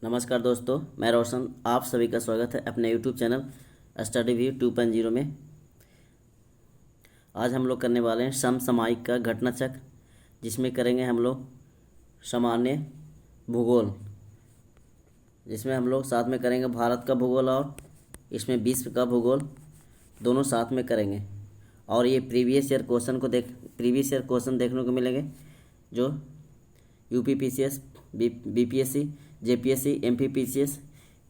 नमस्कार दोस्तों, मैं रोशन। आप सभी का स्वागत है अपने यूट्यूब चैनल स्टडी व्यू 2.0 में। आज हम लोग करने वाले हैं समसामयिक का घटना चक्र, जिसमें करेंगे हम लोग सामान्य भूगोल, जिसमें हम लोग साथ में करेंगे भारत का भूगोल और इसमें विश्व का भूगोल, दोनों साथ में करेंगे। और ये प्रीवियस ईयर क्वेश्चन देखने को मिलेंगे, जो यूपीपीसीएस, बीपीएससी, जेपीएससी, एमपीपीसीएस,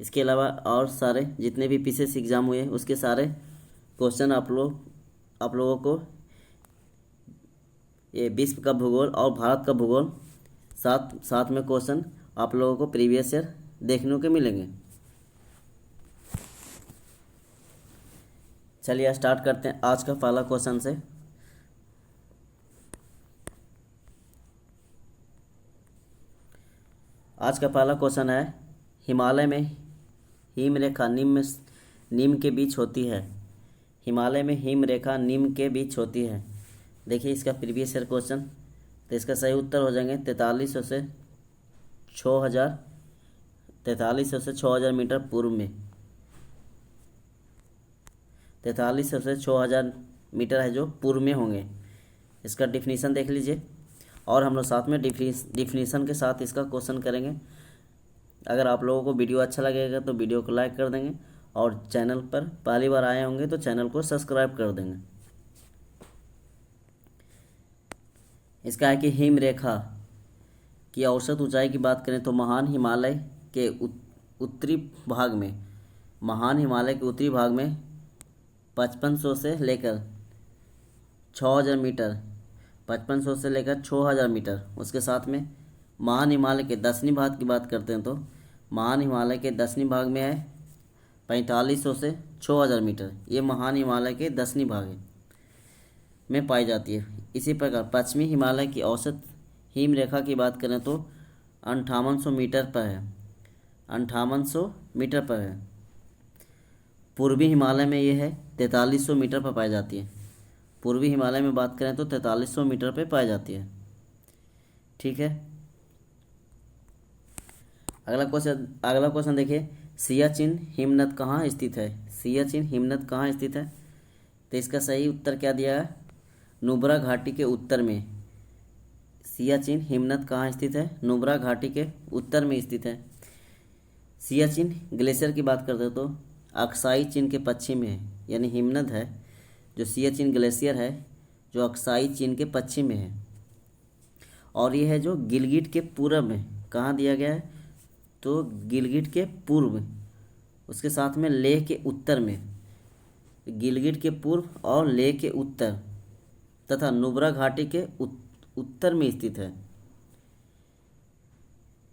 इसके अलावा और सारे जितने भी पीसीएस एग्ज़ाम हुए उसके सारे क्वेश्चन आप लोगों को ये विश्व का भूगोल और भारत का भूगोल साथ में क्वेश्चन आप लोगों को प्रीवियस ईयर देखने को मिलेंगे। चलिए स्टार्ट करते हैं आज का पहला क्वेश्चन से। आज का पहला क्वेश्चन है, हिमालय में हिम रेखा निम्न के बीच होती है। हिमालय में हिम रेखा निम्न के बीच होती है। देखिए इसका प्रीवियस ईयर क्वेश्चन, तो इसका सही उत्तर हो जाएंगे 4300 से 6000 मीटर पूर्व में। 4300 से 6000 मीटर है जो पूर्व में होंगे। इसका डिफिनीसन देख लीजिए, और हम लोग साथ में डिफिनीसन के साथ इसका क्वेश्चन करेंगे। अगर आप लोगों को वीडियो अच्छा लगेगा तो वीडियो को लाइक कर देंगे, और चैनल पर पहली बार आए होंगे तो चैनल को सब्सक्राइब कर देंगे। इसका है कि हिम रेखा की औसत ऊंचाई की बात करें तो महान हिमालय के उत्तरी भाग में 5500 से लेकर 6000 मीटर, 5500 से लेकर 6000 मीटर। उसके साथ में महान हिमालय के दक्षिणी भाग की बात करते हैं तो महान हिमालय के दक्षिणी भाग में है 4500 से 6000 मीटर। ये महान हिमालय के दक्षिणी भाग में पाई जाती है। इसी प्रकार पश्चिमी हिमालय की औसत हिम रेखा की बात करें तो 5800 मीटर पर है, 5800 मीटर पर है। पूर्वी हिमालय में ये है 4300 मीटर पर पाई जाती है। पूर्वी हिमालय में बात करें तो 4300 मीटर पे पाई जाती है। ठीक है, अगला क्वेश्चन देखिए, सियाचिन हिमनद कहाँ स्थित है। सियाचिन हिमनद कहाँ स्थित है, तो इसका सही उत्तर क्या दिया है, नुब्रा घाटी के उत्तर में। सियाचिन हिमनद कहाँ स्थित है, नुब्रा घाटी के उत्तर में स्थित है। सियाचिन ग्लेशियर की बात करते हो तो अक्साई चीन के पश्चिम में है, यानी हिमनद है जो सियाचिन ग्लेशियर है जो अक्साई चीन के पश्चिम में है। और ये है जो गिलगिट के पूर्व में, कहाँ दिया गया है, तो गिलगिट के पूर्व, उसके साथ में लेह के उत्तर में। गिलगिट के पूर्व और लेह के उत्तर तथा नुब्रा घाटी के उत्तर में स्थित है।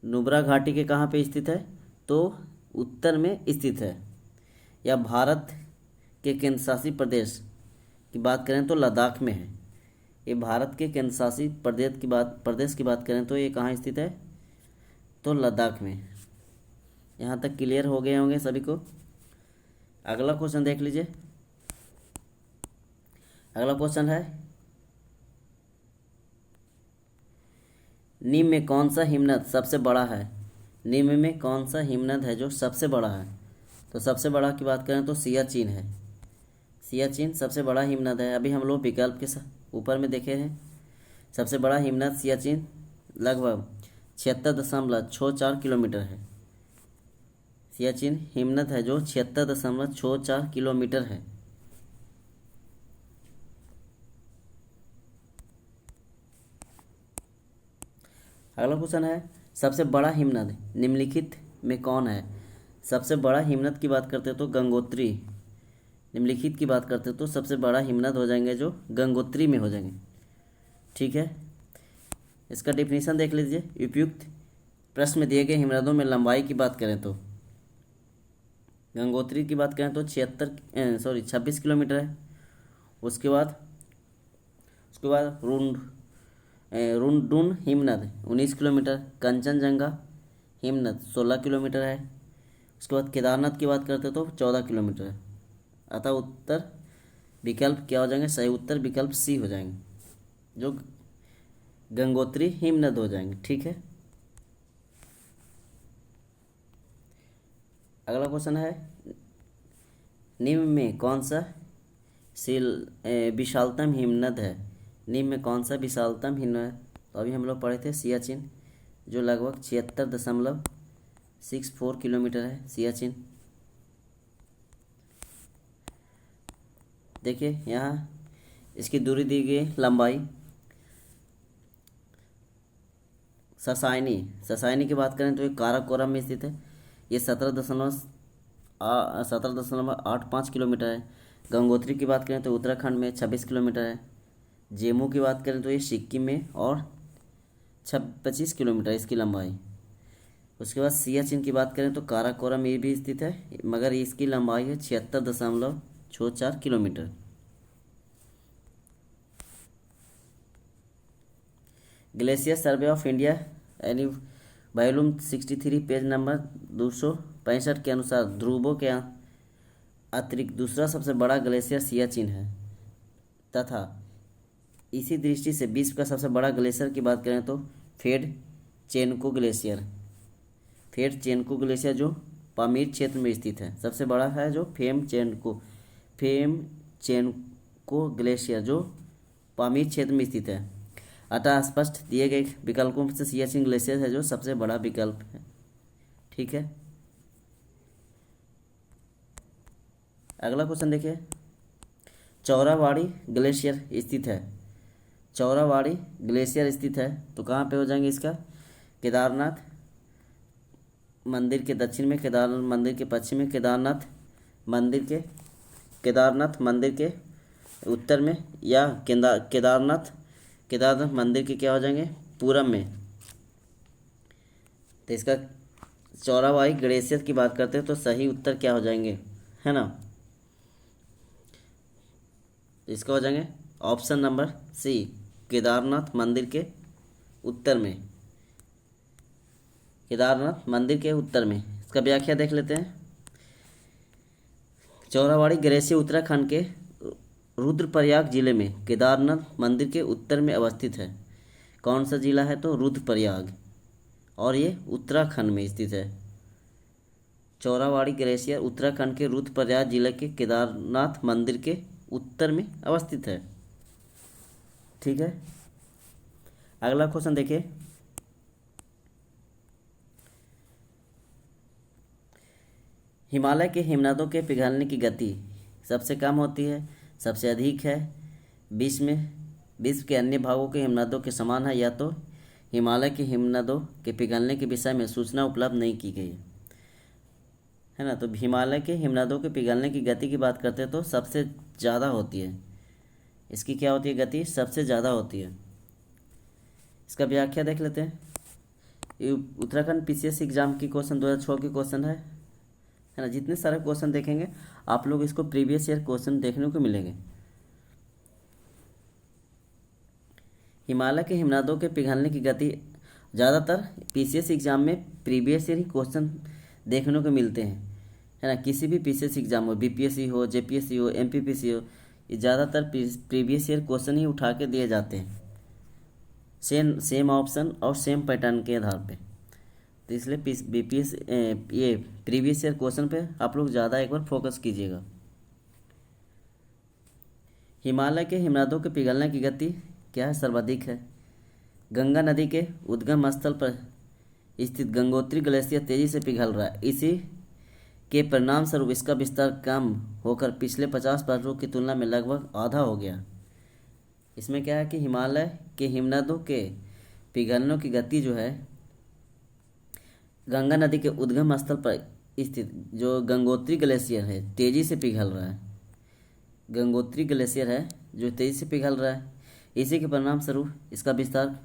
नुब्रा घाटी के कहाँ पे स्थित है, तो उत्तर में स्थित है। या भारत के केंद्रशासित प्रदेश की बात करें तो लद्दाख में है। ये भारत के केंद्रशासित प्रदेश की बात करें तो ये कहाँ स्थित है, तो लद्दाख में। यहाँ तक क्लियर हो गए होंगे सभी को। अगला क्वेश्चन देख लीजिए। अगला क्वेश्चन है, निम्न में कौन सा हिमनद सबसे बड़ा है। निम्न में कौन सा हिमनद है जो सबसे बड़ा है, तो सबसे बड़ा की बात करें तो सियाचिन है। सियाचिन सबसे बड़ा हिमनद है। अभी हम लोग विकल्प के ऊपर में देखे हैं, सबसे बड़ा हिमनद सियाचिन लगभग 76.64 किलोमीटर है। सियाचिन हिमनद है जो 76.64 किलोमीटर है। अगला क्वेश्चन है, सबसे बड़ा हिमनद निम्नलिखित में कौन है। सबसे बड़ा हिमनद की बात करते तो गंगोत्री। निम्नलिखित की बात करते तो सबसे बड़ा हिमनद हो जाएंगे जो गंगोत्री में हो जाएंगे। ठीक है, इसका डिफिनीसन देख लीजिए। उपयुक्त प्रश्न में दिए गए हिमनदों में लंबाई की बात करें तो गंगोत्री की बात करें तो 26 किलोमीटर है। उसके बाद रुनडुन हिमनद 19 किलोमीटर, कंचनजंगा हिमनद 16 किलोमीटर है। उसके बाद केदारनाथ की बात करते तो 14 किलोमीटर है। अतः उत्तर विकल्प क्या हो जाएंगे, सही उत्तर विकल्प सी हो जाएंगे, जो गंगोत्री हिमनद हो जाएंगे। ठीक है, अगला क्वेश्चन है, निम्न में कौन सा विशालतम हिमनद है? निम्न में कौन सा विशालतम हिमनद है? तो अभी हम लोग पढ़े थे सियाचिन, जो लगभग 76.64 किलोमीटर है सियाचिन। देखिए यहाँ इसकी दूरी दी गई, लंबाई। ससाइनी की बात करें तो ये काराकोरम में स्थित है। ये 17.85 किलोमीटर है। गंगोत्री की बात करें तो उत्तराखंड में 26 किलोमीटर है। जेमू की बात करें तो ये सिक्किम में और 25 किलोमीटर इसकी लंबाई। उसके बाद सियाचिन की बात करें तो काराकोरम में भी स्थित है, मगर इसकी लंबाई है 76.64 kilometre. Glacier survey of India यानी वॉल्यूम 63 पेज नंबर 265 के अनुसार ध्रुवों के अतिरिक्त दूसरा सबसे बड़ा ग्लेशियर सियाचिन है, तथा इसी दृष्टि से विश्व का सबसे बड़ा ग्लेशियर की बात करें तो फेड-चेनको ग्लेशियर जो पामीर क्षेत्र में स्थित है। सबसे बड़ा है जो फेम-चेनको ग्लेशियर जो पामीर क्षेत्र में स्थित है। अतः स्पष्ट दिए गए विकल्पों से सियाचिन ग्लेशियर है जो सबसे बड़ा विकल्प है। ठीक है, अगला क्वेश्चन देखिए, चौराबाड़ी ग्लेशियर स्थित है। चौराबाड़ी ग्लेशियर स्थित है तो कहाँ पे हो जाएंगे इसका? केदारनाथ मंदिर के दक्षिण में, केदारनाथ मंदिर के पश्चिम में, केदारनाथ मंदिर के उत्तर में, या केदारनाथ मंदिर के क्या हो जाएंगे? पूरब में। तो इसका चौराबाड़ी ग्लेशियर की बात करते हैं तो सही उत्तर क्या हो जाएंगे, है ना? इसका हो जाएंगे ऑप्शन नंबर सी, केदारनाथ मंदिर के उत्तर में। केदारनाथ मंदिर के उत्तर में। इसका व्याख्या देख लेते हैं। चौराबाड़ी ग्लेशियर उत्तराखंड के रुद्रप्रयाग जिले में केदारनाथ मंदिर के उत्तर में अवस्थित है। कौन सा जिला है? तो रुद्रप्रयाग, और ये उत्तराखंड में स्थित है। चौराबाड़ी ग्लेशियर उत्तराखंड के रुद्रप्रयाग जिले के केदारनाथ मंदिर के उत्तर में अवस्थित है। ठीक है, अगला क्वेश्चन देखिए, हिमालय के हिमनदों के पिघलने की गति सबसे कम होती है, सबसे अधिक है, विश्व के अन्य भागों के हिमनदों के समान है, या तो हिमालय के हिमनदों के पिघलने के विषय में सूचना उपलब्ध नहीं की गई है ना? तो हिमालय के हिमनदों के पिघलने की गति की बात करते हैं तो सबसे ज़्यादा होती है। इसकी क्या होती है? गति सबसे ज़्यादा होती है। इसका व्याख्या देख लेते हैं। ये उत्तराखंड पीसीएस एग्जाम की क्वेश्चन 2006 की क्वेश्चन है ना? जितने सारे क्वेश्चन देखेंगे आप लोग इसको प्रीवियस ईयर क्वेश्चन देखने को मिलेंगे। हिमालय के हिमनदों के पिघलने की गति ज़्यादातर पीसीएस एग्जाम में प्रीवियस ईयर ही क्वेश्चन देखने को मिलते हैं, है ना? किसी भी पीसीएस एग्जाम हो, बीपीएससी हो, जेपीएससी हो, एमपीपीसी हो, ये ज़्यादातर प्रीवियस ईयर क्वेश्चन ही उठा के दिए जाते हैं, सेम ऑप्शन और सेम पैटर्न के आधार पे। तो इसलिए बीपीएस ये प्रीवियस ईयर क्वेश्चन पे आप लोग ज़्यादा एक बार फोकस कीजिएगा। हिमालय के हिमनदों के पिघलने की गति क्या है? सर्वाधिक है। गंगा नदी के उद्गम स्थल पर स्थित गंगोत्री ग्लेशियर तेजी से पिघल रहा है। इसी के परिणाम स्वरूप इसका विस्तार कम होकर पिछले 50 वर्षों की तुलना में लगभग आधा हो गया। इसमें क्या है कि हिमालय के हिमनदों के पिघलने की गति जो है, गंगा नदी के उद्गम स्थल पर स्थित जो गंगोत्री ग्लेशियर है तेजी से पिघल रहा है। गंगोत्री ग्लेशियर है जो तेजी से पिघल रहा है, इसी के परिणाम स्वरूप इसका विस्तार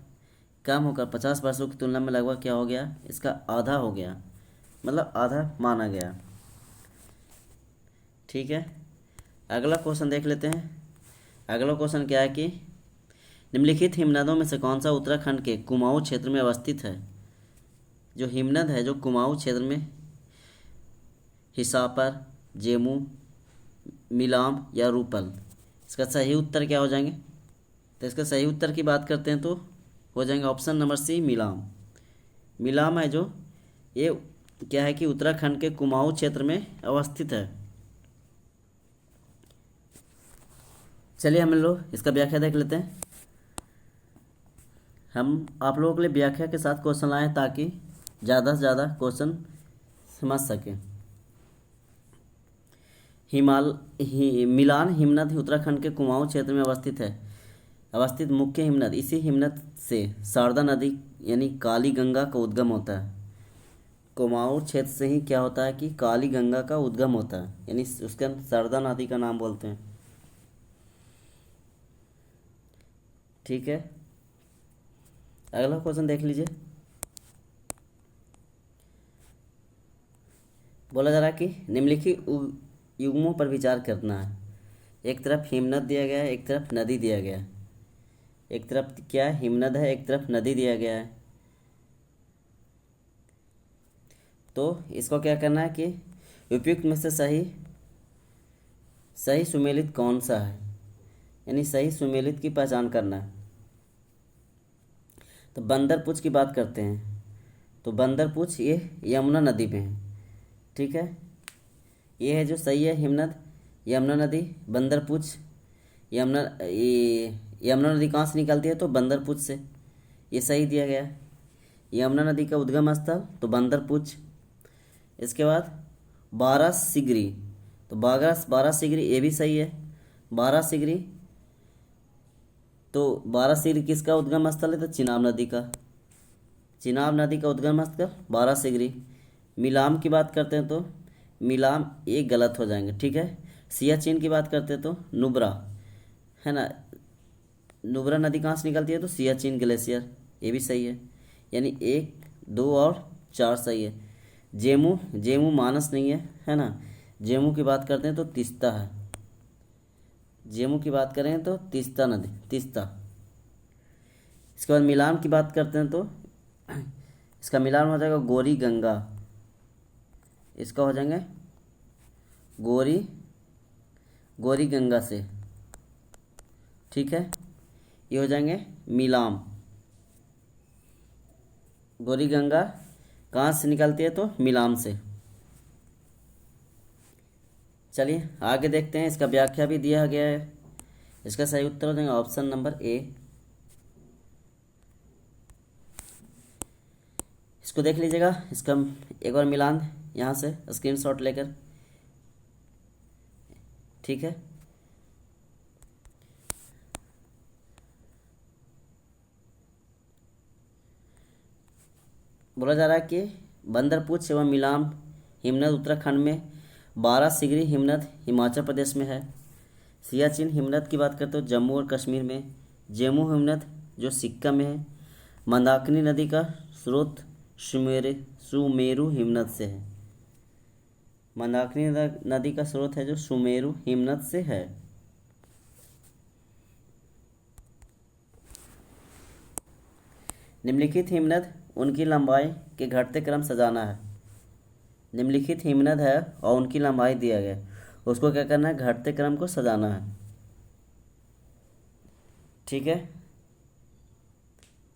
कम होकर 50 वर्षों की तुलना में लगभग क्या हो गया? इसका आधा हो गया, मतलब आधा माना गया। ठीक है, अगला क्वेश्चन देख लेते हैं। अगला क्वेश्चन क्या है कि निम्नलिखित हिमनदों में से कौन सा उत्तराखंड के कुमाऊं क्षेत्र में अवस्थित है? जो हिमनद है जो कुमाऊं क्षेत्र में, हिसापर, जेमू, मिलाम या रूपल, इसका सही उत्तर क्या हो जाएंगे? तो इसका सही उत्तर की बात करते हैं तो हो जाएंगे ऑप्शन नंबर सी, मिलाम। मिलाम है जो ये क्या है कि उत्तराखंड के कुमाऊं क्षेत्र में अवस्थित है। चलिए हम लोग इसका व्याख्या देख लेते हैं। हम आप लोगों के लिए व्याख्या के साथ क्वेश्चन लाए हैं ताकि ज़्यादा से ज़्यादा क्वेश्चन समझ सकें। मिलान हिमनद उत्तराखंड के कुमाऊं क्षेत्र में अवस्थित मुख्य हिमनद। इसी हिमनद से शारदा नदी यानी काली गंगा का उद्गम होता है। कुमाऊं क्षेत्र से ही क्या होता है कि काली गंगा का उद्गम होता है, यानी उसका शारदा नदी का नाम बोलते हैं। ठीक है, अगला क्वेश्चन देख लीजिए। बोला जा रहा है कि निम्नलिखित युग्मों पर विचार करना है। एक तरफ हिमनद दिया गया है, एक तरफ नदी दिया गया है। एक तरफ क्या हिमनद है, एक तरफ नदी दिया गया है। तो इसको क्या करना है कि उपयुक्त में से सही सुमेलित कौन सा है, यानी सही सुमेलित की पहचान करना है। तो बंदरपुछ की बात करते हैं, तो बंदरपुछ ये यमुना नदी में है। ठीक है, ये है जो सही है हिमनद यमुना नदी। बंदरपुछ यमुना नदी कहाँ से निकलती है, तो बंदरपुछ से, ये सही दिया गया है। यमुना नदी का उद्गम स्थल तो बंदरपुछ। इसके बाद बारासिगरी, तो बारासिगरी ये भी सही है। बारासिगरी, तो बारासिगरी किसका उद्गम स्थल है, तो चिनाब नदी का। चिनाब नदी का उद्गम स्थल बारासिगरी। मिलाम की बात करते हैं तो मिलाम ये गलत हो जाएंगे। ठीक है, सियाचिन की बात करते हैं तो नुब्रा है ना। नुब्रा नदी कहाँ से निकलती है, तो सियाचिन ग्लेशियर, ये भी सही है। यानी 1, 2 और 4 सही है। जेमू मानस नहीं है ना। जेमू की बात करते हैं तो तीस्ता है। जेमू की बात करें तो तीस्ता नदी, तीस्ता। इसके बाद मिलान की बात करते हैं तो इसका मिलान हो जाएगा गौरी गंगा। इसका हो जाएंगे गौरी गंगा से। ठीक है, ये हो जाएंगे मिलाम। गौरी गंगा कहाँ से निकलती है, तो मिलाम से। चलिए आगे देखते हैं, इसका व्याख्या भी दिया गया है। इसका सही उत्तर हो जाएगा ऑप्शन नंबर ए। इसको देख लीजिएगा, इसका एक बार मिलान यहाँ से स्क्रीनशॉट लेकर। ठीक है, बोला जा रहा है कि बंदरपुछ एवं मिलाम हिमनद उत्तराखंड में, बारासिगरी हिमनद हिमाचल प्रदेश में है। सियाचिन हिमनद की बात करते हो जम्मू और कश्मीर में। जेमू हिमनद जो सिक्किम में है। मंदाकिनी नदी का स्रोत सुमेरु हिमनद से है। मंदाकिनी नदी का स्रोत है जो सुमेरु हिमनद से है। निम्नलिखित हिमनद उनकी लंबाई के घटते क्रम सजाना है। निम्नलिखित हिमनद है और उनकी लंबाई दिया गया, उसको क्या करना है, घटते क्रम को सजाना है। ठीक है,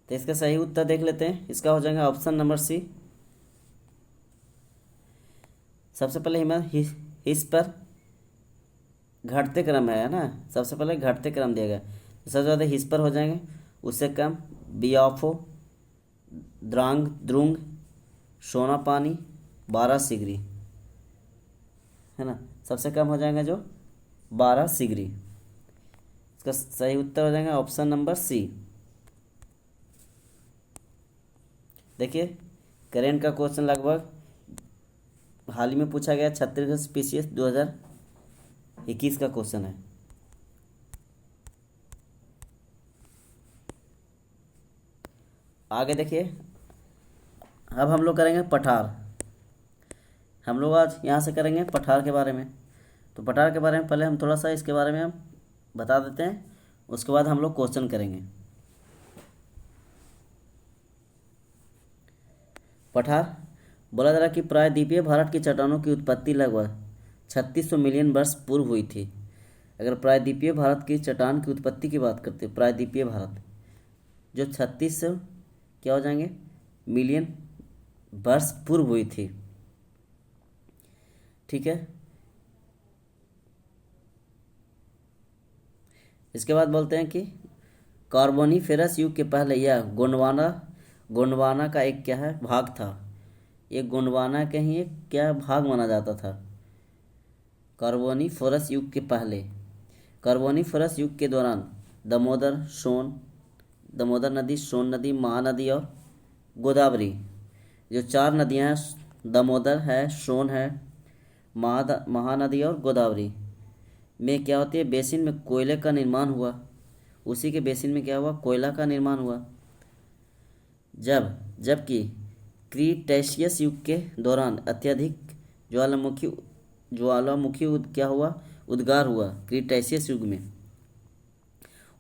तो इसका सही उत्तर देख लेते हैं। इसका हो जाएगा ऑप्शन नंबर सी। सबसे पहले हिमनद इस पर घटते क्रम है ना, सबसे पहले घटते क्रम दिया गया, सबसे ज़्यादा हिस पर हो जाएंगे, उससे कम बियाफो, द्रांग द्रुंग, सोनापानी, बारासिगरी है ना। सबसे कम हो जाएगा जो बारासिगरी। इसका सही उत्तर हो जाएगा ऑप्शन नंबर सी। देखिए करेंट का क्वेश्चन लगभग हाल ही में पूछा गया, छत्तीसगढ़ पीसीएस 2021 का क्वेश्चन है। आगे देखिए, अब हम लोग करेंगे पठार। हम लोग आज यहाँ से करेंगे पठार के बारे में। तो पठार के बारे में पहले हम थोड़ा सा इसके बारे में हम बता देते हैं, उसके बाद हम लोग क्वेश्चन करेंगे। पठार बोला जा रहा है कि प्रायद्वीपीय भारत की चट्टानों की उत्पत्ति लगभग 3600 मिलियन वर्ष पूर्व हुई थी। अगर प्रायद्वीपीय भारत की चट्टान की उत्पत्ति की बात करते हैं, प्रायद्वीपीय भारत जो 3600 क्या हो जाएंगे मिलियन वर्ष पूर्व हुई थी। ठीक है। इसके बाद बोलते हैं कि कार्बोनिफेरस युग के पहले यह गोंडवाना का एक क्या है भाग था। ये गोंडवाना का ही एक क्या भाग माना जाता था। कार्बोनिफेरस युग के पहले, कार्बोनिफेरस युग के दौरान दामोदर नदी, सोन नदी, महानदी और गोदावरी, जो 4 नदियां हैं, दामोदर है, सोन है, महानदी और गोदावरी में क्या होती है, बेसिन में कोयले का निर्माण हुआ। उसी के बेसिन में क्या हुआ, कोयला का निर्माण हुआ। जबकि क्रीटेशियस युग के दौरान अत्यधिक ज्वालामुखी क्या हुआ, उद्गार हुआ क्रीटेशियस युग में।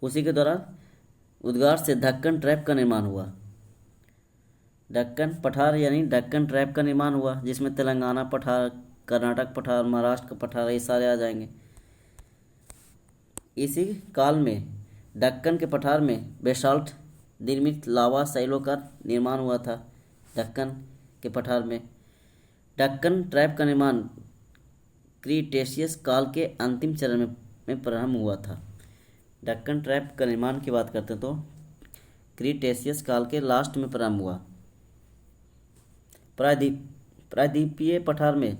उसी के दौरान उद्गार से दक्कन ट्रैप का निर्माण हुआ। दक्कन पठार यानी दक्कन ट्रैप का निर्माण हुआ, जिसमें तेलंगाना पठार, कर्नाटक पठार, महाराष्ट्र का पठार, ये सारे आ जाएंगे। इसी काल में दक्कन के पठार में बेसाल्ट निर्मित लावा शैलों का निर्माण हुआ था। दक्कन के पठार में दक्कन ट्रैप का निर्माण क्रीटेशियस काल के अंतिम चरण में प्रारंभ हुआ था। दक्कन ट्रैप का निर्माण की बात करते हैं तो क्रीटेशियस काल के लास्ट में प्रारंभ हुआ। प्रायद्वीपीय पठार में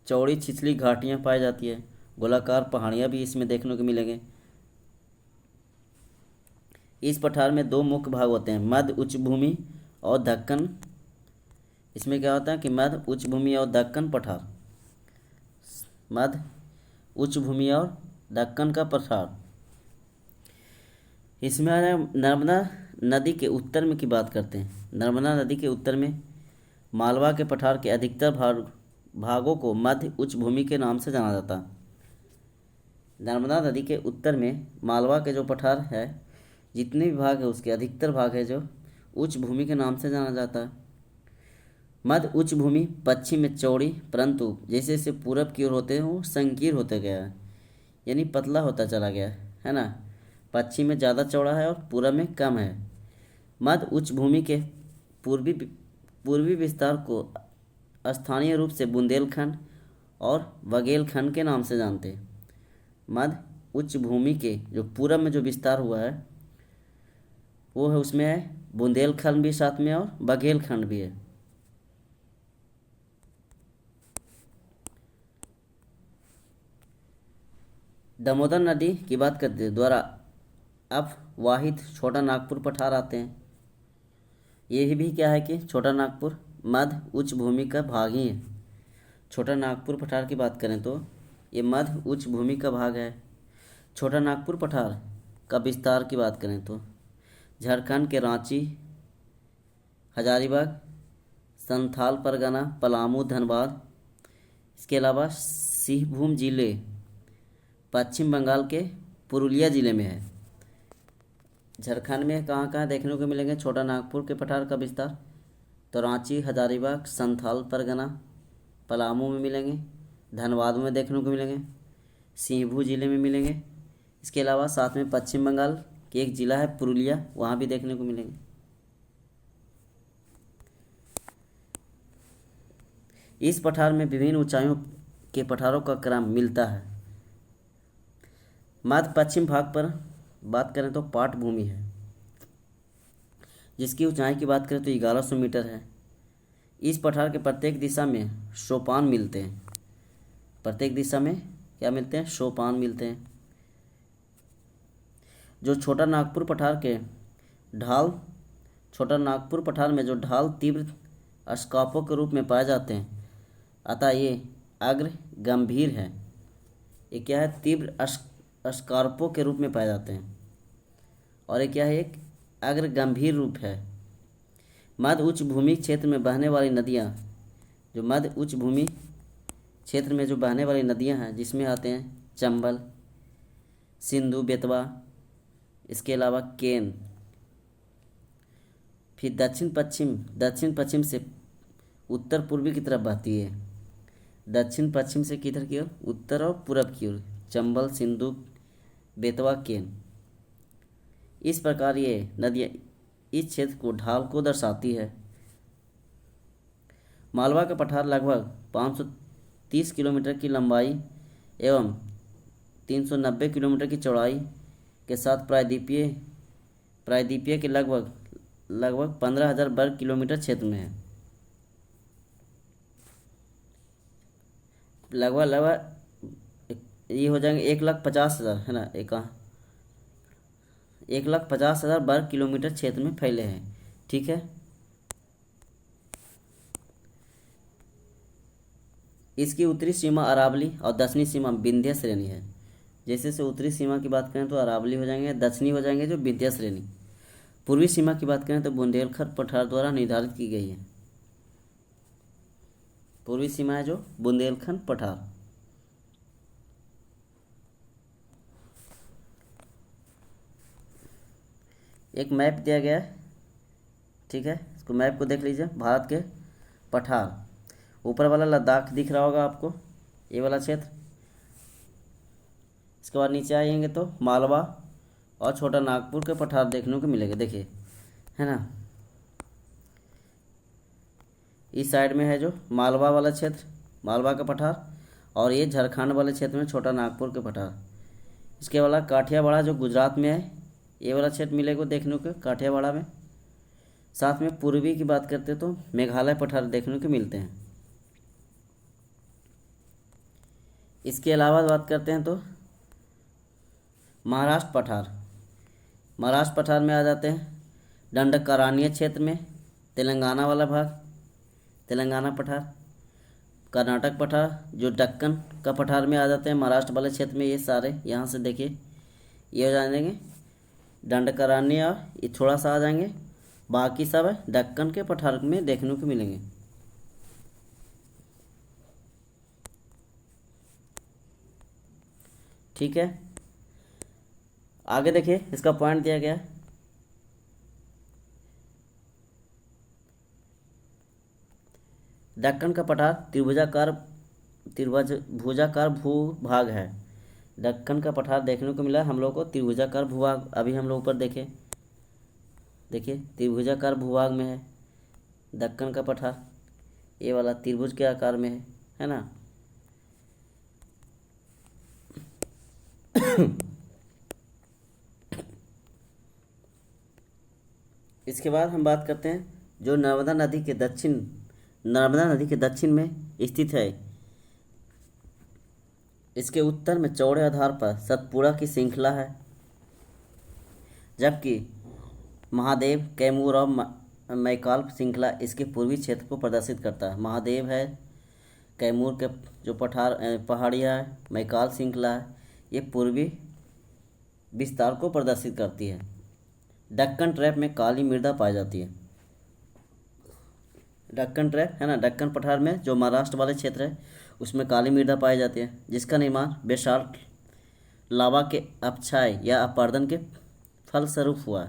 चौड़ी छिछली घाटियाँ पाई जाती है। गोलाकार पहाड़ियाँ भी इसमें देखने को मिलेंगे। इस पठार में 2 मुख्य भाग होते हैं, मध्य उच्च भूमि और दक्कन। इसमें क्या होता है कि मध्य उच्च भूमि और दक्कन पठार, मध्य उच्च भूमि और दक्कन का पठार। इसमें आ जाए नर्मदा नदी के उत्तर में की बात करते हैं। नर्मदा नदी के उत्तर में मालवा के पठार के अधिकतर भागों को मध्य उच्च भूमि के नाम से जाना जाता है। नर्मदा नदी के उत्तर में मालवा के जो पठार है, जितने भी भाग है उसके अधिकतर भाग है जो उच्च भूमि के नाम से जाना जाता है। मध्य उच्च भूमि पश्चिम में चौड़ी, परंतु जैसे जैसे पूरब की ओर होते हैं वो संकीर्ण होते गया है, यानी पतला होता चला गया है ना। पश्चिम में ज़्यादा चौड़ा है और पूरब में कम है। मध्य उच्च भूमि के पूर्वी विस्तार को स्थानीय रूप से बुंदेलखंड और बघेलखंड के नाम से जानते हैं। मध्य उच्च भूमि के जो पूरब में जो विस्तार हुआ है वो है, उसमें है बुंदेलखंड भी साथ में और बघेलखंड भी है। दामोदर नदी की बात करते हैं द्वारा अपवाहित छोटा नागपुर पठार आते हैं। ये भी क्या है कि छोटा नागपुर मध्य उच्च भूमि का भाग ही है। छोटा नागपुर पठार की बात करें तो ये मध्य उच्च भूमि का भाग है। छोटा नागपुर पठार का विस्तार की बात करें तो झारखंड के रांची, हजारीबाग, संथाल परगना, पलामू, धनबाद, इसके अलावा सिंहभूम जिले पश्चिम बंगाल के पुरुलिया जिले में है। झारखंड में कहाँ कहाँ देखने को मिलेंगे छोटा नागपुर के पठार का विस्तार, तो रांची, हजारीबाग, संथाल परगना, पलामू में मिलेंगे, धनबाद में देखने को मिलेंगे, सिंहभूम जिले में मिलेंगे। इसके अलावा साथ में पश्चिम बंगाल के एक ज़िला है पुरुलिया, वहाँ भी देखने को मिलेंगे। इस पठार में विभिन्न ऊंचाइयों के पठारों का क्रम मिलता है। मध्य पश्चिम भाग पर बात करें तो पाट भूमि है, जिसकी ऊंचाई की बात करें तो 1100 मीटर है। इस पठार के प्रत्येक दिशा में सोपान मिलते हैं। प्रत्येक दिशा में क्या मिलते हैं, सोपान मिलते हैं। जो छोटा नागपुर पठार में जो ढाल तीव्र अस्कार्पों के रूप में पाए जाते हैं, अतः ये अग्र गंभीर है। ये क्या है, तीव्र अस्कार्पों के रूप में पाए जाते हैं और ये क्या है, एक अग्र गंभीर रूप है। मध्य उच्च भूमि क्षेत्र में बहने वाली नदियाँ, जो मध्य उच्च भूमि क्षेत्र में जो बहने वाली नदियाँ हैं, जिसमें आते हैं चंबल, सिंधु, बेतवा, इसके अलावा केन। फिर दक्षिण पश्चिम से उत्तर पूर्वी की तरफ बहती है। दक्षिण पश्चिम से किधर की ओर, उत्तर और पूरब की ओर, चंबल, सिंधु, बेतवा, केन। इस प्रकार ये नदियाँ इस क्षेत्र को ढाल को दर्शाती है। मालवा का पठार लगभग 530 किलोमीटर की लंबाई एवं 390 किलोमीटर की चौड़ाई के साथ प्रायद्वीपीय के लगभग 15,000 वर्ग किलोमीटर क्षेत्र में है। ये हो जाएंगे 1,50,000 है ना, 1,50,000 वर्ग किलोमीटर क्षेत्र में फैले हैं। ठीक है, इसकी उत्तरी सीमा अरावली और दक्षिणी सीमा विंध्य श्रेणी है। जैसे से उत्तरी सीमा की बात करें तो अरावली हो जाएंगे, दक्षिणी हो जाएंगे जो विंध्य श्रेणी। पूर्वी सीमा की बात करें तो बुंदेलखंड पठार द्वारा निर्धारित की गई है। पूर्वी सीमा है जो बुंदेलखंड पठार। एक मैप दिया गया है, ठीक है, इसको मैप को देख लीजिए। भारत के पठार, ऊपर वाला लद्दाख दिख रहा होगा आपको, ये वाला क्षेत्र। इसके बाद नीचे आएंगे तो मालवा और छोटा नागपुर के पठार देखने को मिलेंगे, देखिए है ना। इस साइड में है जो मालवा वाला क्षेत्र, मालवा का पठार, और ये झारखंड वाले क्षेत्र में छोटा नागपुर के पठार। इसके वाला काठियावाड़ा जो गुजरात में है, ये वाला क्षेत्र मिलेगा देखने को काठियावाड़ा में। साथ में पूर्वी की बात करते तो मेघालय पठार देखने को मिलते हैं। इसके अलावा बात करते हैं तो महाराष्ट्र पठार। महाराष्ट्र पठार में आ जाते हैं दंडकारण्य क्षेत्र में, तेलंगाना वाला भाग, तेलंगाना पठार। कर्नाटक पठार जो दक्कन का पठार में आ जाते हैं, महाराष्ट्र वाले क्षेत्र में। ये सारे यहाँ से देखिए ये हो जाएंगे दंडकारण्य, और ये थोड़ा सा आ जाएंगे, बाकी सब दक्कन के पठार में देखने को मिलेंगे। ठीक है, आगे देखिए इसका पॉइंट दिया गया है। दक्कन का पठार त्रिभुजाकार भूभाग है। दक्कन का पठार देखने को मिला हम लोग को त्रिभुजाकार भूभाग। अभी हम लोग ऊपर देखिए त्रिभुजाकार भूभाग में है दक्कन का पठार। ये वाला त्रिभुज के आकार में है ना। इसके बाद हम बात करते हैं जो नर्मदा नदी के दक्षिण में स्थित है। इसके उत्तर में चौड़े आधार पर सतपुड़ा की श्रृंखला है, जबकि महादेव, कैमूर और मैकाल श्रृंखला इसके पूर्वी क्षेत्र को प्रदर्शित करता है। महादेव है, कैमूर के जो पहाड़ियाँ है, मैकाल श्रृंखला है, ये पूर्वी विस्तार को प्रदर्शित करती है। दक्कन ट्रैप में काली मृदा पाई जाती है। दक्कन ट्रैप है ना, दक्कन पठार में जो महाराष्ट्र वाले क्षेत्र है उसमें काली मृदा पाई जाती है, जिसका निर्माण बेसाल्ट लावा के अपक्षय या अपरदन के फलस्वरूप हुआ।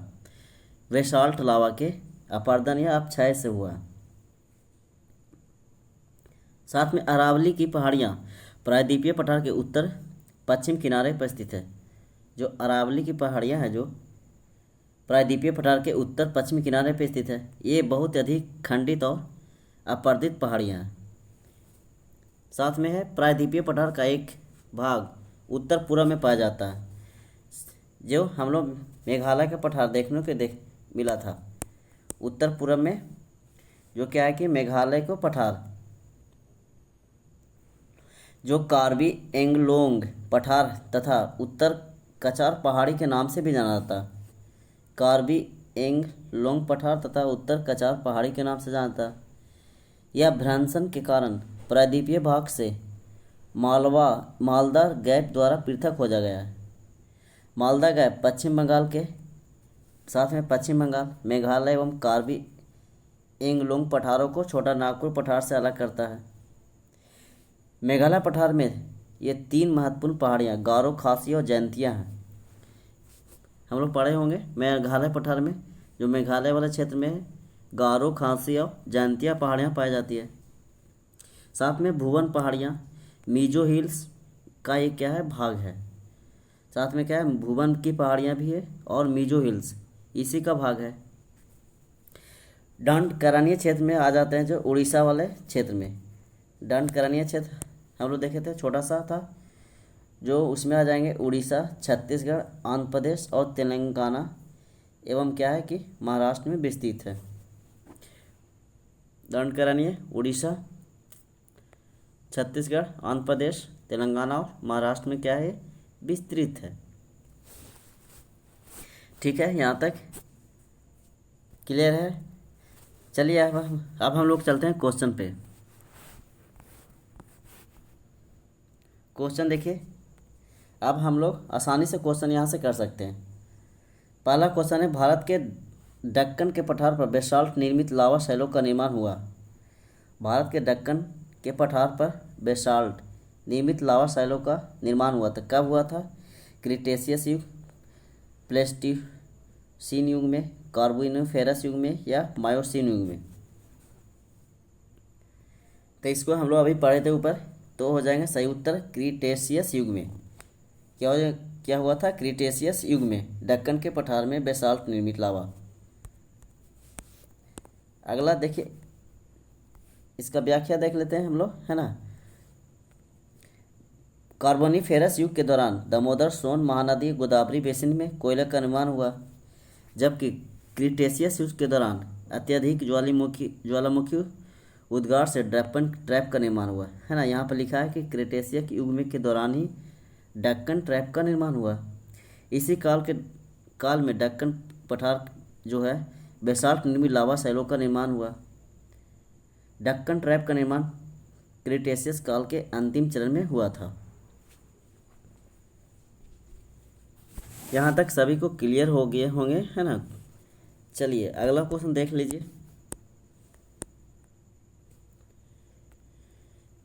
बेसाल्ट लावा के अपरदन या अपक्षय से हुआ। साथ में अरावली की पहाड़ियाँ प्रायद्वीपीय पठार के उत्तर पश्चिम किनारे पर स्थित है। जो अरावली की पहाड़ियाँ हैं जो प्रायद्वीपीय पठार के उत्तर पश्चिमी किनारे पर स्थित है, ये बहुत अधिक खंडित और अपर्दित पहाड़ियाँ हैं। साथ में है प्रायद्वीपीय पठार का एक भाग उत्तर पूर्व में पाया जाता है, जो हम लोग मेघालय का पठार देखने को मिला था। उत्तर पूर्व में जो क्या है कि मेघालय को पठार जो कार्बी एंगलोंग पठार तथा उत्तर कचार पहाड़ी के नाम से भी जाना जाता है। कार्बी एंगलोंग पठार तथा उत्तर कचार पहाड़ी के नाम से जाना जाता है। यह भ्रंशन के कारण प्रायद्वीपीय भाग से मालदा गैप द्वारा पृथक हो जा गया है। मालदा गैप पश्चिम बंगाल के साथ में पश्चिम बंगाल, मेघालय एवं कार्बी एंगलोंग पठारों को छोटा नागपुर पठार से अलग करता है। मेघालय पठार में ये 3 महत्वपूर्ण पहाड़ियाँ गारो, खासी और जयंतिया हैं। हम लोग पढ़े होंगे मेघालय पठार में, जो मेघालय वाले क्षेत्र में है, गारो, खासी और जयंतिया पहाड़ियाँ पाई जाती है। साथ में भुवन पहाड़ियाँ मिजो हिल्स का एक क्या है भाग है। साथ में क्या है भुवन की पहाड़ियाँ भी है और मिजो हिल्स इसी का भाग है। दंडकारण्य क्षेत्र में आ जाते हैं जो उड़ीसा वाले क्षेत्र में। दंडकारण्य क्षेत्र हम लोग देखे थे, छोटा सा था, जो उसमें आ जाएंगे उड़ीसा, छत्तीसगढ़, आंध्र प्रदेश और तेलंगाना एवं क्या है कि महाराष्ट्र में विस्तृत है। दंडकारण्य उड़ीसा, छत्तीसगढ़, आंध्र प्रदेश, तेलंगाना और महाराष्ट्र में क्या है, विस्तृत है। ठीक है, यहाँ तक क्लियर है। चलिए अब हम लोग चलते हैं क्वेश्चन पे। क्वेश्चन देखिए, अब हम लोग आसानी से क्वेश्चन यहाँ से कर सकते हैं। पहला क्वेश्चन है, भारत के दक्कन के पठार पर बेसाल्ट निर्मित लावा शैलों का निर्माण हुआ। भारत के दक्कन के पठार पर बेसाल्ट निर्मित लावा शैलों का निर्माण हुआ था। कब हुआ था? क्रिटेशियस युग, प्लेस्टोसीन युग में, कार्बोनिफेरस युग में या मायोसीन युग में। तो इसको हम लोग अभी पढ़े थे ऊपर, तो हो जाएंगे सही उत्तर क्रिटेशियस युग में। क्या हुआ था? क्रिटेशियस युग में दक्कन के पठार में बेसाल्ट निर्मित लावा। अगला देखिए, इसका व्याख्या देख लेते हैं हम लोग, है ना। कार्बोनिफेरस युग के दौरान दामोदर, सोन, महानदी, गोदावरी बेसिन में कोयले का निर्माण हुआ, जबकि क्रिटेशियस युग के दौरान अत्यधिक ज्वालामुखी उद्गार से ट्रैप का निर्माण हुआ, है ना। यहाँ पर लिखा है कि क्रिटेशियस युग में के दौरान ही दक्कन ट्रैप का निर्माण हुआ। इसी काल में दक्कन पठार जो है बेसाल्ट निर्मित लावा शैलों का निर्माण हुआ। दक्कन ट्रैप का निर्माण क्रिटेशियस काल के अंतिम चरण में हुआ था। यहाँ तक सभी को क्लियर हो गए होंगे, है ना। चलिए अगला क्वेश्चन देख लीजिए।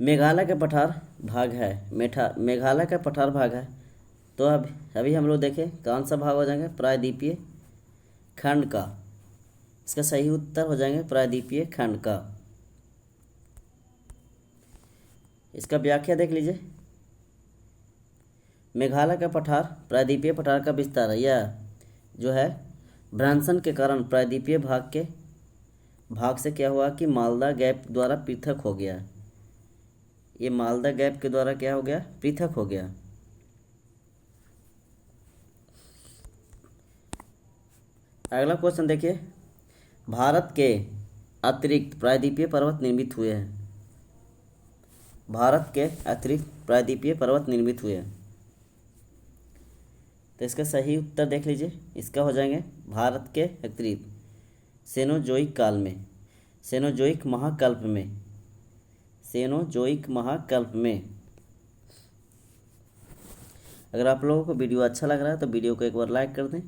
मेघालय का पठार भाग है, मेघालय का पठार भाग है, तो अभी हम लोग देखें कौन सा भाग हो जाएंगे? प्रायद्वीपीय खंड का। इसका सही उत्तर हो जाएंगे प्रायद्वीपीय खंड का। इसका व्याख्या देख लीजिए। मेघालय का पठार प्रायद्वीपीय पठार का विस्तार है। यह जो है भ्रंशन के कारण प्रायद्वीपीय भाग से क्या हुआ कि मालदा गैप द्वारा पृथक हो गया। ये मालदा गैप के द्वारा क्या हो गया? पृथक हो गया। अगला क्वेश्चन देखिए, भारत के अतिरिक्त प्रायद्वीपीय पर्वत निर्मित हुए हैं। भारत के अतिरिक्त प्रायद्वीपीय पर्वत निर्मित हुए हैं, तो इसका सही उत्तर देख लीजिए। इसका हो जाएंगे भारत के अतिरिक्त सेनोजोइक काल में, सेनोजोइक महाकल्प में, सेनोजोइक महाकल्प में। अगर आप लोगों को वीडियो अच्छा लग रहा है तो वीडियो को एक बार लाइक कर दें,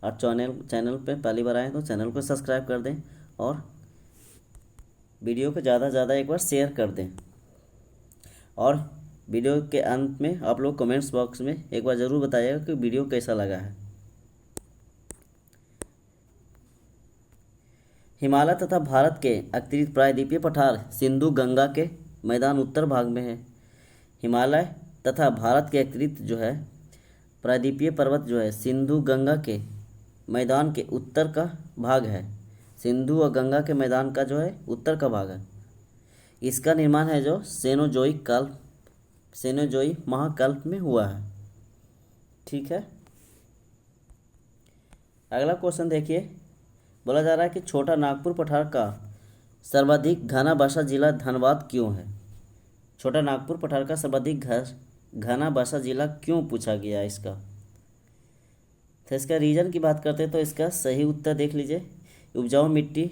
और चैनल पे पहली बार आए तो चैनल को सब्सक्राइब कर दें, और वीडियो को ज़्यादा से ज़्यादा एक बार शेयर कर दें। और वीडियो के अंत में आप लोग कमेंट्स बॉक्स में एक बार ज़रूर बताइएगा कि वीडियो कैसा लगा है। हिमालय तथा भारत के अतिरिक्त प्रायद्वीपीय पठार सिंधु गंगा के मैदान उत्तर भाग में है। हिमालय तथा भारत के अतिरिक्त जो है प्रायद्वीपीय पर्वत जो है सिंधु गंगा के मैदान के उत्तर का भाग है। सिंधु और गंगा के मैदान का जो है उत्तर का भाग है। इसका निर्माण है जो सेनोजोइक महाकल्प में हुआ है। ठीक है, अगला क्वेश्चन देखिए। बोला जा रहा है कि छोटा नागपुर पठार का सर्वाधिक घना वर्षा जिला धनबाद क्यों है? छोटा नागपुर पठार का सर्वाधिक घना वर्षा जिला क्यों पूछा गया इसका? तो इसका रीजन की बात करते हैं तो इसका सही उत्तर देख लीजिए। उपजाऊ मिट्टी,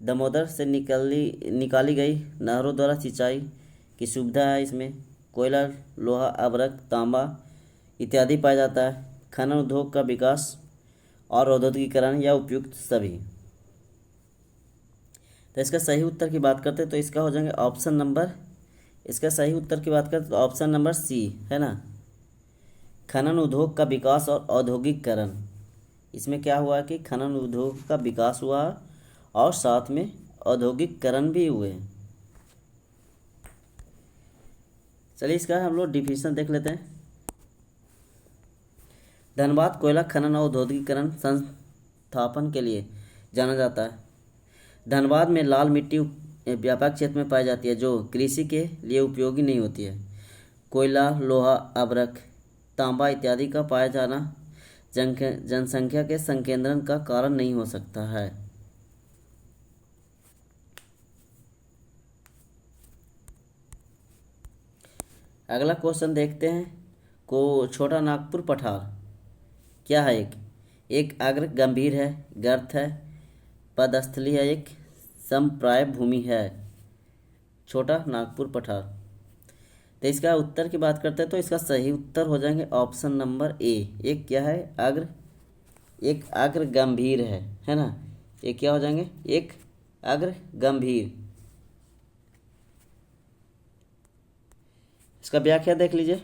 दामोदर से निकाली गई नहरों द्वारा सिंचाई की सुविधा है इसमें, कोयला, लोहा, अभ्रक, तांबा इत्यादि पाया जाता है, खनन उद्योग का विकास और औद्योगिकीकरण या उपयुक्त सभी। तो इसका सही उत्तर की बात करते हैं तो इसका हो जाएंगे ऑप्शन नंबर, इसका सही उत्तर की बात करते तो ऑप्शन नंबर सी, है ना। खनन उद्योग का विकास और औद्योगिकीकरण। इसमें क्या हुआ कि खनन उद्योग का विकास हुआ और साथ में औद्योगिकीकरण भी हुए। चलिए इसका हम लोग डिफिनेशन देख लेते हैं। धनबाद कोयला खनन और औद्योगिकीकरण संस्थापन के लिए जाना जाता है। धनबाद में लाल मिट्टी व्यापक क्षेत्र में पाई जाती है जो कृषि के लिए उपयोगी नहीं होती है। कोयला, लोहा, अभ्रक, तांबा इत्यादि का पाया जाना जनसंख्या के संकेंद्रण का कारण नहीं हो सकता है। अगला क्वेश्चन देखते हैं। छोटा नागपुर पठार क्या है? एक अग्र गंभीर है, गर्त है, पदस्थली है, एक समप्राय भूमि है। छोटा नागपुर पठार। तो इसका उत्तर की बात करते हैं तो इसका सही उत्तर हो जाएंगे ऑप्शन नंबर ए। एक क्या है? एक अग्र गंभीर है ना। ये क्या हो जाएंगे? एक अग्र गंभीर। इसका व्याख्या देख लीजिए।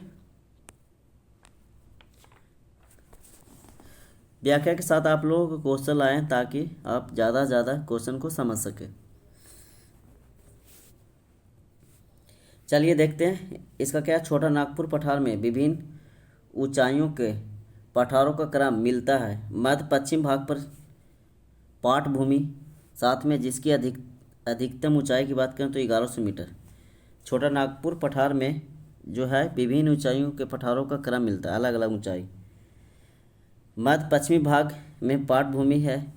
व्याख्या के साथ आप लोगों को क्वेश्चन लाएं ताकि आप ज़्यादा से ज़्यादा क्वेश्चन को समझ सकें। चलिए देखते हैं इसका क्या है। छोटा नागपुर पठार में विभिन्न ऊंचाइयों के पठारों का क्रम मिलता है। मध्य पश्चिम भाग पर पाट भूमि, साथ में जिसकी अधिकतम ऊंचाई की बात करें तो 1100 मीटर। छोटा नागपुर पठार में जो है विभिन्न ऊंचाइयों के पठारों का क्रम मिलता है, अलग अलग ऊंचाई। मध्य पश्चिमी भाग में पाट भूमि है,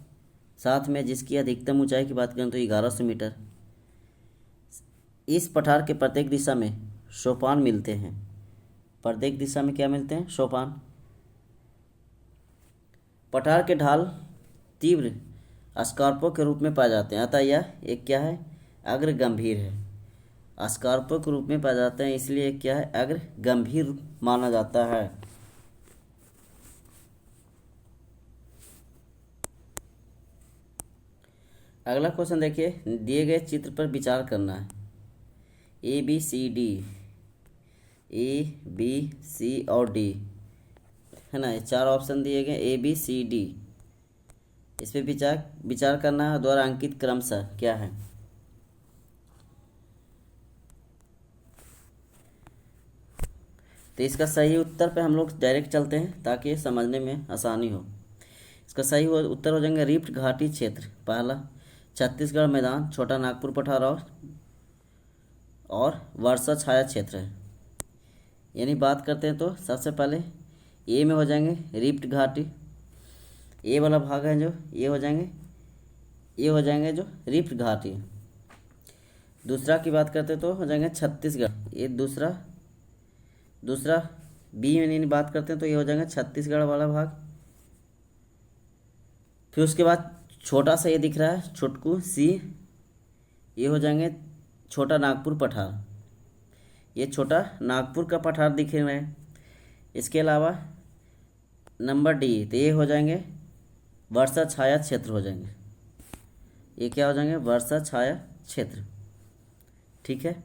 साथ में जिसकी अधिकतम ऊंचाई की बात करें तो 1100 मीटर। इस पठार के प्रत्येक दिशा में सोपान मिलते हैं। प्रत्येक दिशा में क्या मिलते हैं? सोपान। पठार के ढाल तीव्र स्कार्पों के रूप में पाए जाते हैं, अतः यह एक क्या है? अग्र गंभीर है। स्कार्पों के रूप में पाए जाते हैं, इसलिए एक क्या है? अग्र गंभीर माना जाता है। अगला क्वेश्चन देखिए। दिए गए चित्र पर विचार करना है। ए बी सी और डी है ना, ये 4 ऑप्शन दिए गए ए बी सी डी। इस पर विचार करना है। द्वारा अंकित क्रमशः क्या है? तो इसका सही उत्तर पे हम लोग डायरेक्ट चलते हैं ताकि समझने में आसानी हो। इसका सही उत्तर हो जाएंगे रिफ्ट घाटी क्षेत्र। पहला छत्तीसगढ़ मैदान, छोटा नागपुर पठार और वर्षा छाया क्षेत्र है। यानी बात करते हैं तो सबसे पहले ए में हो जाएंगे रिफ्ट घाटी। ए वाला भाग है जो ये हो जाएंगे जो रिफ्ट घाटी। दूसरा की बात करते तो हो जाएंगे छत्तीसगढ़। ये दूसरा बी में बात करते हैं तो ये हो जाएगा छत्तीसगढ़ वाला भाग। फिर उसके बाद छोटा सा ये दिख रहा है छोटकू सी, ये हो जाएंगे छोटा नागपुर पठार। ये छोटा नागपुर का पठार दिख रहे हैं। इसके अलावा नंबर डी, तो ये हो जाएंगे वर्षा छाया क्षेत्र हो जाएंगे। ये क्या हो जाएंगे? वर्षा छाया क्षेत्र। ठीक है,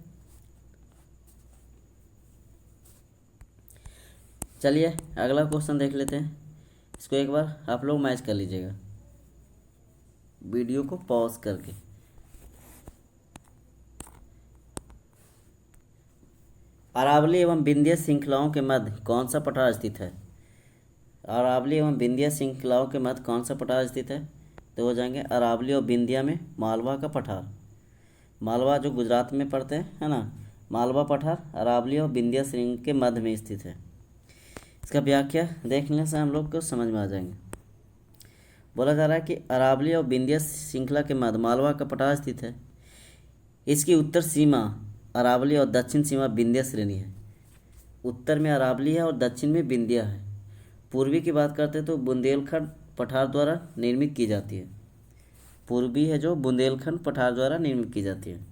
चलिए अगला क्वेश्चन देख लेते हैं। इसको एक बार आप लोग मैच कर लीजिएगा वीडियो को पॉज करके। अरावली एवं विंध्य श्रृंखलाओं के मध्य कौन सा पठार स्थित है? अरावली एवं विंध्य श्रृंखलाओं के मध्य कौन सा पठार स्थित है? तो हो जाएंगे अरावली और विंध्या में मालवा का पठार। मालवा जो गुजरात में पड़ते हैं है ना, मालवा पठार अरावली और विंध्या श्रृंग के मध्य में स्थित है। इसका व्याख्या देखने से हम लोग को समझ में आ जाएंगे। बोला जा रहा है कि अरावली और विंध्य श्रृंखला के मध्य मालवा का पठार स्थित है। इसकी उत्तर सीमा अरावली और दक्षिण सीमा विंध्य श्रेणी है। उत्तर में अरावली है और दक्षिण में विंध्या है। पूर्वी की बात करते तो बुंदेलखंड पठार द्वारा निर्मित की जाती है। पूर्वी है जो बुंदेलखंड पठार द्वारा निर्मित की जाती है।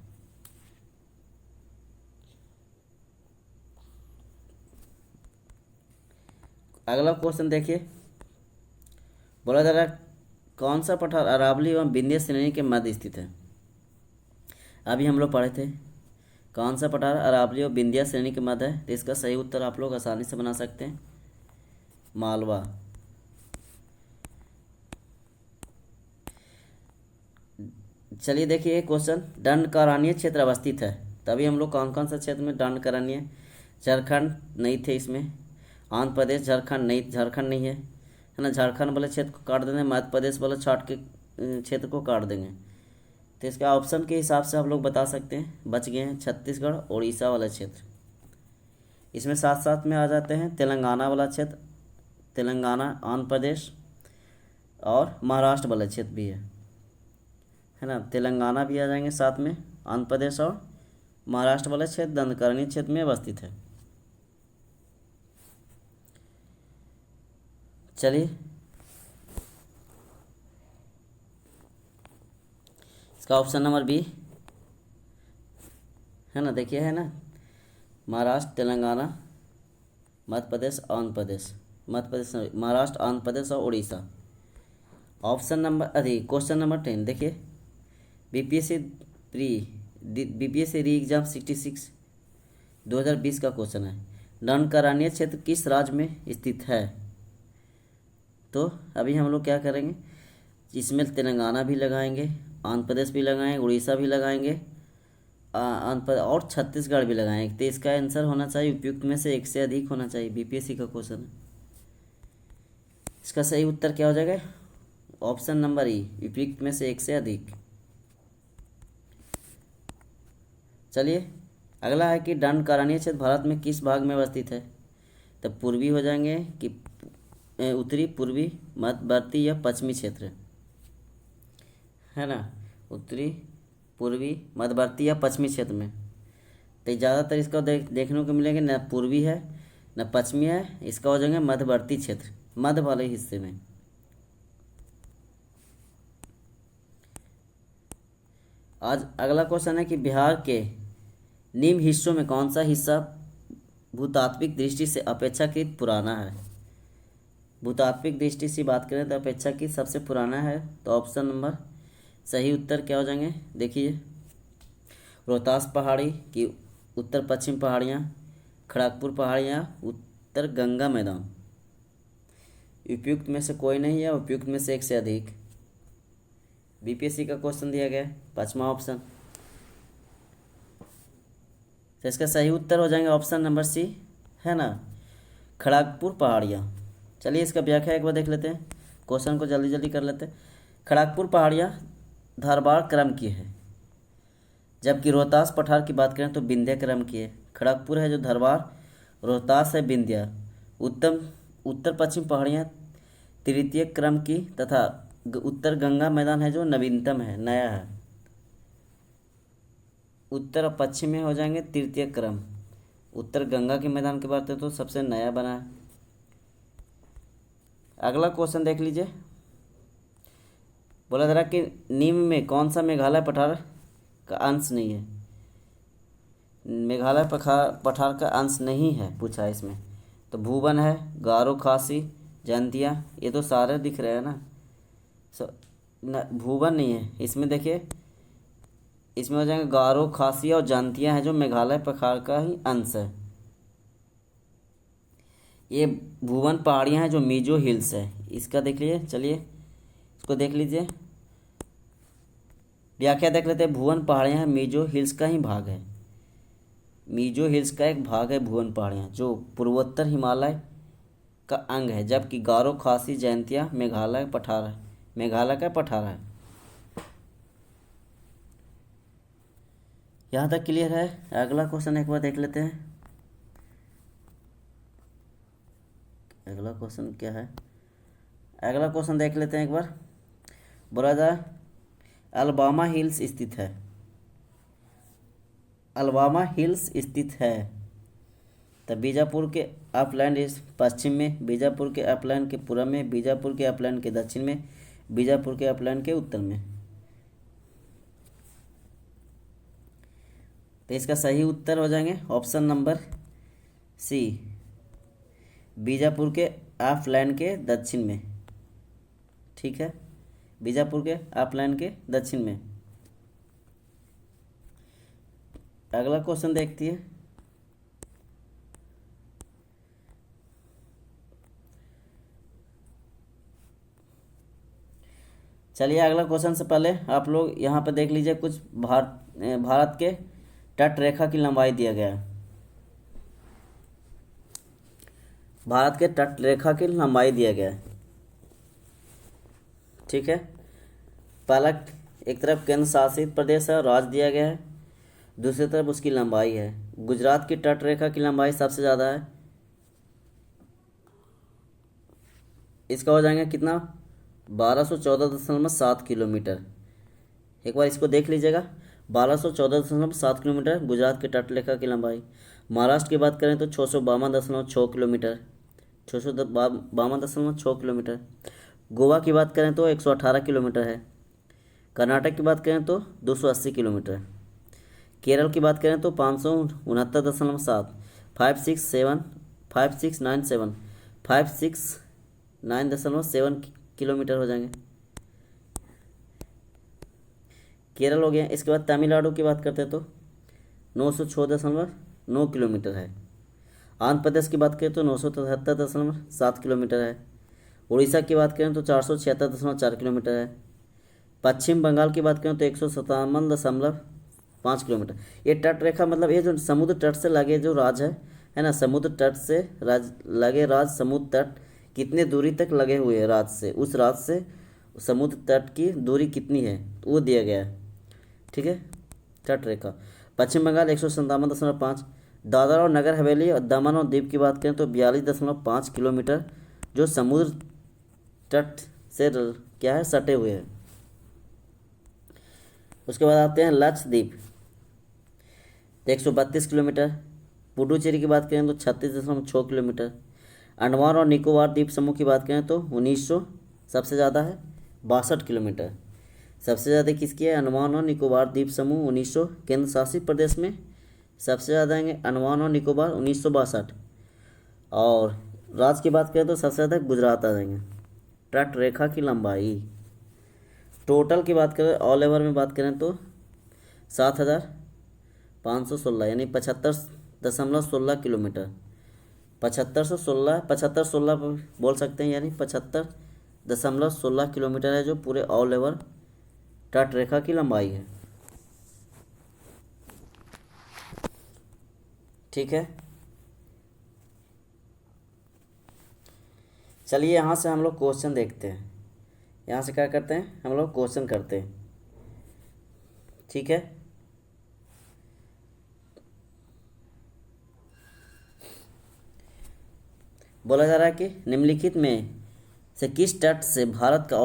अगला क्वेश्चन देखिए। बोला जा रहा है कौन सा पठार अरावली एवं विंध्य श्रेणी के मध्य स्थित है? अभी हम लोग पढ़े थे कौन सा पठार अरावली और विंध्य श्रेणी के मध्य है। तो इसका सही उत्तर आप लोग आसानी से बना सकते हैं, मालवा। चलिए देखिए क्वेश्चन। दंडकारण्य क्षेत्र अवस्थित है। तभी हम लोग कौन कौन सा क्षेत्र में दंडकारण्य? झारखंड नहीं थे इसमें, आंध्र प्रदेश, झारखंड नहीं है ना। झारखंड वाले क्षेत्र को काट देंगे, मध्य प्रदेश वाले छाट के क्षेत्र को काट देंगे। तो इसका ऑप्शन के हिसाब से आप लोग बता सकते हैं। बच गए हैं छत्तीसगढ़ उड़ीसा वाला क्षेत्र। इसमें साथ साथ में आ जाते हैं तेलंगाना वाला क्षेत्र, तेलंगाना, आंध्र प्रदेश और महाराष्ट्र वाला क्षेत्र भी है ना। तेलंगाना भी आ जाएंगे साथ में, आंध्र प्रदेश और महाराष्ट्र वाला क्षेत्र दंडकारण्य क्षेत्र में अवस्थित है। चलिए इसका ऑप्शन नंबर बी है ना, देखिए है ना, महाराष्ट्र, तेलंगाना, मध्य प्रदेश, आंध्र प्रदेश, मध्य प्रदेश, महाराष्ट्र, आंध्र प्रदेश और Orissa. Option number question number 10 देखिए, बीपीएससी री एग्जाम 66 2020 का क्वेश्चन है। दंडकारण्य क्षेत्र किस राज्य में स्थित है? तो अभी हम लोग क्या करेंगे, इसमें तेलंगाना भी लगाएंगे, आंध्र प्रदेश भी लगाएंगे, उड़ीसा भी लगाएंगे, और छत्तीसगढ़ भी लगाएंगे। तो इसका आंसर होना चाहिए उपयुक्त में से एक से अधिक होना चाहिए। बीपीएससी का क्वेश्चन है। इसका सही उत्तर क्या हो जाएगा? ऑप्शन नंबर ई, उपयुक्त में से एक से अधिक। चलिए अगला है कि दंडकारण्य क्षेत्र भारत में किस भाग में अवस्थित है? तो पूर्वी हो जाएंगे कि उत्तरी, पूर्वी, मध्यवर्ती या पश्चिमी क्षेत्र, है ना। उत्तरी, पूर्वी, मध्यवर्ती या पश्चिमी क्षेत्र में। तो ज़्यादातर इसका देखने को मिलेंगे न पूर्वी है न पश्चिमी है, इसका हो जाएंगे मध्यवर्ती क्षेत्र, मध्य वाले हिस्से में। आज अगला क्वेश्चन है कि बिहार के निम्न हिस्सों में कौन सा हिस्सा भूतात्विक दृष्टि से अपेक्षाकृत पुराना है? भूतात्विक दृष्टि से बात करें तो अपेक्षाकृत सबसे पुराना है। तो ऑप्शन नंबर सही उत्तर क्या हो जाएंगे? देखिए, रोहतास पहाड़ी की उत्तर पश्चिम पहाड़ियाँ, खड़गपुर पहाड़ियाँ, उत्तर गंगा मैदान। उपयुक्त में से कोई नहीं है, उपयुक्त में से एक से अधिक। बीपीएससी का क्वेश्चन दिया गया है, पाँचवा ऑप्शन। तो इसका सही उत्तर हो जाएंगे ऑप्शन नंबर सी, है ना, खड़गपुर पहाड़ियाँ। चलिए इसका व्याख्या एक बार देख लेते हैं, क्वेश्चन को जल्दी जल्दी कर लेते हैं। खड़गपुर पहाड़ियाँ धारवाड़ क्रम की है, जबकि रोहतास पठार की बात करें तो विंध्य क्रम की है। खड़गपुर है जो धारवाड़, रोहतास है विंध्य। उत्तर पश्चिम पहाड़ियाँ तृतीय क्रम की तथा उत्तर गंगा मैदान है जो नवीनतम है, नया है। उत्तर और पश्चिम में हो जाएंगे तृतीय क्रम। उत्तर गंगा के मैदान की बात है तो सबसे नया बना है। अगला क्वेश्चन देख लीजिए, बोला जरा कि निम्न में कौन सा मेघालय पठार का अंश नहीं है? मेघालय पठार का अंश नहीं है पूछा है इसमें। तो भूवन है, गारो, खासी, जयंतिया, ये तो सारे दिख रहे हैं ना। भूवन नहीं है इसमें। देखिए इसमें हो जाएंगे गारो, खासी और जयंतिया है जो मेघालय पठार का ही अंश है। ये भूवन पहाड़ियाँ हैं जो मिजो हिल्स है, इसका देख लीजिए। चलिए इसको देख लीजिए, व्याख्या देख लेते हैं। भुवन पहाड़ियाँ हैं मिजो हिल्स का ही भाग है। मिजो हिल्स का एक भाग है भुवन पहाड़ियाँ, जो पूर्वोत्तर हिमालय का अंग है, जबकि गारो, खासी, जयंतिया मेघालय का पठार है। यहाँ तक क्लियर है। अगला क्वेश्चन एक बार देख लेते हैं। अगला क्वेश्चन क्या है? अगला क्वेश्चन देख लेते हैं एक बार। बोला जाए अलबामा हिल्स स्थित है। अलबामा हिल्स स्थित है तो बीजापुर के अपलैंड इस पश्चिम में, बीजापुर के अपलैंड के पूर्व में, बीजापुर के अपलैंड के दक्षिण में, बीजापुर के अपलैंड के उत्तर में। तो इसका सही उत्तर हो जाएंगे ऑप्शन नंबर सी, बीजापुर के अपलैंड के दक्षिण में। ठीक है, बीजापुर के अपलैंड के दक्षिण में। अगला क्वेश्चन देखती है। चलिए अगला क्वेश्चन से पहले आप लोग यहाँ पे देख लीजिए, कुछ भारत के तट रेखा की लंबाई दिया गया है। भारत के तट रेखा की लंबाई दिया गया है। ठीक है, पहला एक तरफ केंद्र शासित प्रदेश है, राज्य दिया गया है, दूसरी तरफ उसकी लंबाई है। गुजरात की तट रेखा की लंबाई सबसे ज़्यादा है, इसका हो जाएगा कितना, 1214.7 किलोमीटर। एक बार इसको देख लीजिएगा, 1214.7 किलोमीटर गुजरात की तट रेखा की लंबाई। महाराष्ट्र की बात करें तो 652.6 किलोमीटर, 652.6 किलोमीटर। गोवा की बात करें तो 118 किलोमीटर है। कर्नाटक की बात करें तो 280 किलोमीटर। केरल की बात करें तो 569.7, 569.7 किलोमीटर हो जाएंगे। केरल हो गया। इसके बाद तमिलनाडु की बात करते हैं तो 906.9 किलोमीटर है। आंध्र प्रदेश की बात करें तो 973.7 किलोमीटर है। उड़ीसा की बात करें तो 476.4 किलोमीटर है। पश्चिम बंगाल की बात करें तो 157.5 किलोमीटर। ये तट रेखा मतलब ये जो समुद्र तट से लगे जो राज्य है ना, समुद्र तट से लगे राज्य, समुद्र तट कितने दूरी तक लगे हुए हैं राज्य से, उस राज्य से समुद्र तट की दूरी कितनी है वो दिया गया है। ठीक है, तट रेखा। पश्चिम बंगाल 157.5। दादरा और नगर हवेली और दमन और दीव की बात करें तो 42.5 किलोमीटर जो समुद्र तट से क्या है, सटे हुए हैं। उसके बाद आते हैं लक्षद्वीप, 132 किलोमीटर। पुडुचेरी की बात करें तो 36.6 किलोमीटर। अंडमान और निकोबार द्वीप समूह की बात करें तो 1900 सबसे ज़्यादा है, 62 किलोमीटर। सबसे ज़्यादा किसकी है, अंडमान और निकोबार द्वीप समूह 1900। केंद्र शासित प्रदेश में सबसे ज़्यादा आएंगे अंडमान और निकोबार 1962। और राज्य की बात करें तो सबसे ज़्यादा गुजरात आ जाएंगे। तट रेखा की लंबाई टोटल की बात करें, ऑल ओवर में बात करें तो 7516 यानी 75.16 किलोमीटर। 7516 बोल सकते हैं, यानी 75.16 किलोमीटर है जो पूरे ऑल ओवर तट रेखा की लंबाई है। ठीक है, चलिए यहाँ से हम लोग क्वेश्चन देखते हैं। यहाँ से क्या करते हैं, हम लोग क्वेश्चन करते हैं। ठीक है, बोला जा रहा है कि निम्नलिखित में से किस तट से भारत का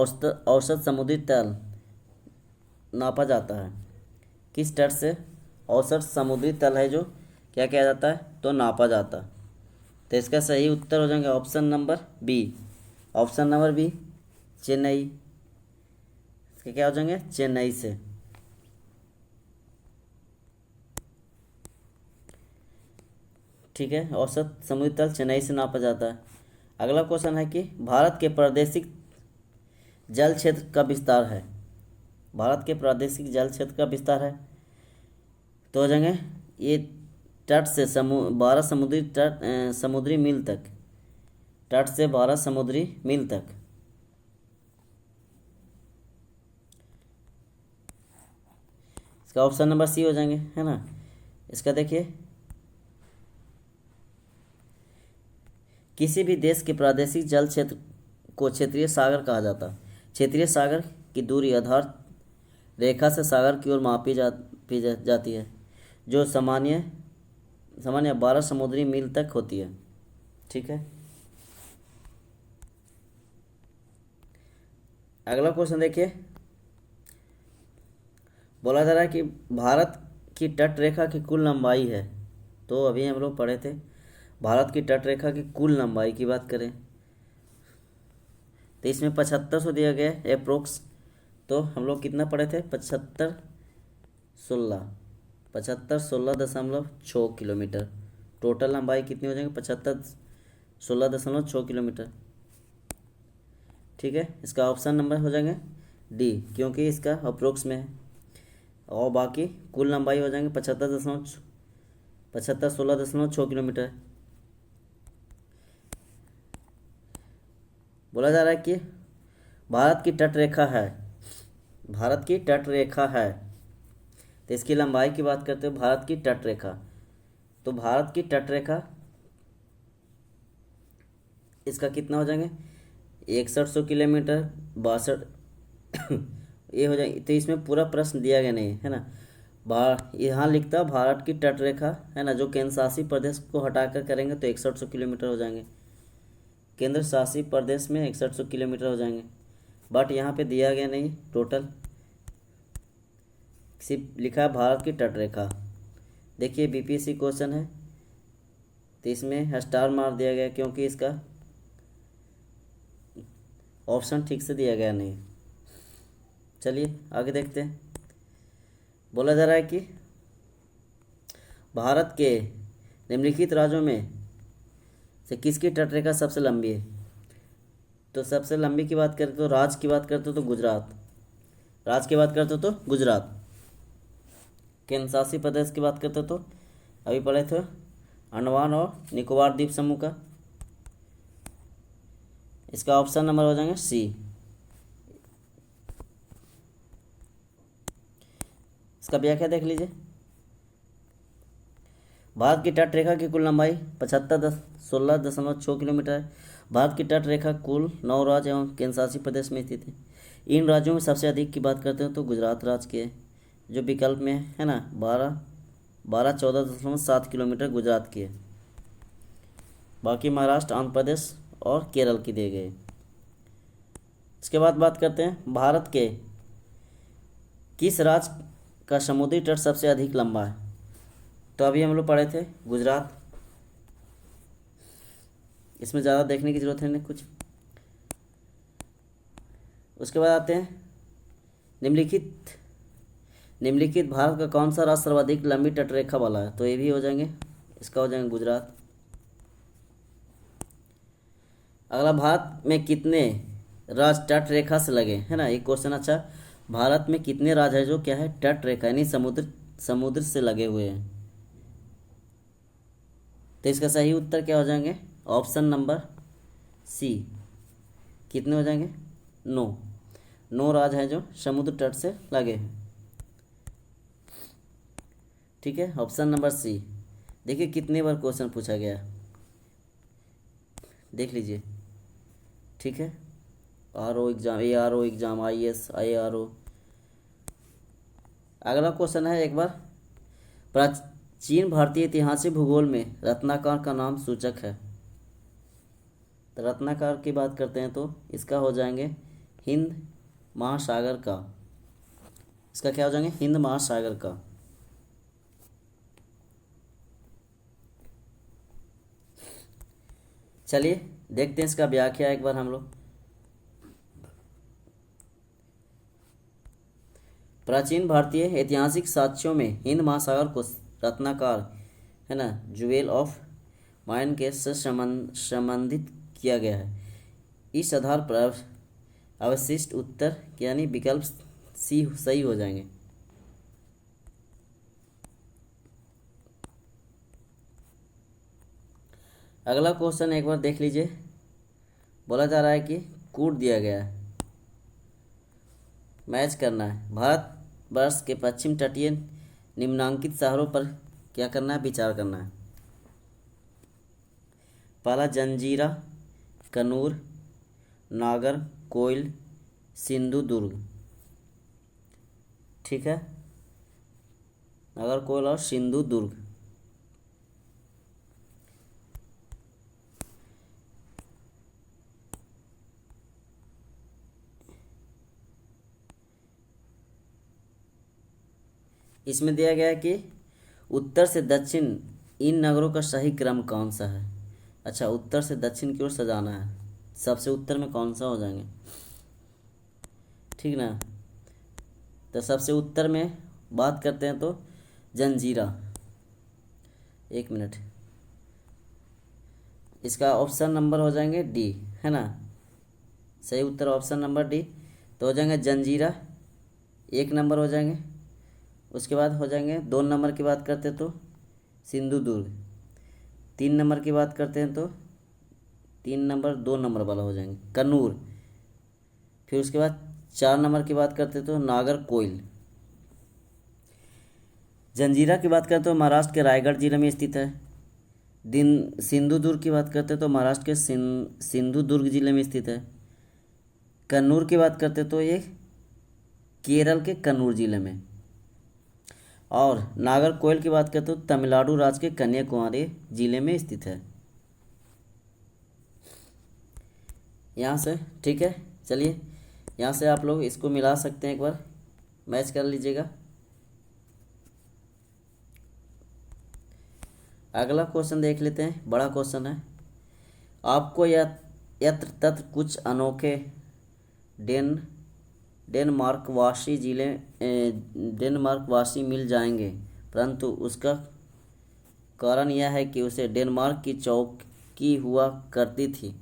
औसत समुद्री तल नापा जाता है। किस तट से औसत समुद्री तल है जो क्या किया जाता है, तो नापा जाता। तो इसका सही उत्तर हो जाएगा option number B. Option number B, Chennai. इसके क्या हो जाएंगे, चेन्नई से। ठीक है, औसत समुद्री तल चेन्नई से नापा जाता है। अगला क्वेश्चन है कि भारत के प्रादेशिक जल क्षेत्र का विस्तार है। भारत के प्रादेशिक जल क्षेत्र का विस्तार है तो हो जाएंगे ये तट से 12 समुद्री तट समुद्री मील तक, तट से 12 समुद्री मील तक। इसका ऑप्शन नंबर सी हो जाएंगे, है ना। इसका देखिए, किसी भी देश के प्रादेशिक जल क्षेत्र को क्षेत्रीय सागर कहा जाता है। क्षेत्रीय सागर की दूरी आधार रेखा से सागर की ओर मापी जाती है जो सामान्य 12 समुद्री मील तक होती है। ठीक है, अगला क्वेश्चन देखिए। बोला जा रहा है कि भारत की तट रेखा की कुल लंबाई है, तो अभी हम लोग पढ़े थे भारत की तट रेखा की कुल लंबाई की बात करें तो इसमें 7500 दिया गया है अप्रोक्स। तो हम लोग कितना पढ़े थे, 7516.6 किलोमीटर। टोटल लंबाई कितनी हो जाएगी, 7516.6 किलोमीटर। ठीक है, इसका ऑप्शन नंबर हो जाएंगे डी, क्योंकि इसका अप्रोक्स में है। और बाकी कुल लंबाई हो जाएंगे 7516.6 किलोमीटर। बोला जा रहा है कि भारत की तट रेखा है, भारत की तट रेखा है, तो इसकी लंबाई की बात करते हो भारत की तट रेखा। तो भारत की तट रेखा इसका कितना हो जाएंगे, 6100 किलोमीटर, 62 ये हो जाएगी। तो इसमें पूरा प्रश्न दिया गया नहीं है ना। यहाँ लिखता भारत की तटरेखा है ना, जो केंद्र शासित प्रदेश को हटाकर करेंगे तो 6100 किलोमीटर हो जाएंगे। केंद्र शासित प्रदेश में 6100 किलोमीटर हो जाएंगे, बट यहाँ पे दिया गया नहीं टोटल, सिर्फ लिखा है भारत की तटरेखा। देखिए बीपीएससी क्वेश्चन है तो इसमें स्टार मार दिया गया क्योंकि इसका ऑप्शन ठीक से दिया गया नहीं। चलिए आगे देखते हैं। बोला जा रहा है कि भारत के निम्नलिखित राज्यों में से किसकी तटरेखा सबसे लंबी है। तो सबसे लंबी की बात करते तो राज्य की बात करते तो गुजरात, राज्य की बात करते तो गुजरात। केंद्र शासित प्रदेश की बात करते तो अभी पढ़े थे अंडमान और निकोबार द्वीप समूह का। इसका ऑप्शन नंबर हो जाएंगे सी। इसका व्याख्या देख लीजिए। भारत की तटरेखा की कुल लंबाई 75.16.6 किलोमीटर है। भारत की तटरेखा कुल 9 राज्य एवं केंद्र शासित प्रदेश में स्थित है। इन राज्यों में सबसे अधिक की बात करते हैं तो गुजरात राज्य के जो विकल्प में है ना 14.7 किलोमीटर गुजरात की है। बाकी महाराष्ट्र, आंध्र प्रदेश और केरल की दिए गए। इसके बाद बात करते हैं भारत के किस राज्य का समुद्री तट सबसे अधिक लंबा है। तो अभी हम लोग पढ़े थे गुजरात, इसमें ज़्यादा देखने की जरूरत है नहीं कुछ। उसके बाद आते हैं निम्नलिखित भारत का कौन सा राज्य सर्वाधिक लंबी तटरेखा वाला है। तो ये भी हो जाएंगे, इसका हो जाएंगे गुजरात। अगला, भारत में कितने राज्य तटरेखा से लगे है ना, एक क्वेश्चन। अच्छा, भारत में कितने राज्य है जो क्या है तटरेखा यानी समुद्र से लगे हुए हैं। तो इसका सही उत्तर क्या हो जाएंगे, ऑप्शन नंबर सी। कितने हो जाएंगे, 9 राज्य हैं जो समुद्र तट से लगे हैं। ठीक है, ऑप्शन नंबर सी। देखिए कितने बार क्वेश्चन पूछा गया है, देख लीजिए। ठीक है, RO exam, ARO exam, IAS, IARO। अगला क्वेश्चन है एक बार, प्राचीन भारतीय ऐतिहासिक भूगोल में रत्नाकर का नाम सूचक है। तो रत्नाकर की बात करते हैं तो इसका हो जाएंगे हिंद महासागर का। इसका क्या हो जाएंगे, हिंद महासागर का। चलिए देखते हैं इसका व्याख्या एक बार हम लोग। प्राचीन भारतीय ऐतिहासिक साक्ष्यों में हिंद महासागर को रत्नाकर है ना ज्वेल ऑफ माइन के से संबंधित किया गया है। इस आधार पर अवशिष्ट उत्तर यानी विकल्प सी सही हो जाएंगे। अगला क्वेश्चन एक बार देख लीजिए। बोला जा रहा है कि कूट दिया गया है, मैच करना है। भारत वर्ष के पश्चिम तटीय निम्नांकित शहरों पर क्या करना है, विचार करना है। पहला जंजीरा, कन्नूर, नागरकोइल, सिंधुदुर्ग। ठीक है, नागरकोइल और सिंधुदुर्ग। इसमें दिया गया है कि उत्तर से दक्षिण इन नगरों का सही क्रम कौन सा है। अच्छा, उत्तर से दक्षिण की ओर सजाना है, सबसे उत्तर में कौन सा हो जाएंगे, ठीक ना। तो सबसे उत्तर में बात करते हैं तो जंजीरा। एक मिनट, इसका ऑप्शन नंबर हो जाएंगे डी है ना, सही उत्तर ऑप्शन नंबर डी। तो हो जाएंगे जंजीरा, 1 नंबर हो जाएंगे। उसके बाद हो जाएंगे 2 नंबर की बात करते हैं तो सिंधुदुर्ग। 3 नंबर की बात करते हैं तो 3 नंबर 2 नंबर वाला हो जाएंगे कन्नूर। फिर उसके बाद 4 नंबर की बात करते हैं तो नागरकोइल। जंजीरा की बात करते तो महाराष्ट्र के रायगढ़ जिले में स्थित है। सिंधुदुर्ग की बात करते तो महाराष्ट्र के सिंधुदुर्ग जिले में स्थित है। कन्नूर की बात करते तो ये केरल के कन्नूर जिले में। और नागरकोइल की बात करते हो तमिलनाडु राज्य के कन्याकुमारी जिले में स्थित है। यहाँ से ठीक है, चलिए यहाँ से आप लोग इसको मिला सकते हैं, एक बार मैच कर लीजिएगा। अगला क्वेश्चन देख लेते हैं, बड़ा क्वेश्चन है। आपको यत्र तत्र कुछ अनोखे डेनमार्कवासी मिल जाएंगे, परंतु उसका कारण यह है कि उसे डेनमार्क की चौकी हुआ करती थी।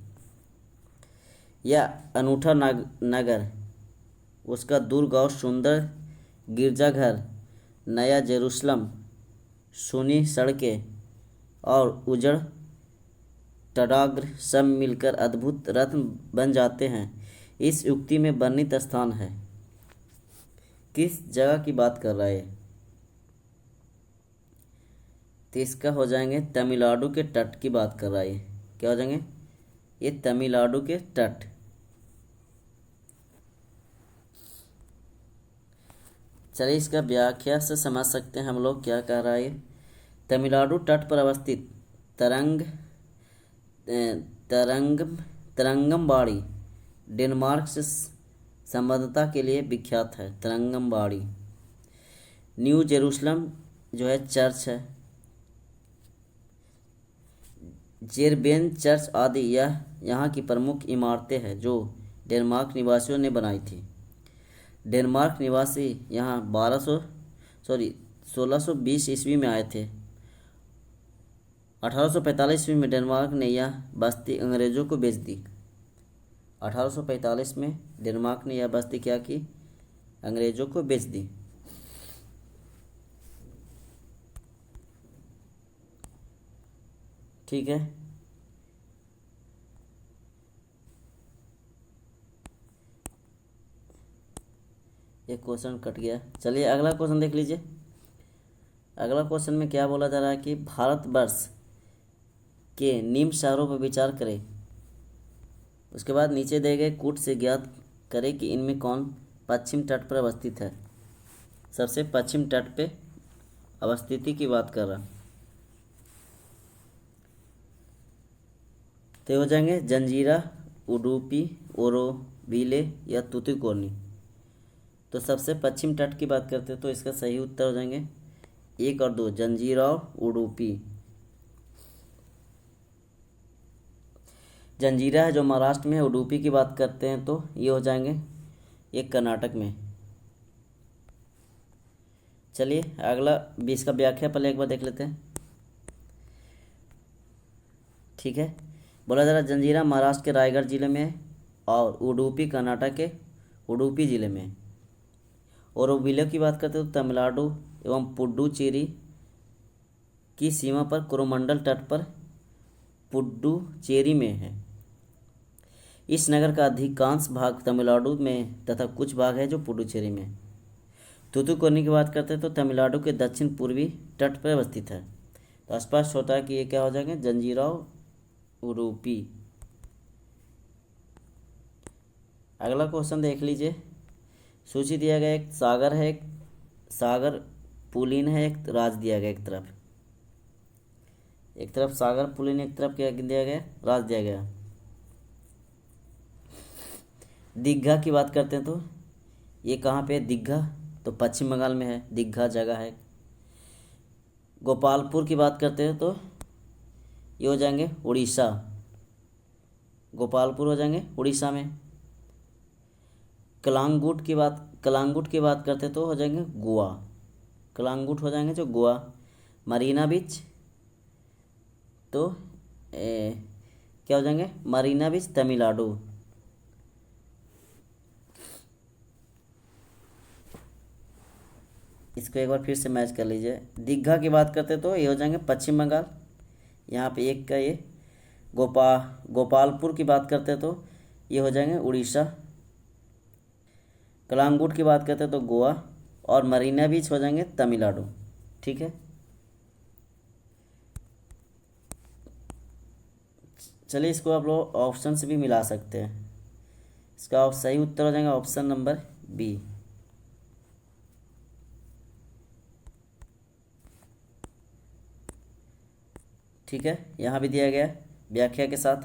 यह अनूठा नगर, उसका दुर्ग और सुंदर गिरजाघर, नया जेरूसलम, सुनी सड़कें और उजड़ तटाग्र सब मिलकर अद्भुत रत्न बन जाते हैं। इस युक्ति में वर्णित स्थान है। किस जगह की बात कर रहा है? तो इसका हो जाएंगे तमिलनाडु के तट की बात कर रहा है। क्या हो जाएंगे? ये तमिलनाडु के तट। चलिए इसका व्याख्या से समझ सकते हैं हम लोग क्या कह रहा है। तमिलनाडु तट पर अवस्थित तरंगमबाड़ी डेनमार्क से संबद्धता के लिए विख्यात है। तरंगमबाड़ी, न्यू जेरूसलम जो है चर्च है, जेरबेन चर्च आदि यह यहाँ की प्रमुख इमारतें हैं जो डेनमार्क निवासियों ने बनाई थी। डेनमार्क निवासी यहाँ 1620 ईस्वी में आए थे। 1845 ईस्वी में डेनमार्क ने यह बस्ती अंग्रेजों को बेच दी। 1845 में डेनमार्क ने यह बस्ती क्या की? अंग्रेजों को बेच दी। ठीक है, ये क्वेश्चन कट गया। चलिए अगला क्वेश्चन देख लीजिए। अगला क्वेश्चन में क्या बोला जा रहा है कि भारतवर्ष के निम्न शहरों पर विचार करें। उसके बाद नीचे दिए गए कूट से ज्ञात करें कि इनमें कौन पश्चिम तट पर अवस्थित है। सबसे पश्चिम तट पे अवस्थिति की बात कर रहा, तो हो जाएंगे जंजीरा, उडुपी, ओरोविले या तूतीकोरनी। तो सबसे पश्चिम तट की बात करते हैं तो इसका सही उत्तर हो जाएंगे 1 और 2, जंजीरा और उडुपी। जंजीरा है जो महाराष्ट्र में है, उडुपी की बात करते हैं तो ये हो जाएंगे ये कर्नाटक में। चलिए अगला 20 का व्याख्या पहले एक बार देख लेते हैं। ठीक है, बोला जा रहा जंजीरा महाराष्ट्र के रायगढ़ जिले में है और उडुपी कर्नाटक के उडुपी जिले में। और ओरोविले की बात करते हैं तो तमिलनाडु एवं पुडुचेरी की सीमा पर कोरोमंडल तट पर पुडुचेरी में है। इस नगर का अधिकांश भाग तमिलनाडु में तथा कुछ भाग है जो पुडुचेरी में। तूतीकोरनी की बात करते हैं तो तमिलनाडु के दक्षिण पूर्वी तट पर अवस्थित है। तो स्पष्ट होता है कि ये क्या हो जाएंगे जंजीरा उडुपी। अगला क्वेश्चन देख लीजिए। सूची दिया गया एक सागर है, एक सागर पुलिन है, एक राज दिया गया। एक तरफ सागर पुलिन, एक तरफ क्या दिया गया? राज दिया गया। दीघा की बात करते हैं तो ये कहाँ पे है? दीघा तो पश्चिम बंगाल में है, दीघा जगह है। गोपालपुर की बात करते हैं तो ये हो जाएंगे उड़ीसा। गोपालपुर हो जाएंगे उड़ीसा में। कलांगुट की बात करते तो हो जाएंगे गोवा। कलांगुट हो जाएंगे जो गोवा। मरीना बीच तो क्या हो जाएंगे? मरीना बीच तमिलनाडु। इसको एक बार फिर से मैच कर लीजिए। दीघा की बात करते तो ये हो जाएंगे पश्चिम बंगाल। यहाँ पे एक का ये गोपालपुर की बात करते तो ये हो जाएंगे उड़ीसा। कलांगुट की बात करते तो गोवा और मरीना बीच हो जाएंगे तमिलनाडु। ठीक है, चलिए इसको आप लोग ऑप्शन से भी मिला सकते हैं। इसका सही उत्तर हो जाएगा ऑप्शन नंबर बी। ठीक है, यहाँ भी दिया गया है व्याख्या के साथ।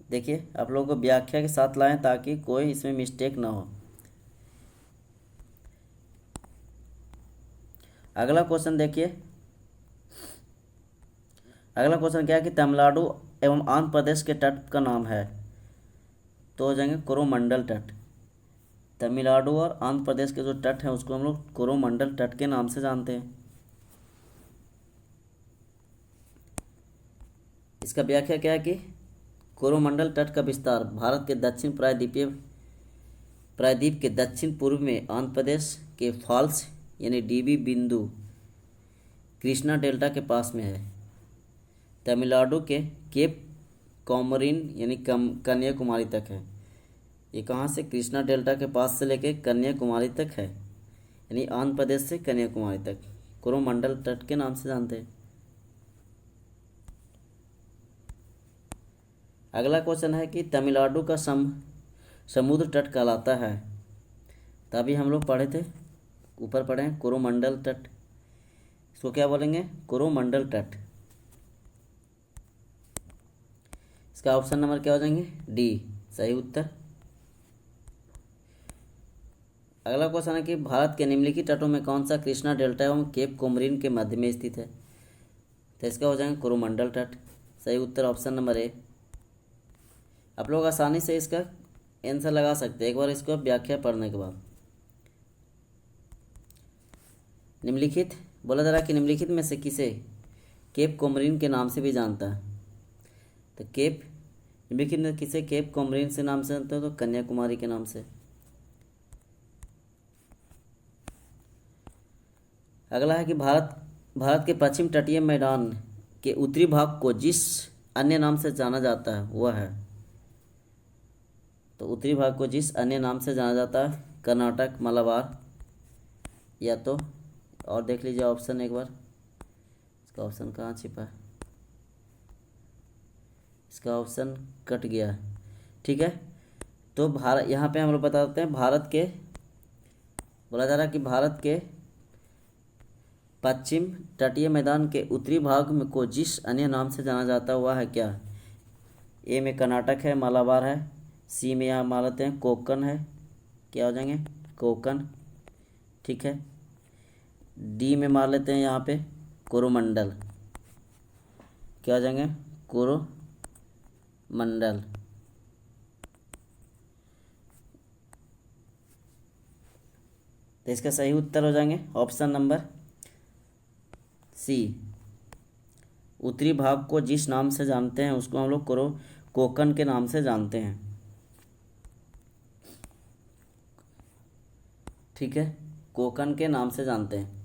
देखिए आप लोगों को व्याख्या के साथ लाएं ताकि कोई इसमें मिस्टेक ना हो। अगला क्वेश्चन देखिए, अगला क्वेश्चन क्या है कि तमिलनाडु एवं आंध्र प्रदेश के तट का नाम है, तो हो जाएंगे कोरोमंडल तट। तमिलनाडु और आंध्र प्रदेश के जो तट हैं उसको हम लोग कोरोमंडल तट के नाम से जानते हैं। इसका व्याख्या क्या है कि कोरोमंडल तट का विस्तार भारत के दक्षिण प्रायद्वीप के दक्षिण पूर्व में आंध्र प्रदेश के फॉल्स यानी डीबी बिंदु कृष्णा डेल्टा के पास में है, तमिलनाडु के केप कॉमोरिन यानी कन्याकुमारी तक है। ये कहाँ से? कृष्णा डेल्टा के पास से लेके कन्याकुमारी तक है, यानी आंध्र प्रदेश से कन्याकुमारी तक कोरोमंडल तट के नाम से जानते हैं। अगला क्वेश्चन है कि तमिलनाडु का समुद्र तट कहलाता है, तभी हम लोग पढ़े थे, ऊपर पढ़े हैं कोरोमंडल तट, इसको क्या बोलेंगे? कोरोमंडल तट। इसका ऑप्शन नंबर क्या हो जाएंगे? डी सही उत्तर। अगला क्वेश्चन है कि भारत के निम्नलिखित तटों में कौन सा कृष्णा डेल्टा एवं केप कोमरिन के मध्य में स्थित है, तो इसका हो जाएंगे कोरोमंडल तट। सही उत्तर ऑप्शन नंबर ए। आप लोग आसानी से इसका आंसर लगा सकते हैं एक बार इसको व्याख्या पढ़ने के बाद। निम्नलिखित बोला जा रहा कि निम्नलिखित में से किसे केप कोमरिन के नाम से भी जानता है, तो निम्नलिखित में किसे केप कोमरिन से नाम से जानते हो, तो कन्याकुमारी के नाम से। अगला है कि भारत के पश्चिम तटीय मैदान के उत्तरी भाग को जिस अन्य नाम से जाना जाता है वह है, तो उत्तरी भाग को जिस अन्य नाम से जाना जाता है कर्नाटक, मलाबार, या तो और देख लीजिए ऑप्शन एक बार, इसका ऑप्शन कहाँ छिपा है, इसका ऑप्शन कट गया है। ठीक है, तो भारत यहाँ पे हम लोग बताते हैं भारत के, बोला जा रहा है कि भारत के पश्चिम तटीय मैदान के उत्तरी भाग में को जिस अन्य नाम से जाना जाता है वह है क्या? ए में कर्नाटक है, मलाबार है, सी में यहाँ मान लेते हैं कोकन है, क्या हो जाएंगे? कोकन। ठीक है, डी में मार लेते हैं यहाँ पे कोरोमंडल, क्या हो जाएंगे? कोरोमंडल। तो इसका सही उत्तर हो जाएंगे ऑप्शन नंबर सी। उत्तरी भाग को जिस नाम से जानते हैं उसको हम लोग कोकन के नाम से जानते हैं। ठीक है, कोकन के नाम से जानते हैं।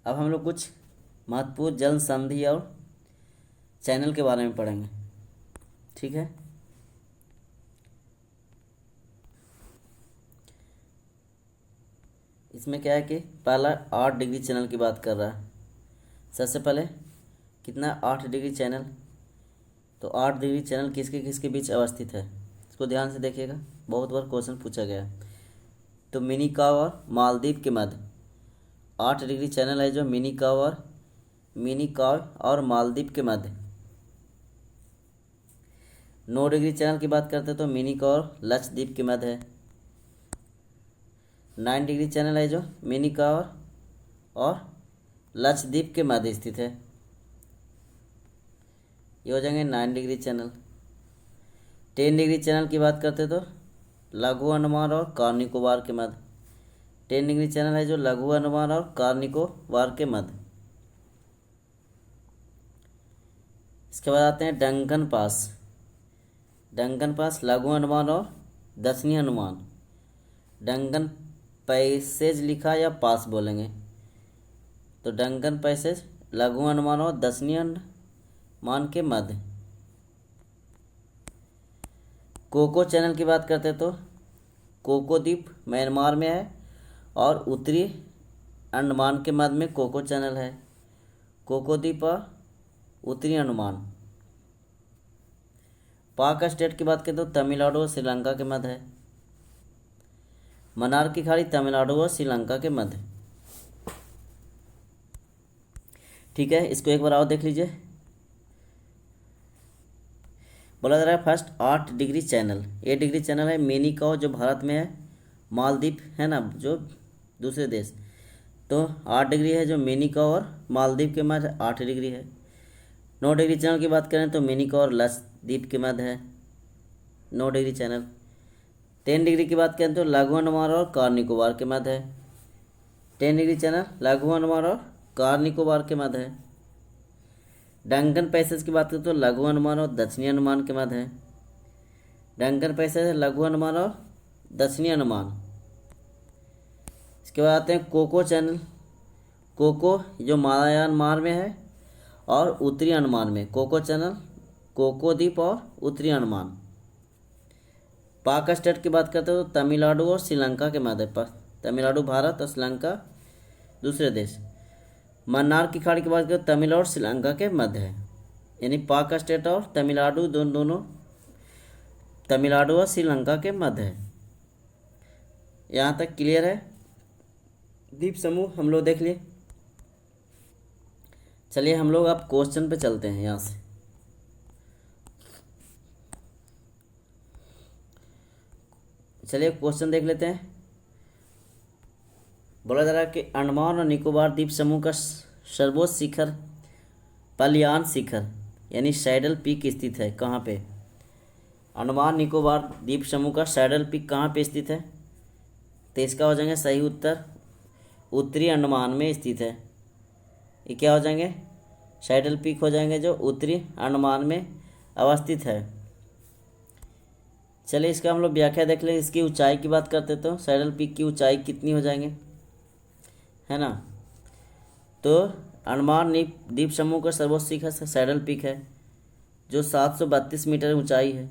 अब हम लोग कुछ महत्वपूर्ण जल संधि और चैनल के बारे में पढ़ेंगे। ठीक है, इसमें क्या है कि पहला 8 डिग्री चैनल की बात कर रहा है। सबसे पहले कितना? 8 डिग्री चैनल। तो 8 डिग्री चैनल किसके किसके बीच अवस्थित है, इसको ध्यान से देखिएगा, बहुत बार क्वेश्चन पूछा गया है। तो मिनिकॉय और मालदीव के मध्य 8 डिग्री चैनल है जो मिनिकॉय और मालदीव के मध्य। 9 डिग्री चैनल की बात करते हैं तो मिनिकॉय और लक्षद्वीप के मध्य है। 9 डिग्री चैनल है जो मिनिकॉय और लक्षद्वीप के मध्य स्थित है, ये हो जाएंगे 9 डिग्री चैनल। 10 डिग्री चैनल की बात करते तो लघु अंडमान और कार निकोबार के मध्य। 10 डिग्री चैनल है जो लघु अंडमान और कार निकोबार के मध्य। इसके बाद आते हैं डंकन पास लघु अंडमान और दक्षिणी अंडमान। डंकन पैसेज लिखा या पास बोलेंगे, तो डंकन पैसेज लघु अंडमान और दक्षिणी अंडमान के मध्य। कोको चैनल की बात करते तो कोको द्वीप म्यांमार में है और उत्तरी अंडमान के मध्य में कोको चैनल है। कोको द्वीप और उत्तरी अंडमान। पाक स्टेट की बात करें तो तमिलनाडु और श्रीलंका के मध्य है। मन्नार की खाड़ी तमिलनाडु और श्रीलंका के मध्य। ठीक है, इसको एक बार और देख लीजिए। बोला जा रहा है first 8 degree channel. 8 degree channel है मेनिकाओ जो भारत में है, मालदीव है ना जो दूसरे देश, तो 8 डिग्री है जो मेनिकाओ और मालदीव के मध्य 8 डिग्री है। 9 डिग्री चैनल की बात करें तो मेनिकाओ और लक्षद्वीप के मध्य है 9 डिग्री चैनल। 10 डिग्री की बात करें तो लघु अंडमान और कार निकोबार के मध्य है 10 डिग्री चैनल लघु अंडमान और कार निकोबार के मध्य है। डंकन पैसेज की बात करें तो लघु अंडमान और दक्षिणी अंडमान के मध्य है। डंकन पैसेज है लघु अंडमान और दक्षिणी अंडमान। इसके बाद आते हैं कोको चैनल। कोको जो म्यांमार में है और उत्तरी अंडमान में। कोको चैनल कोको द्वीप और उत्तरी अंडमान। पाक स्टेट की बात करते हो तो तमिलनाडु और श्रीलंका के मध्य पर। तमिलनाडु भारत और श्रीलंका दूसरे देश। मन्नार की खाड़ी की बात करें तमिल और श्रीलंका के मध्य है, यानी पाक स्टेट और तमिलनाडु दोनों तमिलनाडु और श्रीलंका के मध्य है। यहाँ तक क्लियर है। द्वीप समूह हम लोग देख लिए। चलिए हम लोग अब क्वेश्चन पे चलते हैं। यहाँ से चलिए क्वेश्चन देख लेते हैं। बोला जा रहा है कि अंडमान और निकोबार द्वीप समूह का सर्वोच्च शिखर पलियान शिखर यानी सैडल पीक स्थित है। कहाँ पे? अंडमान निकोबार द्वीप समूह का सैडल पीक कहाँ पे स्थित है? तो इसका हो जाएंगे सही उत्तर उत्तरी अंडमान में स्थित है। ये क्या हो जाएंगे? सैडल पीक हो जाएंगे जो उत्तरी अंडमान में अवस्थित है। चलिए इसका हम लोग व्याख्या देख लें। इसकी ऊंचाई की बात करते तो सैडल पीक की ऊंचाई कितनी हो जाएंगे, है ना? तो अंडमान द्वीप समूह का सर्वोच्च शिखर सैडल पीक है जो 732 मीटर ऊंचाई है।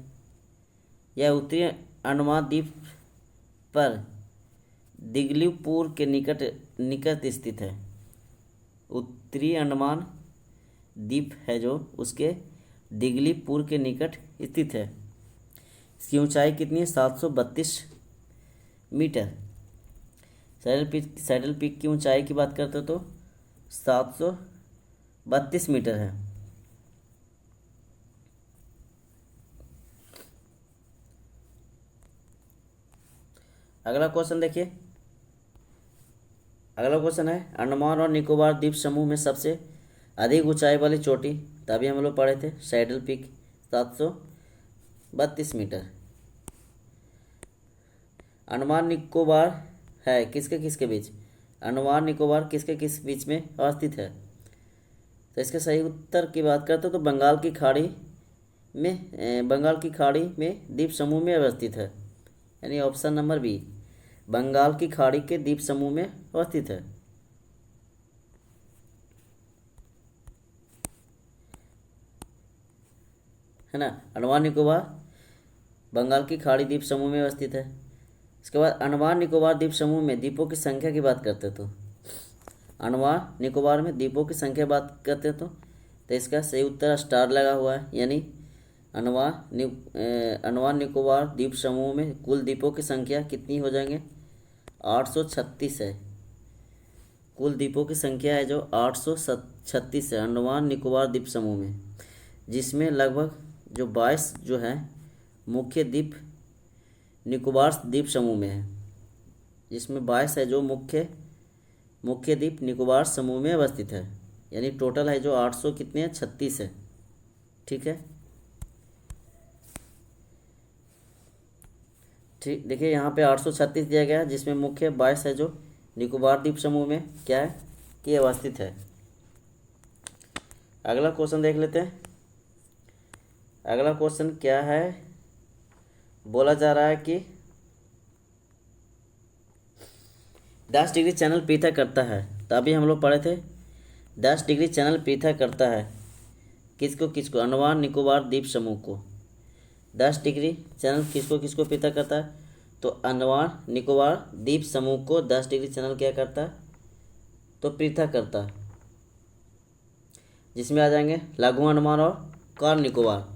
यह उत्तरी अंडमान द्वीप पर दिगलीपुर के निकट स्थित है। उत्तरी अंडमान द्वीप है जो उसके दिगलीपुर के निकट स्थित है। इसकी ऊंचाई कितनी है? 732 मीटर। सैडल पीक की ऊंचाई की बात करते तो 732 मीटर है। अगला क्वेश्चन देखिए। अगला क्वेश्चन है अंडमान और निकोबार द्वीप समूह में सबसे अधिक ऊंचाई वाली चोटी, तभी हम लोग पढ़े थे saddle peak 732 metre. Andaman Nicobar है किसके किसके बीच? अंडमान निकोबार किसके किस बीच में अवस्थित है? तो इसके सही उत्तर की बात करते तो बंगाल की खाड़ी में द्वीप समूह में अवस्थित है, यानी ऑप्शन नंबर बी बंगाल की खाड़ी के द्वीप समूह में अवस्थित है ना? अंडमान निकोबार बंगाल की खाड़ी द्वीप समूह में अवस्थित है। इसके बाद अंडमान निकोबार द्वीप समूह में द्वीपों की संख्या की बात करते तो अंडमान निकोबार में द्वीपों की संख्या बात करते तो इसका सही उत्तर स्टार लगा हुआ है, यानी अंडमान निकोबार द्वीप समूह में कुल द्वीपों की संख्या कितनी हो जाएंगे? 836 है। कुल द्वीपों की संख्या है जो 836 है अंडमान निकोबार द्वीप समूह में, जिसमें लगभग जो 22 जो है मुख्य द्वीप निकोबार द्वीप समूह में है, जिसमें 22 है जो मुख्य द्वीप निकोबार समूह में अवस्थित है, यानी टोटल है जो 800 कितने हैं? 36 है। ठीक है, ठीक देखिए यहाँ पे 836 दिया गया है, जिसमें मुख्य 22 है जो निकोबार द्वीप समूह में क्या है कि अवस्थित है। अगला क्वेश्चन देख लेते हैं। अगला क्वेश्चन क्या है? बोला जा रहा है कि 10 डिग्री चैनल पृथक करता है, तभी हम लोग पढ़े थे 10 डिग्री चैनल पृथक करता है किसको किसको? अंडमान निकोबार द्वीप समूह को। 10 डिग्री चैनल किसको किसको पृथक करता है? तो अंडमान निकोबार द्वीप समूह को 10 डिग्री चैनल क्या करता है? तो पृथक करता है, जिसमें आ जाएंगे लघु अंडमान और कार निकोबार।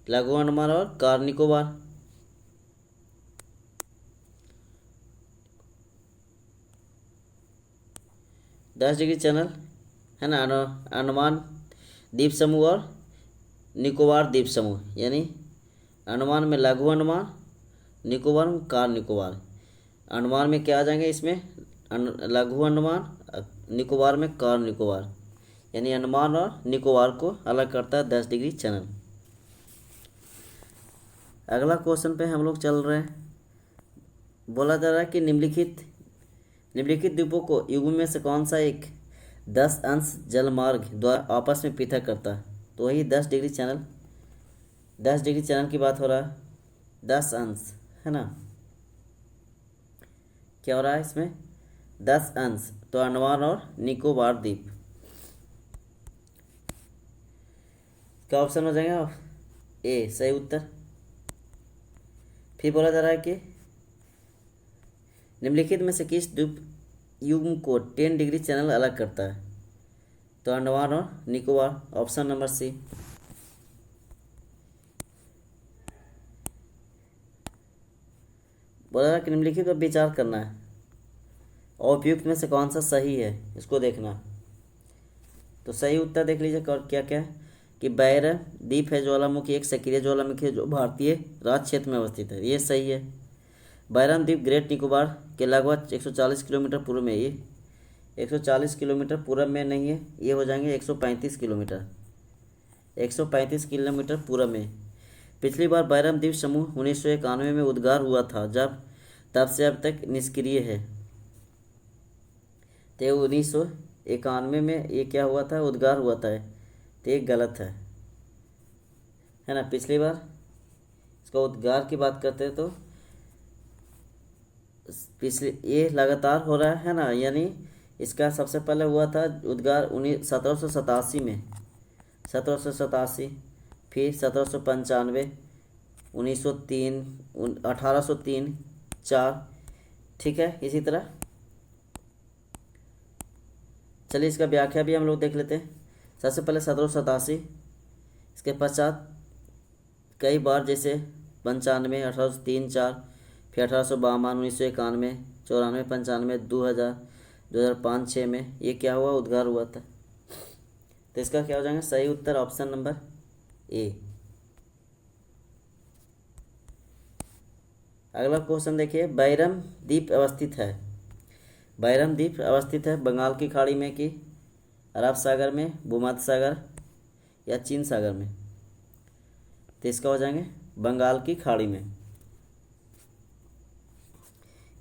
लघु अंडमान और कार निकोबार। 10 डिग्री चैनल है ना, अंडमान द्वीप समूह और निकोबार द्वीप समूह, यानी अंडमान में लघु अंडमान, निकोबार में कार निकोबार। अंडमान में क्या आ जाएंगे इसमें, लघु अंडमान, निकोबार में कार निकोबार, यानी अंडमान और निकोबार को अलग करता है 10 डिग्री चैनल। अगला क्वेश्चन पे हम लोग चल रहे हैं। बोला जा रहा है कि निम्नलिखित द्वीपों को युग्म में से कौन सा एक 10 अंश जलमार्ग द्वारा आपस में पृथक करता है। तो वही 10 डिग्री चैनल, 10 डिग्री चैनल की बात हो रहा है, 10 अंश है ना, क्या हो रहा है इसमें 10 अंश, तो अंडमान और निकोबार द्वीप का ऑप्शन हो जाएगा ए सही उत्तर। फिर बोला जा रहा है कि निम्नलिखित में से किस द्वीप युग्म को 10 डिग्री चैनल अलग करता है। तो अंडमान और निकोबार, ऑप्शन नंबर सी। बोला रहा कि निम्नलिखित पर विचार करना है और उपयुक्त में से कौन सा सही है, इसको देखना। तो सही उत्तर देख लीजिए और क्या क्या है कि बैरम द्वीप है ज्वालामुखी, एक सक्रिय ज्वालामुखी है जो भारतीय राज क्षेत्र में अवस्थित है, ये सही है। बैरम द्वीप ग्रेट निकोबार के लगभग 140 किलोमीटर पूर्व में, ये 140 किलोमीटर पूर्व में नहीं है, ये हो जाएंगे 135 किलोमीटर, 135 किलोमीटर पूर्व में। पिछली बार बैरम द्वीप समूह 1991 में उद्गार हुआ था, तब से अब तक निष्क्रिय है। तो 1991 में ये क्या हुआ था, उद्गार हुआ था, तो ये गलत है ना। पिछली बार इसका उद्गार की बात करते हैं तो पिछले ये लगातार हो रहा है ना, यानी इसका सबसे पहले हुआ था उद्गार 1787 में, 1787, फिर 1795, 1903, 1803, 4, ठीक है। इसी तरह चलिए इसका व्याख्या भी हम लोग देख लेते हैं। सबसे पहले 1787, इसके पश्चात कई बार जैसे 95, 1803, 4, फिर 1852, 1991, 94, 95, 2000, 2005, 6 में ये क्या हुआ, उद्गार हुआ था। तो इसका क्या हो जाएगा सही उत्तर, ऑप्शन नंबर ए। अगला क्वेश्चन देखिए, बैरम द्वीप अवस्थित है, बैरम द्वीप अवस्थित है बंगाल की खाड़ी में कि अरब सागर में, भूमध्य सागर या चीन सागर में। तो इसका हो जाएंगे बंगाल की खाड़ी में।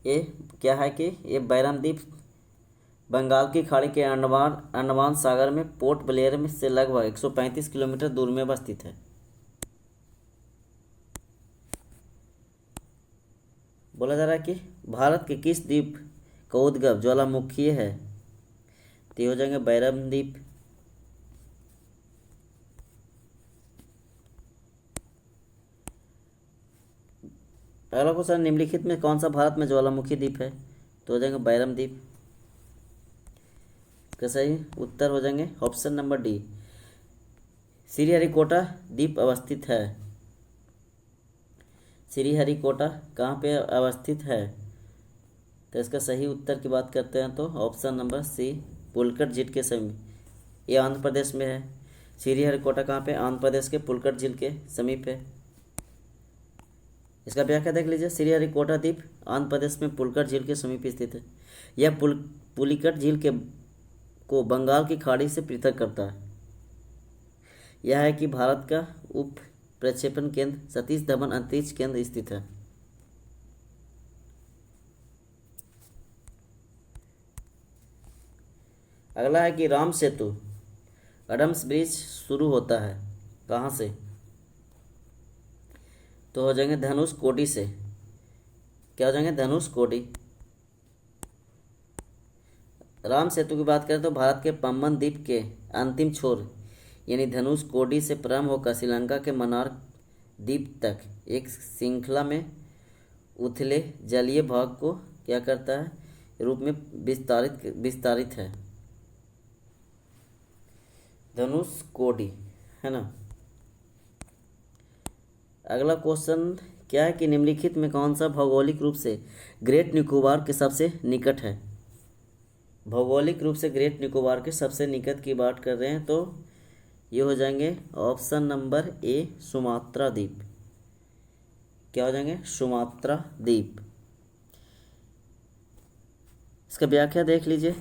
ये क्या है कि ये बैरम द्वीप बंगाल की खाड़ी के अंडमान सागर में पोर्ट ब्लेयर में से लगभग 135 किलोमीटर दूर में अवस्थित है। बोला जा रहा है कि भारत के किस द्वीप का उद्गम ज्वालामुखी है। तो हो जाएंगे बैरम द्वीप। अगला क्वेश्चन, निम्नलिखित में कौन सा भारत में ज्वालामुखी द्वीप है। तो हो जाएंगे बैरम द्वीप का सही उत्तर हो जाएंगे ऑप्शन नंबर डी, श्रीहरिकोटा द्वीप अवस्थित है। श्रीहरिकोटा कहाँ पे अवस्थित है। तो इसका सही उत्तर की बात करते हैं तो ऑप्शन नंबर सी, पुलकट झील के समीप, ये आंध्र प्रदेश में है। श्रीहरिकोटा कहाँ पे, आंध्र प्रदेश के पुलकट झील के समीप है। इसका व्याख्या देख लीजिए, श्रीहरिकोटा द्वीप आंध्र प्रदेश में पुलकट झील के समीप स्थित है। यह पुलिकट झील को बंगाल की खाड़ी से पृथक करता है। यह है कि भारत का उप प्रक्षेपण केंद्र सतीश धवन अंतरिक्ष केंद्र स्थित है। अगला है कि राम सेतु एडम्स ब्रिज शुरू होता है कहाँ से। तो हो जाएंगे धनुष कोडी से। क्या हो जाएंगे, धनुष कोडी। राम सेतु की बात करें तो भारत के पम्बन द्वीप के अंतिम छोर यानी धनुष कोडी से प्रारंभ होकर श्रीलंका के मन्नार द्वीप तक एक श्रृंखला में उथले जलीय भाग को क्या करता है, रूप में विस्तारित है। धनुष कोडी है ना। अगला क्वेश्चन क्या है कि निम्नलिखित में कौन सा भौगोलिक रूप से ग्रेट निकोबार के सबसे निकट है। भौगोलिक रूप से ग्रेट निकोबार के सबसे निकट की बात कर रहे हैं तो ये हो जाएंगे ऑप्शन नंबर ए सुमात्रा द्वीप। क्या हो जाएंगे? सुमात्रा द्वीप। इसका व्याख्या देख लीजिए।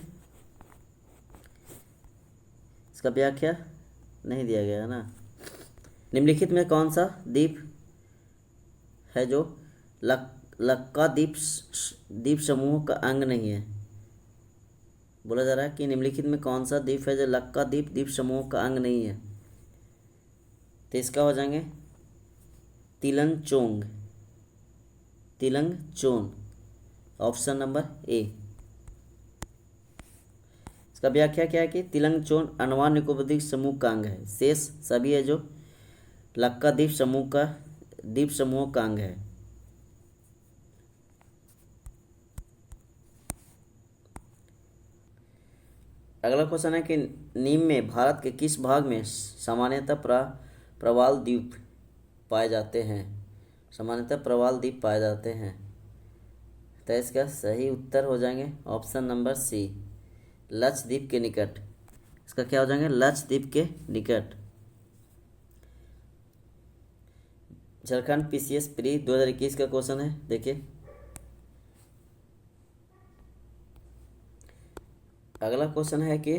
इसका व्याख्या नहीं दिया गया है ना। निम्नलिखित में कौन सा द्वीप है जो लक्का द्वीप समूह का अंग नहीं है? बोला जा रहा है कि निम्नलिखित में कौन सा द्वीप है जो लक्का द्वीप समूह का अंग नहीं है? तो इसका हो जाएंगे तिलंगचोंग। Option number A. इसका व्याख्या क्या है कि तिलंगचोंग अंडमान निकोबार द्वीप समूह का अंग है। शेष सभी है जो लक्का द्वीप समूह का अंग है। अगला क्वेश्चन है कि निम्न में भारत के किस भाग में सामान्यतः प्रवाल द्वीप पाए जाते हैं? तो इसका सही उत्तर हो जाएंगे ऑप्शन नंबर सी, लक्षद्वीप के निकट। इसका क्या हो जाएंगे? लक्षद्वीप के निकट। झारखंड पीसीएस प्री 2021 का क्वेश्चन है, देखिए। अगला क्वेश्चन है कि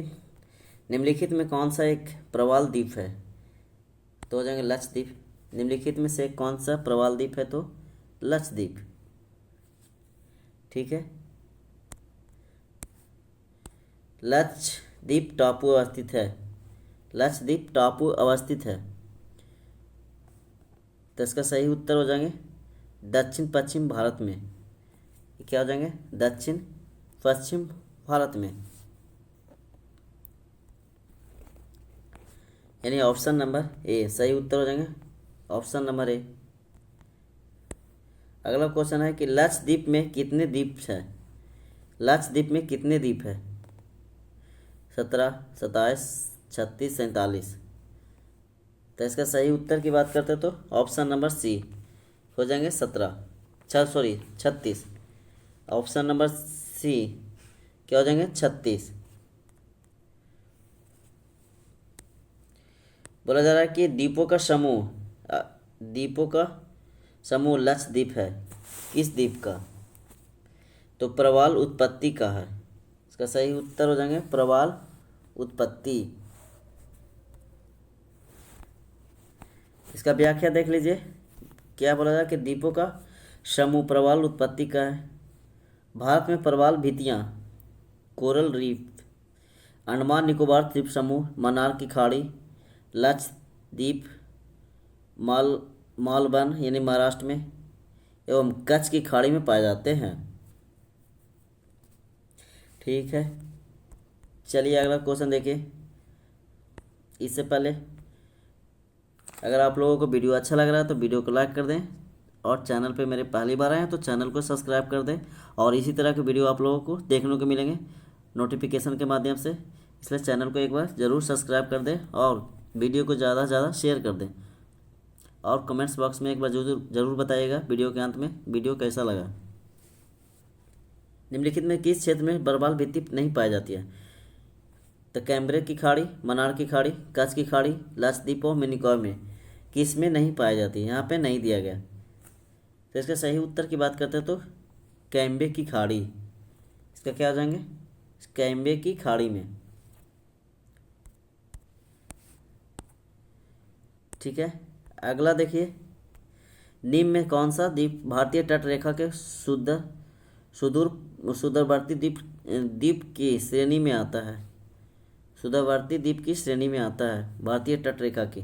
निम्नलिखित में कौन सा एक प्रवाल द्वीप है? तो हो जाएंगे लक्षद्वीप। निम्नलिखित में से कौन सा प्रवाल द्वीप है? तो लक्षद्वीप। ठीक है। लक्षद्वीप टापू अवस्थित है। तो इसका सही उत्तर हो जाएंगे दक्षिण पश्चिम भारत में। क्या हो जाएंगे? दक्षिण पश्चिम भारत में, यानी ऑप्शन नंबर ए सही उत्तर हो जाएंगे, ऑप्शन नंबर ए। अगला क्वेश्चन है कि लक्षद्वीप में कितने द्वीप है? 17, 27, 36, 47। तो इसका सही उत्तर की बात करते तो ऑप्शन नंबर सी हो जाएंगे 36। ऑप्शन नंबर सी क्या हो जाएंगे? 36। बोला जा रहा है कि द्वीपों का समूह लक्षद्वीप है। किस द्वीप का? तो प्रवाल उत्पत्ति का है। इसका सही उत्तर हो जाएंगे प्रवाल उत्पत्ति। इसका व्याख्या देख लीजिए। क्या बोला जाए कि द्वीपों का समूह प्रवाल उत्पत्ति का है। भारत में प्रवाल भित्तियाँ, कोरल रीफ, अंडमान निकोबार द्वीप समूह, मन्नार की खाड़ी, लक्षद्वीप, मालवन यानी महाराष्ट्र में, एवं कच्छ की खाड़ी में पाए जाते हैं। ठीक है, चलिए अगला क्वेश्चन देखिए। इससे पहले अगर आप लोगों को वीडियो अच्छा लग रहा है तो वीडियो को लाइक कर दें, और चैनल पे मेरे पहली बार आए हैं तो चैनल को सब्सक्राइब कर दें। और इसी तरह के वीडियो आप लोगों को देखने को मिलेंगे नोटिफिकेशन के माध्यम से, इसलिए चैनल को एक बार ज़रूर सब्सक्राइब कर दें और वीडियो को ज़्यादा से ज़्यादा शेयर कर दें। और कमेंट्स बॉक्स में एक बार ज़रूर बताइएगा वीडियो के अंत में वीडियो कैसा लगा। निम्नलिखित में किस क्षेत्र में प्रवाल भित्ति नहीं पाई जाती है? तो कैम्ब्रिक की खाड़ी, मन्नार की खाड़ी, कच्छ की खाड़ी, लक्षद्वीप और मिनिकॉय में किस में नहीं पाई जाती? यहाँ पे नहीं दिया गया। तो इसका सही उत्तर की बात करते हैं तो कैम्ब्रिक की खाड़ी। इसका क्या हो जाएंगे? कैम्ब्रिक की खाड़ी में। ठीक है, अगला देखिए। निम्न में कौन सा द्वीप भारतीय तट रेखा के सुदूरवर्ती द्वीप की श्रेणी में आता है? सुदूरवर्ती द्वीप की श्रेणी में आता है भारतीय तट रेखा की।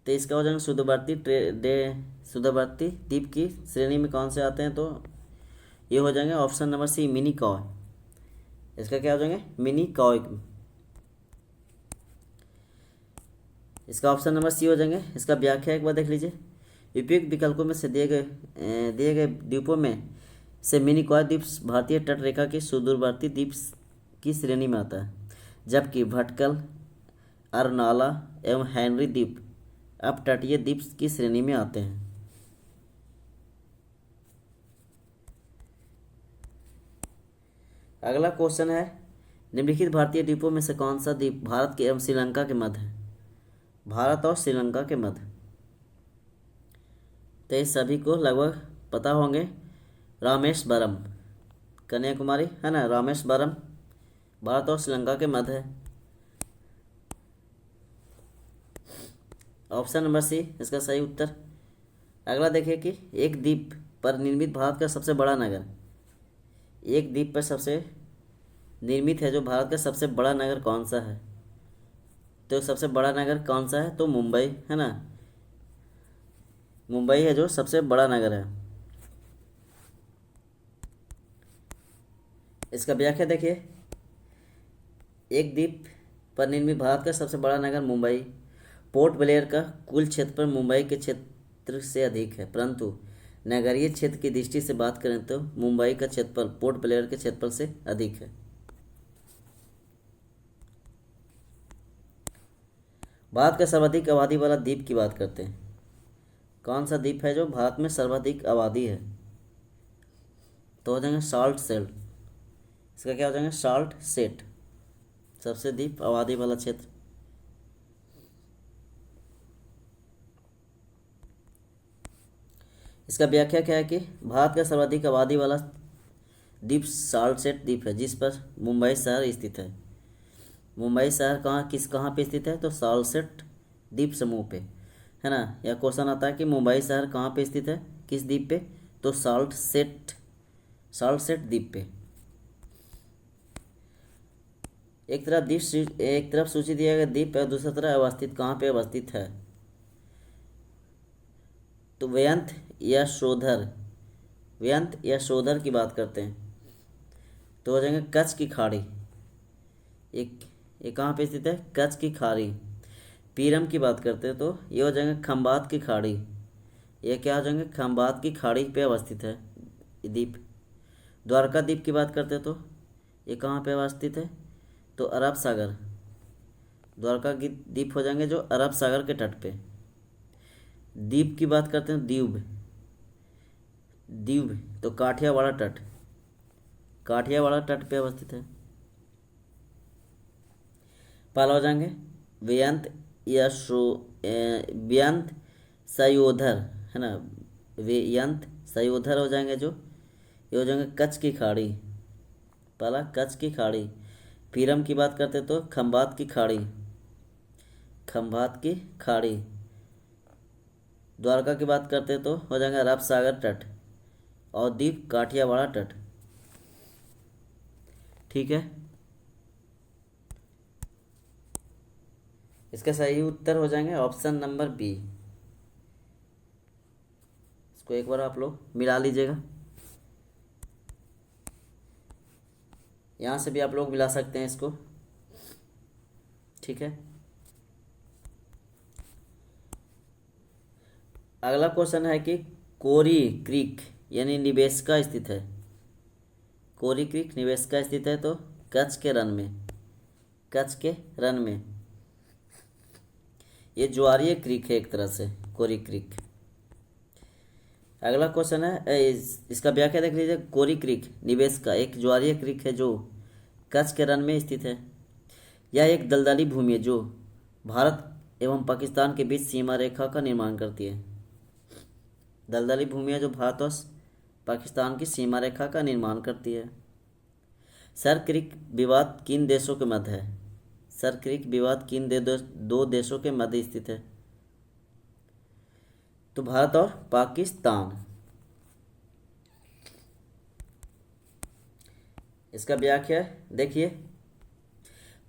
तो इसका हो जाएगा सुदूरवर्ती द्वीप की श्रेणी में कौन से आते हैं? तो ये हो जाएंगे ऑप्शन नंबर सी, मिनिकॉय। इसका क्या हो जाएंगे? मिनिकॉय। इसका ऑप्शन नंबर सी हो जाएंगे। इसका व्याख्या एक बार देख लीजिए। उपयुक्त विकल्पों में से दिए गए द्वीपों में से मिनिकॉय द्वीप भारतीय तट रेखा के सुदूरवर्ती द्वीप की श्रेणी में आता है, जबकि भटकल, अरनाला एवं हेनरी द्वीप अपतटीय द्वीप की श्रेणी में आते हैं। अगला क्वेश्चन है, निम्नलिखित भारतीय द्वीपों में से कौन सा द्वीप भारत के एवं श्रीलंका के मध्य है? भारत और श्रीलंका के मध्य। तो ये सभी को लगभग पता होंगे। रामेश्वरम, कन्याकुमारी है ना, रामेश्वरम भारत और श्रीलंका के मध्य है। ऑप्शन नंबर सी इसका सही उत्तर। अगला देखिए कि एक द्वीप पर निर्मित भारत का सबसे बड़ा नगर, एक द्वीप पर सबसे निर्मित है जो भारत का सबसे बड़ा नगर कौन सा है? तो सबसे बड़ा नगर कौन सा है? तो मुंबई है ना, मुंबई है जो सबसे बड़ा नगर है। इसका व्याख्या देखिए, एक द्वीप पर निर्मित भारत का सबसे बड़ा नगर मुंबई। पोर्ट ब्लेयर का कुल क्षेत्रफल मुंबई के क्षेत्र से अधिक है, परंतु नगरीय क्षेत्र की दृष्टि से बात करें तो मुंबई का क्षेत्रफल पोर्ट ब्लेयर के क्षेत्रफल से अधिक है। भारत का सर्वाधिक आबादी वाला द्वीप की बात करते हैं। कौन सा द्वीप है जो भारत में सर्वाधिक आबादी है? तो हो जाएंगे साल्ट सेट। इसका क्या हो जाएगा? साल्ट सेट, सबसे द्वीप आबादी वाला क्षेत्र। इसका व्याख्या क्या है कि भारत का सर्वाधिक आबादी वाला द्वीप साल्ट सेट द्वीप है, जिस पर मुंबई शहर स्थित है। मुंबई शहर कहाँ पे स्थित है? तो साल्ट सेट द्वीप समूह पे, है ना। यह क्वेश्चन आता है कि मुंबई शहर कहाँ पे स्थित है, किस द्वीप पे? तो साल्ट सेट द्वीप पे। एक तरफ सूची दिया गया द्वीप है, दूसरी तरफ अवस्थित कहाँ पे अवस्थित है? तो व्यंत या शोधर की बात करते हैं तो हो जाएंगे कच्छ की खाड़ी। ये कहाँ पे स्थित है? कच्छ की खाड़ी। पीरम की बात करते हैं तो ये हो जाएंगे खंबात की खाड़ी। ये क्या हो जाएंगे? खंबात की खाड़ी पे अवस्थित है द्वीप। द्वारका द्वीप की बात करते हैं तो ये कहाँ पे अवस्थित है? तो अरब सागर। द्वारका की द्वीप हो जाएंगे जो अरब सागर के तट पे। द्वीप की बात करते हैं, द्वीप तो काठियावाड़ तट पे अवस्थित है। पहला हो जाएंगे व्यंत सयोधर, है ना। व्यंत सयोधर हो जाएंगे जो, ये हो जाएंगे कच्छ की खाड़ी। पहला कच्छ की खाड़ी। पीरम की बात करते तो खंबात की खाड़ी। द्वारका की बात करते तो हो जाएगा अरब सागर तट, और द्वीप काठियावाड़ तट। ठीक है, इसका सही उत्तर हो जाएंगे ऑप्शन नंबर बी। इसको एक बार आप लोग मिला लीजिएगा, यहाँ से भी आप लोग मिला सकते हैं इसको। ठीक है, अगला क्वेश्चन है कि कोरी क्रीक यानी निवेशिका स्थित है। कोरी क्रीक निवेशिका स्थित है तो कच्छ के रन में। ये ज्वारीय क्रीक है एक तरह से, कोरी क्रीक। अगला क्वेश्चन है, इसका व्याख्या देख लीजिए। कोरी क्रीक निवेशिका एक ज्वारीय क्रीक है जो कच्छ के रन में स्थित है। यह एक दलदली भूमि है जो भारत एवं पाकिस्तान के बीच सीमा रेखा का निर्माण करती है। दलदली भूमि है जो भारत और पाकिस्तान की सीमा रेखा का निर्माण करती है। सर क्रीक विवाद किन देशों के मध्य है? सर क्रीक विवाद किन दो देशों के मध्य स्थित है? तो भारत और पाकिस्तान। इसका व्याख्या देखिए,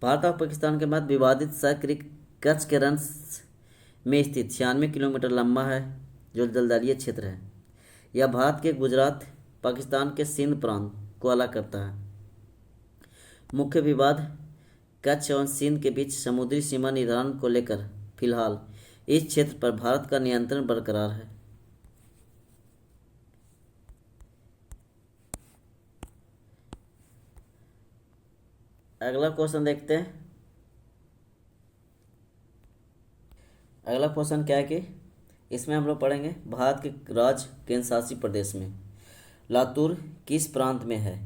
भारत और पाकिस्तान के मध्य विवादित सर क्रीक कच्छ के रन में स्थित 96 किलोमीटर लंबा है जो दलदलीय क्षेत्र है। यह भारत के गुजरात पाकिस्तान के सिंध प्रांत को अलग करता है। मुख्य विवाद कच्छ और सिंध के बीच समुद्री सीमा निर्धारण को लेकर फिलहाल इस क्षेत्र पर भारत का नियंत्रण बरकरार है। अगला क्वेश्चन देखते हैं। अगला क्वेश्चन क्या है कि इसमें हम लोग पढ़ेंगे भारत के राज्य केंद्र शासित प्रदेश में लातूर किस प्रांत में है?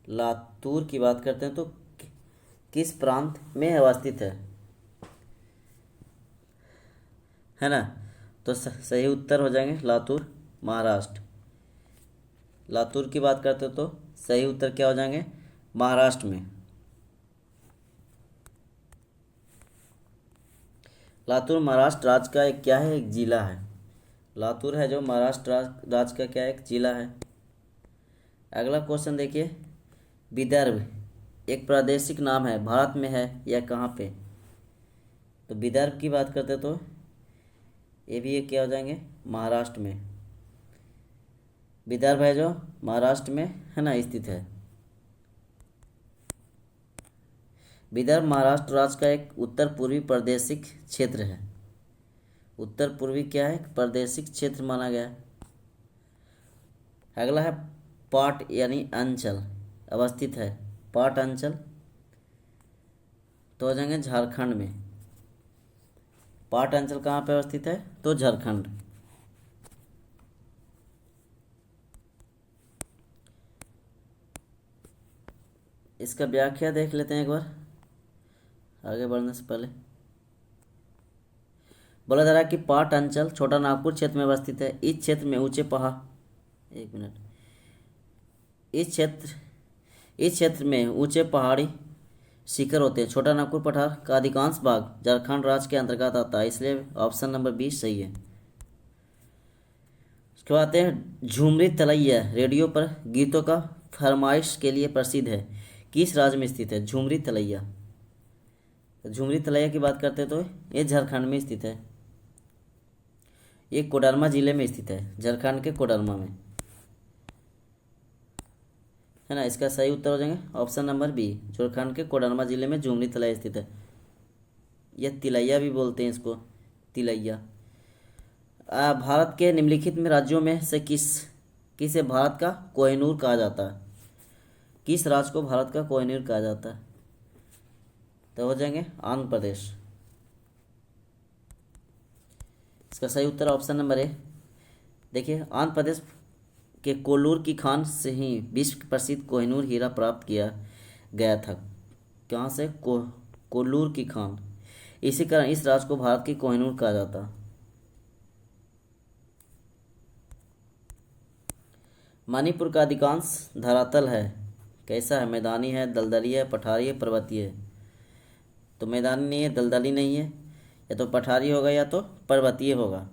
लातूर की बात करते हैं तो किस प्रांत में अवस्थित है ना। तो सही उत्तर हो जाएंगे लातूर, महाराष्ट्र। लातूर की बात करते हो तो सही उत्तर क्या हो जाएंगे, महाराष्ट्र में। लातूर महाराष्ट्र राज्य का एक क्या है, एक जिला है। लातूर है जो महाराष्ट्र राज्य का क्या है, एक जिला है। अगला क्वेश्चन देखिए, विदर्भ एक प्रादेशिक नाम है, भारत में है या कहाँ पे। तो विदर्भ की बात करते तो ये भी एक क्या हो जाएंगे, महाराष्ट्र में। विदर्भ है जो महाराष्ट्र में है ना स्थित है। विदर्भ महाराष्ट्र राज्य का एक उत्तर पूर्वी प्रादेशिक क्षेत्र है। उत्तर पूर्वी क्या है, प्रादेशिक क्षेत्र माना गया है। अगला है पाट यानी अंचल अवस्थित है, पाट अंचल तो हो जाएंगे झारखंड में। पाट अंचल कहाँ पे अवस्थित है, तो झारखंड। इसका व्याख्या देख लेते हैं एक बार आगे बढ़ने से पहले। बोला जा रहा है कि पाट अंचल छोटा नागपुर क्षेत्र में अवस्थित है। इस क्षेत्र में ऊंचे पहाड़, एक मिनट, इस क्षेत्र में ऊंचे पहाड़ी शिखर होते हैं। छोटा नागपुर पठार का अधिकांश भाग झारखंड राज्य के अंतर्गत आता है, इसलिए ऑप्शन नंबर 20 सही है। उसके बाद आते हैं झुमरी तलैया रेडियो पर गीतों का फरमाइश के लिए प्रसिद्ध है, किस राज्य में स्थित है झुमरी तलैया। तो झुमरी तलैया की बात करते हैं तो ये झारखंड में स्थित है। ये कोडरमा जिले में स्थित है, झारखंड के कोडरमा में है ना। इसका सही उत्तर हो जाएंगे ऑप्शन नंबर बी, झारखंड के कोडरमा जिले में झुमरी तलैया स्थित है। यह तिलैया भी बोलते हैं इसको, तिलैया। भारत के निम्नलिखित में राज्यों में से किसे भारत का कोहिनूर कहा जाता है। किस राज्य को भारत का कोहिनूर कहा जाता है, तो हो जाएंगे आंध्र प्रदेश। इसका सही उत्तर ऑप्शन नंबर ए। देखिए आंध्र प्रदेश के कोल्लूर की खान से ही विश्व प्रसिद्ध कोहिनूर हीरा प्राप्त किया गया था। कहाँ से, कोल्लूर की खान। इसी कारण इस राज्य को भारत की कोहिनूर कहा जाता। मणिपुर का अधिकांश धरातल है कैसा है, मैदानी है, दलदली है, पठारी है, पर्वतीय है। तो मैदानी नहीं है, दलदली नहीं है, या तो पठारी होगा या तो पर्वतीय होगा,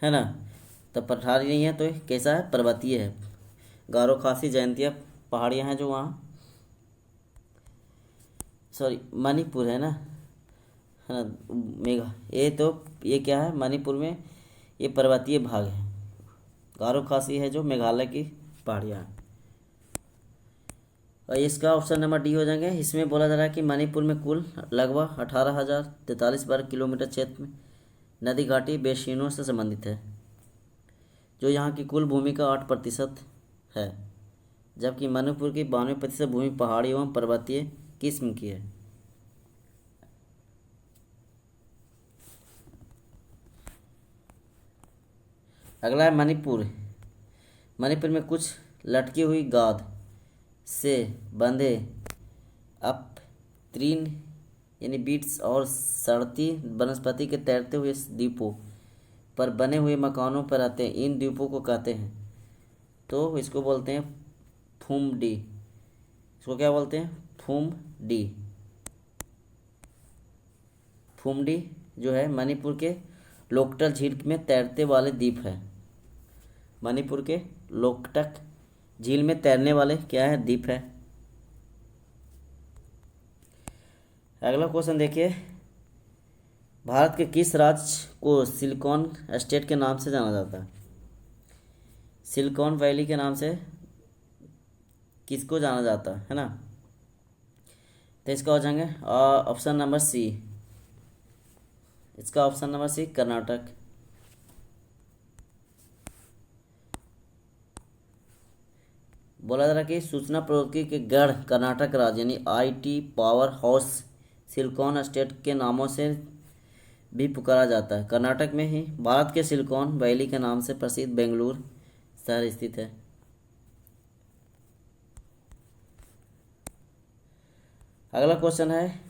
है ना। तो पठारी नहीं है तो कैसा है, पर्वतीय है। गारो खासी जयंतिया पहाड़ियाँ हैं जो वहाँ, सॉरी मणिपुर है ना मेघा, ये तो ये क्या है मणिपुर में, ये पर्वतीय भाग है। गारो खासी है जो मेघालय की पहाड़ियाँ हैं। और इसका ऑप्शन नंबर डी हो जाएंगे। इसमें बोला जा रहा है कि मणिपुर में कुल लगभग 18,043 वर्ग किलोमीटर क्षेत्र में नदी घाटी बेसिनों से संबंधित है, जो यहाँ की कुल भूमि का 8% है, जबकि मणिपुर की 92% भूमि पहाड़ी एवं पर्वतीय किस्म की है। अगला है मणिपुर। मणिपुर में कुछ लटकी हुई गाद से बंधे अप तीन यानी बीट्स और सड़ती वनस्पति के तैरते हुए द्वीपों पर बने हुए मकानों पर रहते हैं। इन द्वीपों को कहते हैं, तो इसको बोलते हैं फूमडी। इसको क्या बोलते हैं, फूमडी। फूमडी जो है मणिपुर के लोकटक झील में तैरते वाले द्वीप है। मणिपुर के लोकटक झील में तैरने वाले क्या है, द्वीप है। अगला क्वेश्चन देखिए, भारत के किस राज्य को सिलिकॉन स्टेट के नाम से जाना जाता है। सिलिकॉन वैली के नाम से किसको जाना जाता है ना। तो इसका हो जाएंगे ऑप्शन नंबर सी। इसका ऑप्शन नंबर सी कर्नाटक। बोला जा रहा है कि सूचना प्रौद्योगिकी के गढ़ कर्नाटक राज्य यानी IT power house silicon state के नामों से भी पुकारा जाता है। कर्नाटक में ही भारत के सिलिकॉन वैली के नाम से प्रसिद्ध बेंगलुरु शहर स्थित है। अगला क्वेश्चन है,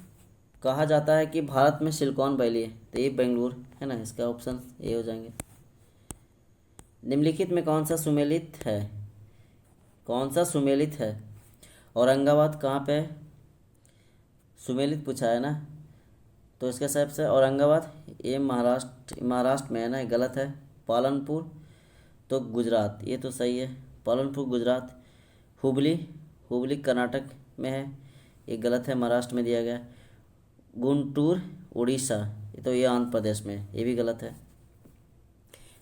कहा जाता है कि भारत में सिलिकॉन वैली है, तो ये बेंगलुरु है ना, इसका ऑप्शन ए हो जाएंगे। निम्नलिखित में कौन सा सुमेलित है, कौन सा सुमेलित है? औरंगाबाद कहाँ पे है? सुमेलित पूछा है ना, तो इसका हिसाब से औरंगाबाद, ये महाराष्ट्र में है ना, ये गलत है। पालनपुर तो गुजरात, ये तो सही है, पालनपुर गुजरात। हुबली, हुबली कर्नाटक में है, ये गलत है, महाराष्ट्र में दिया गया। गुंटूर उड़ीसा, ये तो ये आंध्र प्रदेश में है, ये भी गलत है।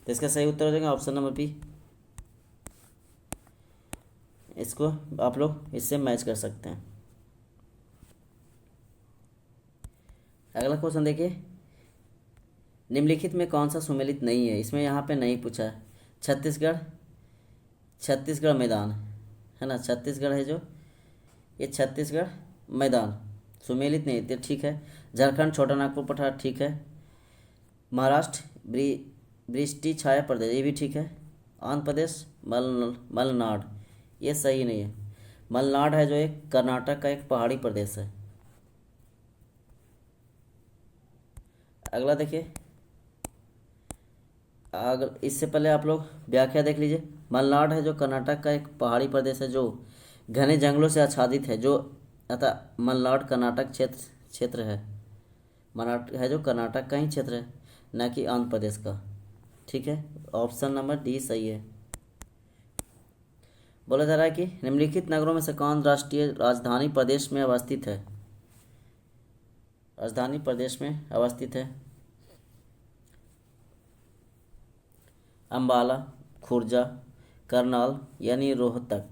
तो इसका सही उत्तर हो जाएगा ऑप्शन नंबर बी। इसको आप लोग इससे मैच कर सकते हैं। अगला क्वेश्चन देखिए, निम्नलिखित में कौन सा सुमेलित नहीं है? इसमें यहाँ पे नहीं पूछा है। छत्तीसगढ़, छत्तीसगढ़ मैदान है ना, छत्तीसगढ़ है जो, ये छत्तीसगढ़ मैदान सुमेलित नहीं, तो ठीक है। झारखंड छोटा नागपुर पठार, ठीक है। महाराष्ट्र वृष्टि छाया प्रदेश, ये भी ठीक है। आंध्र प्रदेश मलनाड, ये सही नहीं है। मलनाड है जो एक कर्नाटक का एक पहाड़ी प्रदेश है। अगला देखिए, अगर इससे पहले आप लोग व्याख्या देख लीजिए। मलनाड है जो कर्नाटक का एक पहाड़ी प्रदेश है जो घने जंगलों से आच्छादित है, जो अतः मलनाड कर्नाटक क्षेत्र है। मलनाड है जो कर्नाटक का ही क्षेत्र है, न कि आंध्र प्रदेश का। ठीक है, ऑप्शन नंबर डी सही है। बोला जा रहा है कि निम्नलिखित नगरों में से कौन राष्ट्रीय राजधानी प्रदेश में अवस्थित है? राजधानी प्रदेश में अवस्थित है। अंबाला, खुर्जा, करनाल यानी रोहतक।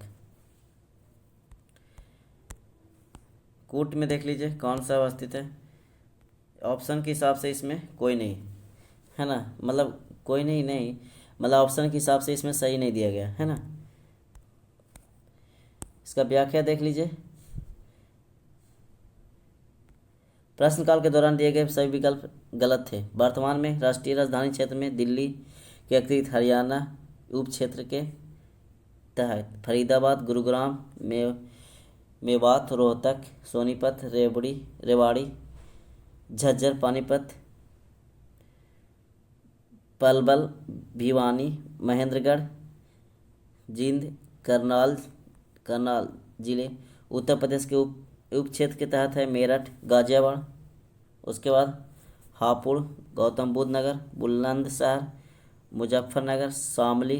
कूट में देख लीजिए कौन सा अवस्थित है। ऑप्शन के हिसाब से इसमें कोई नहीं है ना, मतलब कोई नहीं, मतलब ऑप्शन के हिसाब से इसमें सही नहीं दिया गया है ना। इसका व्याख्या देख लीजिए। प्रश्नकाल के दौरान दिए गए सभी विकल्प गलत थे। वर्तमान में राष्ट्रीय राजधानी क्षेत्र में दिल्ली के अतिरिक्त हरियाणा उप क्षेत्र के तहत फरीदाबाद, गुरुग्राम, मेवात, रोहतक, सोनीपत, रेवाड़ी, झज्जर, पानीपत, पलवल, भिवानी, महेंद्रगढ़, जींद, करनाल जिले उत्तर प्रदेश के उप क्षेत्र के तहत है। मेरठ, गाजियाबाद, उसके बाद हापुड़, गौतम बुद्ध नगर, बुलंदशहर, मुजफ्फरनगर, शामली,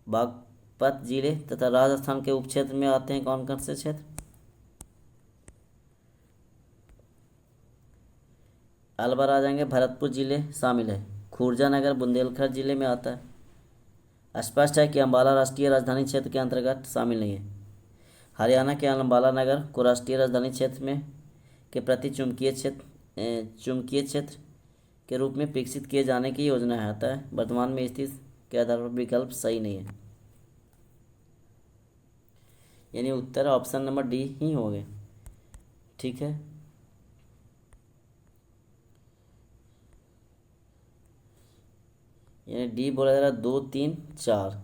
बागपत जिले तथा राजस्थान के उप क्षेत्र में आते हैं कौन कौन से क्षेत्र? अलवर आ जाएंगे, भरतपुर जिले शामिल है। खुर्जा नगर बुंदेलखंड जिले में आता है। स्पष्ट है कि अंबाला राष्ट्रीय राजधानी क्षेत्र के अंतर्गत शामिल नहीं है। हरियाणा के अंबाला नगर को राष्ट्रीय राजधानी क्षेत्र में के प्रति चुंबकीय क्षेत्र के रूप में विकसित किए जाने की योजना है, अतः वर्तमान में स्थिति के आधार पर विकल्प सही नहीं है, यानी उत्तर ऑप्शन नंबर डी ही हो गए। ठीक है, यानी डी बोला जा रहा है 2, 3, 4,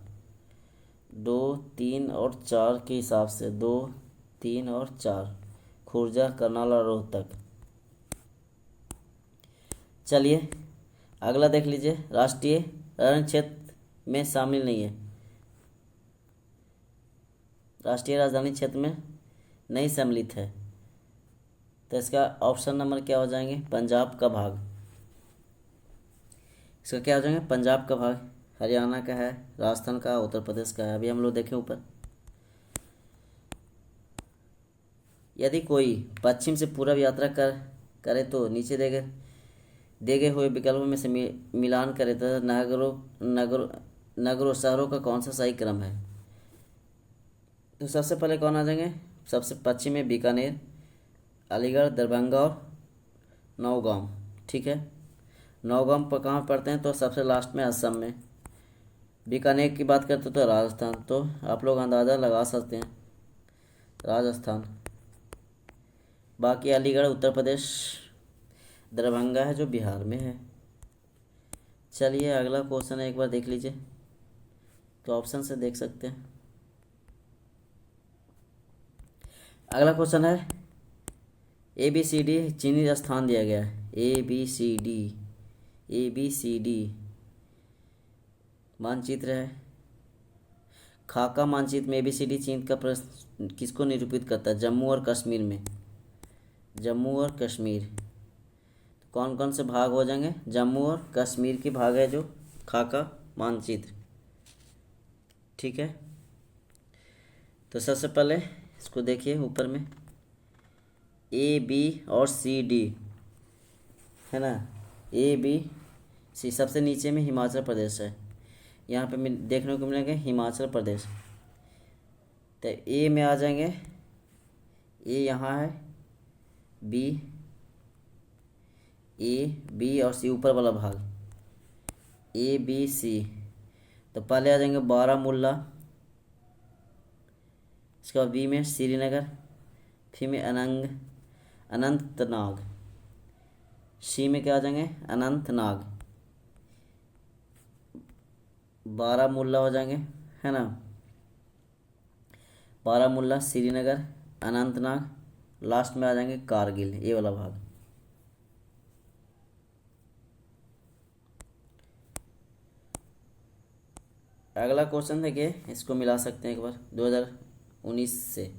2, 3 और 4 के हिसाब से 2, 3 और 4 खुर्जा, करनाल और रोहतक। चलिए अगला देख लीजिए, राष्ट्रीय रण क्षेत्र में शामिल नहीं है, राष्ट्रीय राजधानी क्षेत्र में नहीं सम्मिलित है, तो इसका ऑप्शन नंबर क्या हो जाएंगे? पंजाब का भाग। इसका क्या हो जाएंगे? पंजाब का भाग, हरियाणा का है, राजस्थान का, उत्तर प्रदेश का है। अभी हम लोग देखें ऊपर, यदि कोई पश्चिम से पूर्व यात्रा करे तो नीचे दे गए हुए विकल्पों में से मिलान करे तो नगरों शहरों का कौन सा सही क्रम है? तो सबसे पहले कौन आ जाएंगे? सबसे पश्चिम में बीकानेर, अलीगढ़, दरभंगा और नौगाम। ठीक है, नौगाम पर कहाँ पढ़ते हैं? तो सबसे लास्ट में असम में। बीकानेर की बात करते तो राजस्थान, तो आप लोग अंदाज़ा लगा सकते हैं राजस्थान। बाकी अलीगढ़ उत्तर प्रदेश, दरभंगा है जो बिहार में है। चलिए अगला क्वेश्चन एक बार देख लीजिए, तो ऑप्शन से देख सकते हैं। अगला क्वेश्चन है, ए बी सी डी चिन्हित स्थान दिया गया है, A B C D, A B C D मानचित्र है। खाका मानचित्र में एबीसीडी चिन्ह का प्रश्न किसको निरूपित करता है? जम्मू और कश्मीर में, जम्मू और कश्मीर कौन कौन से भाग हो जाएंगे? जम्मू और कश्मीर के भाग है जो खाका मानचित्र। ठीक है, तो सबसे पहले इसको देखिए ऊपर में ए बी और सी डी है ना, ए बी सी। सबसे नीचे में हिमाचल प्रदेश है, यहाँ पे देखने को मिलेंगे हिमाचल प्रदेश। तो ए में आ जाएंगे, ए यहाँ है, बी, ए बी और सी ऊपर वाला भाग, ए बी सी। तो पहले आ जाएंगे बारामूला, इसके बाद बी में श्रीनगर, फिर में अनंतनाग, सी में क्या आ जाएंगे? अनंतनाग। बारामूला हो जाएंगे है ना, बारामूला, श्रीनगर, अनंतनाग, लास्ट में आ जाएंगे कारगिल, ये वाला भाग। अगला क्वेश्चन देखिए, इसको मिला सकते हैं एक बार 2019 से।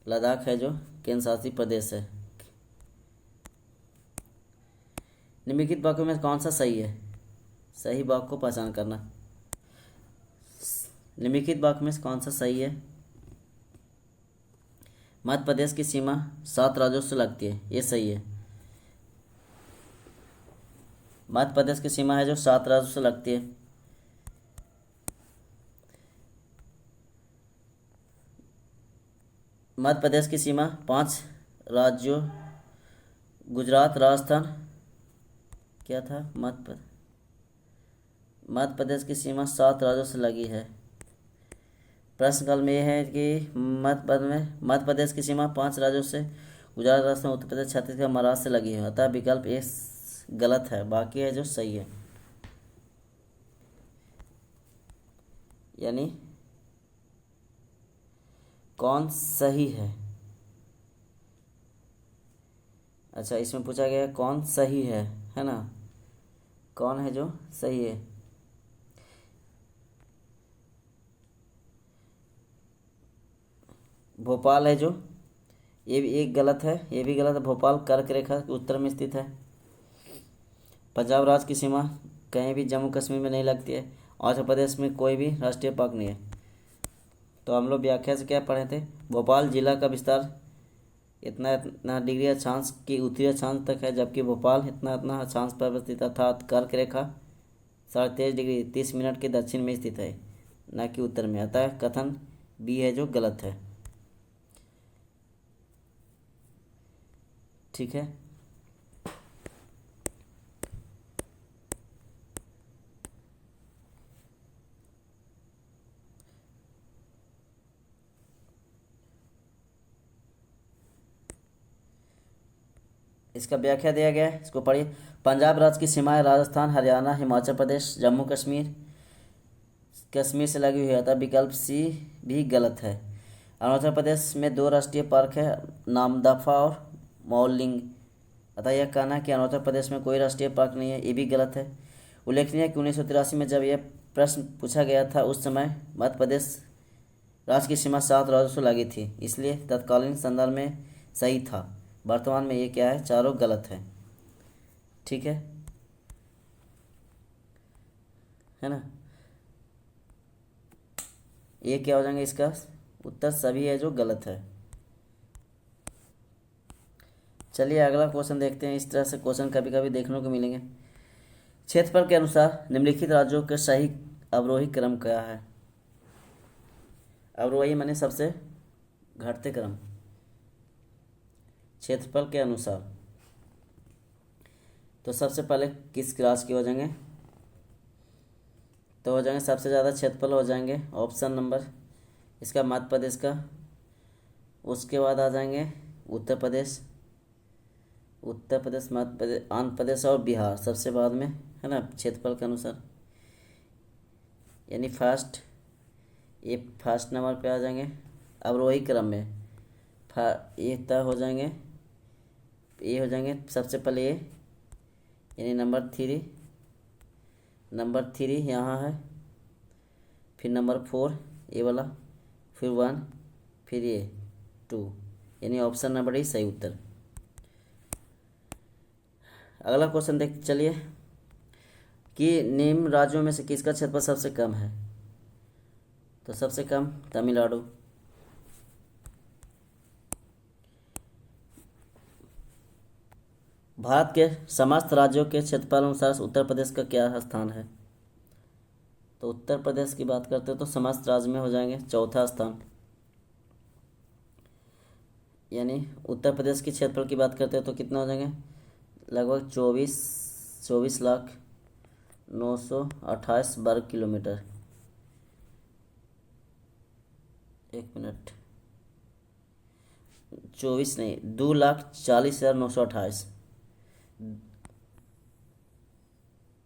लद्दाख है जो केंद्र शासित प्रदेश है। निम्नलिखित वाक्यों में कौन सा सही है? सही वाक्य को पहचान करना। निम्नलिखित वाक्य में कौन सा सही है? मध्य प्रदेश की सीमा 7 राज्यों से लगती है, ये सही है। मध्य प्रदेश की सीमा है जो 7 राज्यों से लगती है। मध्य प्रदेश की सीमा 5 राज्यों, गुजरात, राजस्थान, क्या था मध्य प्रदेश की सीमा 7 राज्यों से लगी है। प्रश्न काल में यह है कि मध्य प्रदेश की सीमा 5 राज्यों से, गुजरात, राजस्थान, उत्तर प्रदेश, छत्तीसगढ़, महाराष्ट्र से लगी है। अतः विकल्प ए गलत है, बाकी है जो सही है। यानी कौन सही है? अच्छा, इसमें पूछा गया कौन सही है ना, कौन है जो सही है? भोपाल है जो, ये भी एक गलत है, ये भी गलत है। भोपाल कर्क रेखा के उत्तर में स्थित है। पंजाब राज्य की सीमा कहीं भी जम्मू कश्मीर में नहीं लगती है। आंध्र प्रदेश में कोई भी राष्ट्रीय पार्क नहीं है। तो हम लोग व्याख्या से क्या पढ़े थे? भोपाल जिला का विस्तार इतना इतना डिग्री अक्षांश की उत्तरी अक्षांश तक है, जबकि भोपाल इतना इतना अक्षांश पर स्थित अर्थात कर्क रेखा 23.5 डिग्री 30 मिनट के दक्षिण में स्थित है, न कि उत्तर में। अतः कथन बी है जो गलत है। ठीक है, इसका व्याख्या दिया गया है, इसको पढ़िए। पंजाब राज्य की सीमाएं राजस्थान, हरियाणा, हिमाचल प्रदेश, जम्मू कश्मीर से लगी हुई है। अतः विकल्प सी भी गलत है। अरुणाचल प्रदेश में 2 राष्ट्रीय पार्क है, नामदफा और मौलिंग। अतः यह कहना कि अरुणाचल प्रदेश में कोई राष्ट्रीय पार्क नहीं है, ये भी गलत है। उल्लेखनीय है कि 1983 में जब यह प्रश्न पूछा गया था, उस समय मध्य प्रदेश राज्य की सीमा 7 राज्यों से लगी थी, इसलिए तत्कालीन संदर्भ में सही था। वर्तमान में ये क्या है? चारों गलत है। ठीक है ना, ये क्या हो जाएंगे? इसका उत्तर सभी है जो गलत है। चलिए अगला क्वेश्चन देखते हैं। इस तरह से क्वेश्चन कभी कभी देखने को मिलेंगे। क्षेत्रफल के अनुसार निम्नलिखित राज्यों के सही अवरोही क्रम क्या है? अवरोही माने सबसे घटते क्रम। क्षेत्रफल के अनुसार तो सबसे पहले किस राज्य के हो जाएंगे? तो हो जाएंगे सबसे ज़्यादा क्षेत्रफल हो जाएंगे ऑप्शन नंबर इसका मध्य प्रदेश का। उसके बाद आ जाएंगे उत्तर प्रदेश, मध्य प्रदेश, आंध्र प्रदेश और बिहार सबसे बाद में, है ना, क्षेत्रफल के अनुसार। यानी फर्स्ट नंबर पे आ जाएंगे अवरोही क्रम में। ये तय हो जाएंगे ये हो जाएंगे सबसे पहले ये, यानी नंबर थ्री यहाँ है, फिर नंबर 4 ये वाला, फिर 1, फिर ये 2, यानी ऑप्शन नंबर ही सही उत्तर। अगला क्वेश्चन देख चलिए कि निम्न राज्यों में से किसका क्षेत्रफल सबसे कम है। तो सबसे कम तमिलनाडु। भारत के समस्त राज्यों के क्षेत्रफल अनुसार उत्तर प्रदेश का क्या स्थान है। तो उत्तर प्रदेश की बात करते हैं तो समस्त राज्य में हो जाएंगे चौथा स्थान, यानी उत्तर प्रदेश की क्षेत्रफल की बात करते हैं तो कितना हो जाएंगे, लगभग 24,928 वर्ग किलोमीटर। एक मिनट, 24 नहीं, 2,40,928,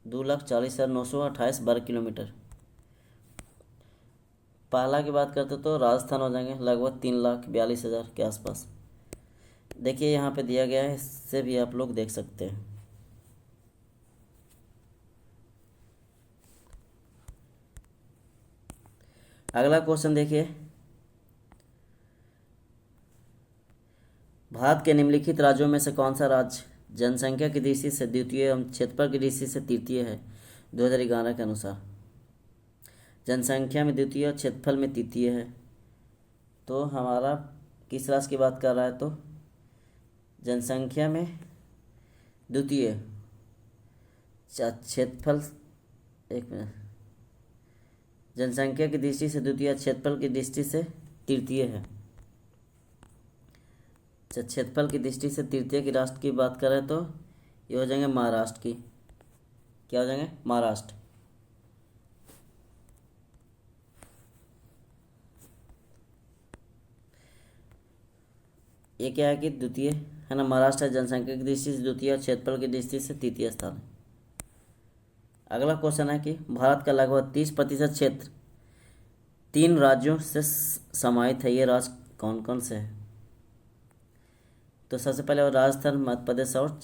2,40,928 वर्ग किलोमीटर। पहला की बात करते तो राजस्थान हो जाएंगे लगभग 3,42,000 के आसपास। देखिए यहाँ पे दिया गया है, इससे भी आप लोग देख सकते हैं। अगला क्वेश्चन देखिए, भारत के निम्नलिखित राज्यों में से कौन सा राज्य जनसंख्या की दृष्टि से द्वितीय एवं क्षेत्रफल की दृष्टि से तृतीय है 2011 के अनुसार। जनसंख्या में द्वितीय और क्षेत्रफल में तृतीय है। तो हमारा किस राज्य की बात कर रहा है, तो जनसंख्या में द्वितीय, क्षेत्रफल, एक मिनट, जनसंख्या की दृष्टि से द्वितीय, क्षेत्रफल की दृष्टि से तृतीय है। क्षेत्रफल की दृष्टि से तृतीय की राष्ट्र की बात करें तो ये हो जाएंगे महाराष्ट्र की। क्या हो जाएंगे, महाराष्ट्र। ये क्या है कि द्वितीय है ना, महाराष्ट्र है जनसंख्या की दृष्टि से द्वितीय और क्षेत्रफल की दृष्टि से तृतीय स्थान है। अगला क्वेश्चन है कि भारत का लगभग 30% क्षेत्र 3 राज्यों से समाहित है, ये राज्य कौन कौन से हैं। तो सबसे पहले राजस्थान, मध्य प्रदेश और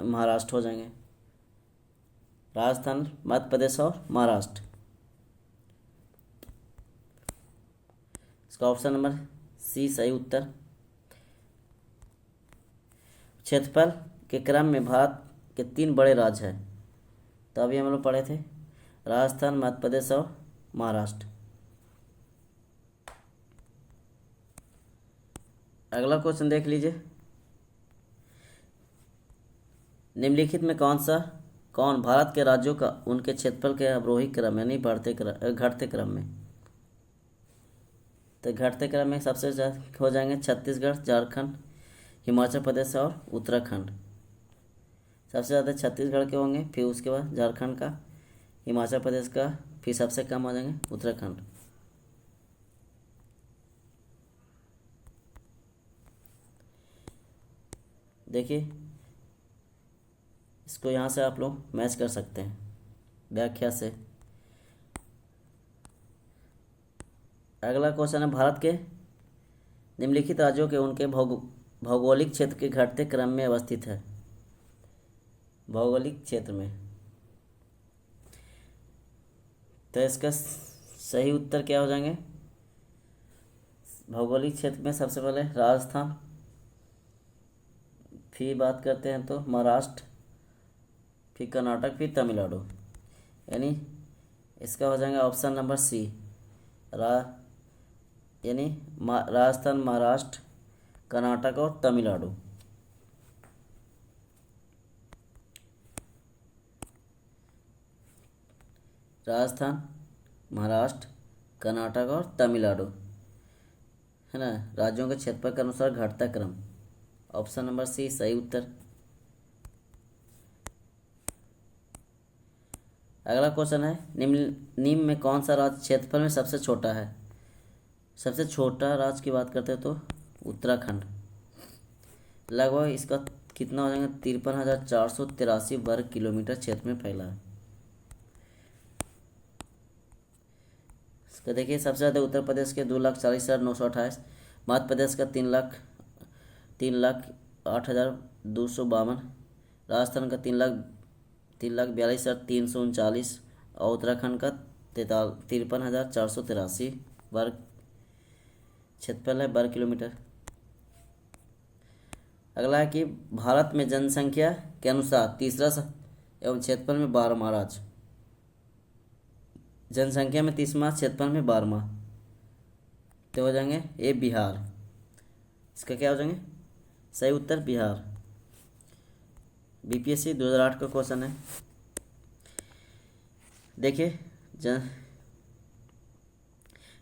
महाराष्ट्र हो जाएंगे। राजस्थान, मध्य प्रदेश और महाराष्ट्र। इसका ऑप्शन नंबर सी सही उत्तर। क्षेत्रफल के क्रम में भारत के 3 बड़े राज्य हैं, तो अभी हम लोग पढ़े थे, राजस्थान, मध्य प्रदेश और महाराष्ट्र। अगला क्वेश्चन देख लीजिए, निम्नलिखित में कौन भारत के राज्यों का उनके क्षेत्रफल के अवरोही क्रम यानी घटते क्रम में। तो घटते क्रम में सबसे ज़्यादा हो जाएंगे छत्तीसगढ़, झारखंड, हिमाचल प्रदेश और उत्तराखंड। सबसे ज़्यादा छत्तीसगढ़ के होंगे, फिर उसके बाद झारखंड का, हिमाचल प्रदेश का, फिर सबसे कम हो जाएंगे उत्तराखंड। देखिए इसको यहाँ से आप लोग मैच कर सकते हैं व्याख्या से। अगला क्वेश्चन है, भारत के निम्नलिखित राज्यों के उनके भौगोलिक क्षेत्र के घटते क्रम में अवस्थित है। भौगोलिक क्षेत्र में, तो इसका सही उत्तर क्या हो जाएंगे, भौगोलिक क्षेत्र में सबसे पहले राजस्थान, फिर बात करते हैं तो महाराष्ट्र, फिर कर्नाटक, फिर तमिलनाडु, यानी इसका हो जाएगा ऑप्शन नंबर सी, यानी राजस्थान, महाराष्ट्र, कर्नाटक और तमिलनाडु। राजस्थान, महाराष्ट्र, कर्नाटक और तमिलनाडु है ना, राज्यों के क्षेत्रफल के अनुसार घटता क्रम, ऑप्शन नंबर सी सही उत्तर। अगला क्वेश्चन है, निम्न में कौन सा राज्य क्षेत्रफल में सबसे छोटा है। सबसे छोटा राज्य की बात करते हैं तो उत्तराखंड। लगभग इसका कितना हो जाएगा, 53,483 वर्ग किलोमीटर क्षेत्र में फैला है। इसका देखिए सबसे ज़्यादा उत्तर प्रदेश के 2,40,928, मध्य प्रदेश का 3 लाख 8,252, राजस्थान का 3,42,339 और उत्तराखंड का 53,483 वर्ग क्षेत्रफल है वर्ग किलोमीटर। अगला है कि भारत में जनसंख्या के अनुसार तीसरा एवं क्षेत्रफल में 12वां राज्य। जनसंख्या में 30वां, क्षेत्रफल में 12वां, तो हो जाएंगे ए बिहार। इसका क्या हो जाएंगे सही उत्तर बिहार। बीपीएससी 2008 का क्वेश्चन है। देखिए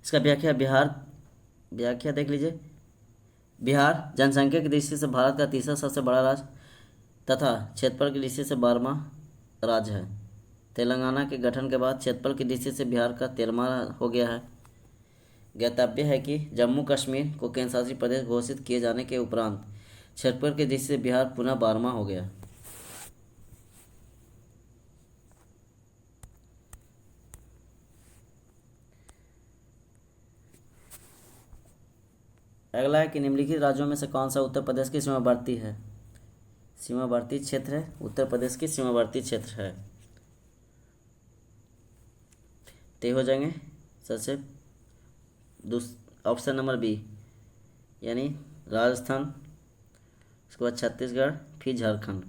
इसका व्याख्या देख लीजिए। बिहार जनसंख्या की दृष्टि से भारत का तीसरा सबसे बड़ा राज्य तथा क्षेत्रफल की दृष्टि से 12वां राज्य है। तेलंगाना के गठन के बाद क्षेत्रफल की दृष्टि से बिहार का 13वां हो गया है। ज्ञातव्य है कि जम्मू कश्मीर को केंद्रशासित प्रदेश घोषित किए जाने के उपरांत क्षेत्रफल की दृष्टि से बिहार पुनः 12वां हो गया। अगला है कि निम्नलिखित राज्यों में से कौन सा उत्तर प्रदेश की सीमावर्ती है। सीमावर्ती क्षेत्र है, उत्तर प्रदेश की सीमावर्ती क्षेत्र है। तय हो जाएंगे सबसे ऑप्शन नंबर बी, यानी राजस्थान, उसके बाद छत्तीसगढ़, फिर झारखंड।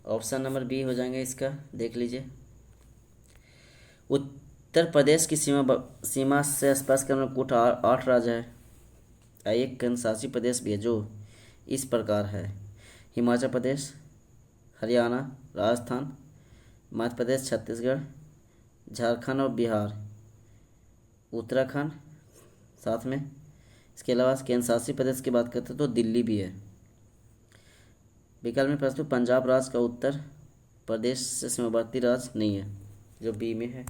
ऑप्शन नंबर बी हो जाएंगे इसका, देख लीजिए। उत्तर प्रदेश की सीमा से स्पर्श करने में कुल 8 राज्य है। एक केंद्रशासित प्रदेश भी है जो इस प्रकार है: हिमाचल प्रदेश, हरियाणा, राजस्थान, मध्य प्रदेश, छत्तीसगढ़, झारखंड और बिहार, उत्तराखंड साथ में। इसके अलावा केंद्रशासित प्रदेश की बात करते हैं तो दिल्ली भी है। विकल्प में प्रश्न पंजाब राज्य का उत्तर प्रदेश से सीमावर्ती राज्य नहीं है, जो बी में है।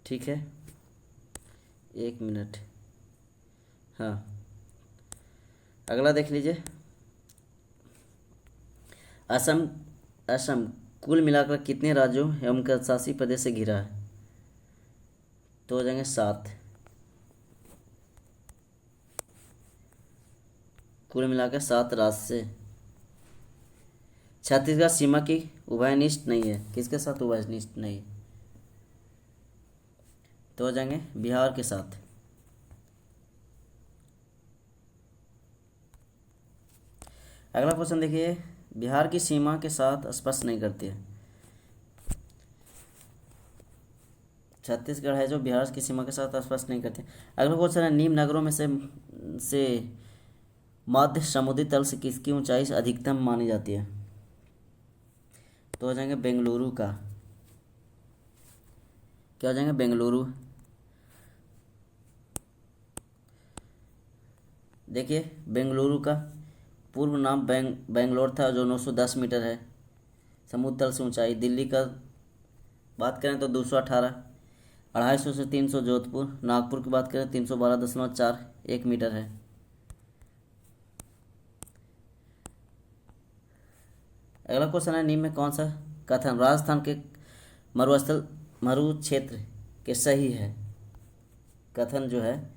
ठीक है, 1 मिनट। हाँ, अगला देख लीजिए। असम कुल मिलाकर कितने राज्यों एवं केंद्रशासित प्रदेश से घिरा है? तो हो जाएंगे 7। कुल मिलाकर 7 राज्य से। छत्तीसगढ़ सीमा की उभयनिष्ठ नहीं है, किसके साथ उभयनिष्ठ नहीं? तो हो जाएंगे बिहार के साथ। अगला क्वेश्चन देखिए, बिहार की सीमा के साथ स्पर्श नहीं करती है। छत्तीसगढ़ है जो बिहार की सीमा के साथ स्पर्श नहीं करती। अगला क्वेश्चन है, निम्न नगरों में से मध्य समुद्री तल से किसकी ऊंचाई अधिकतम मानी जाती है? तो हो जाएंगे बेंगलुरु का। क्या हो जाएंगे? बेंगलुरु। देखिए बेंगलुरु का पूर्व नाम बेंगलोर था, जो 910 मीटर है समुद्र तल से ऊंचाई। दिल्ली का बात करें तो 218, 250 से 300 जोधपुर। नागपुर की बात करें 312.41 मीटर है। अगला क्वेश्चन है, निम्न में कौन सा कथन राजस्थान के मरु क्षेत्र के सही है? कथन जो है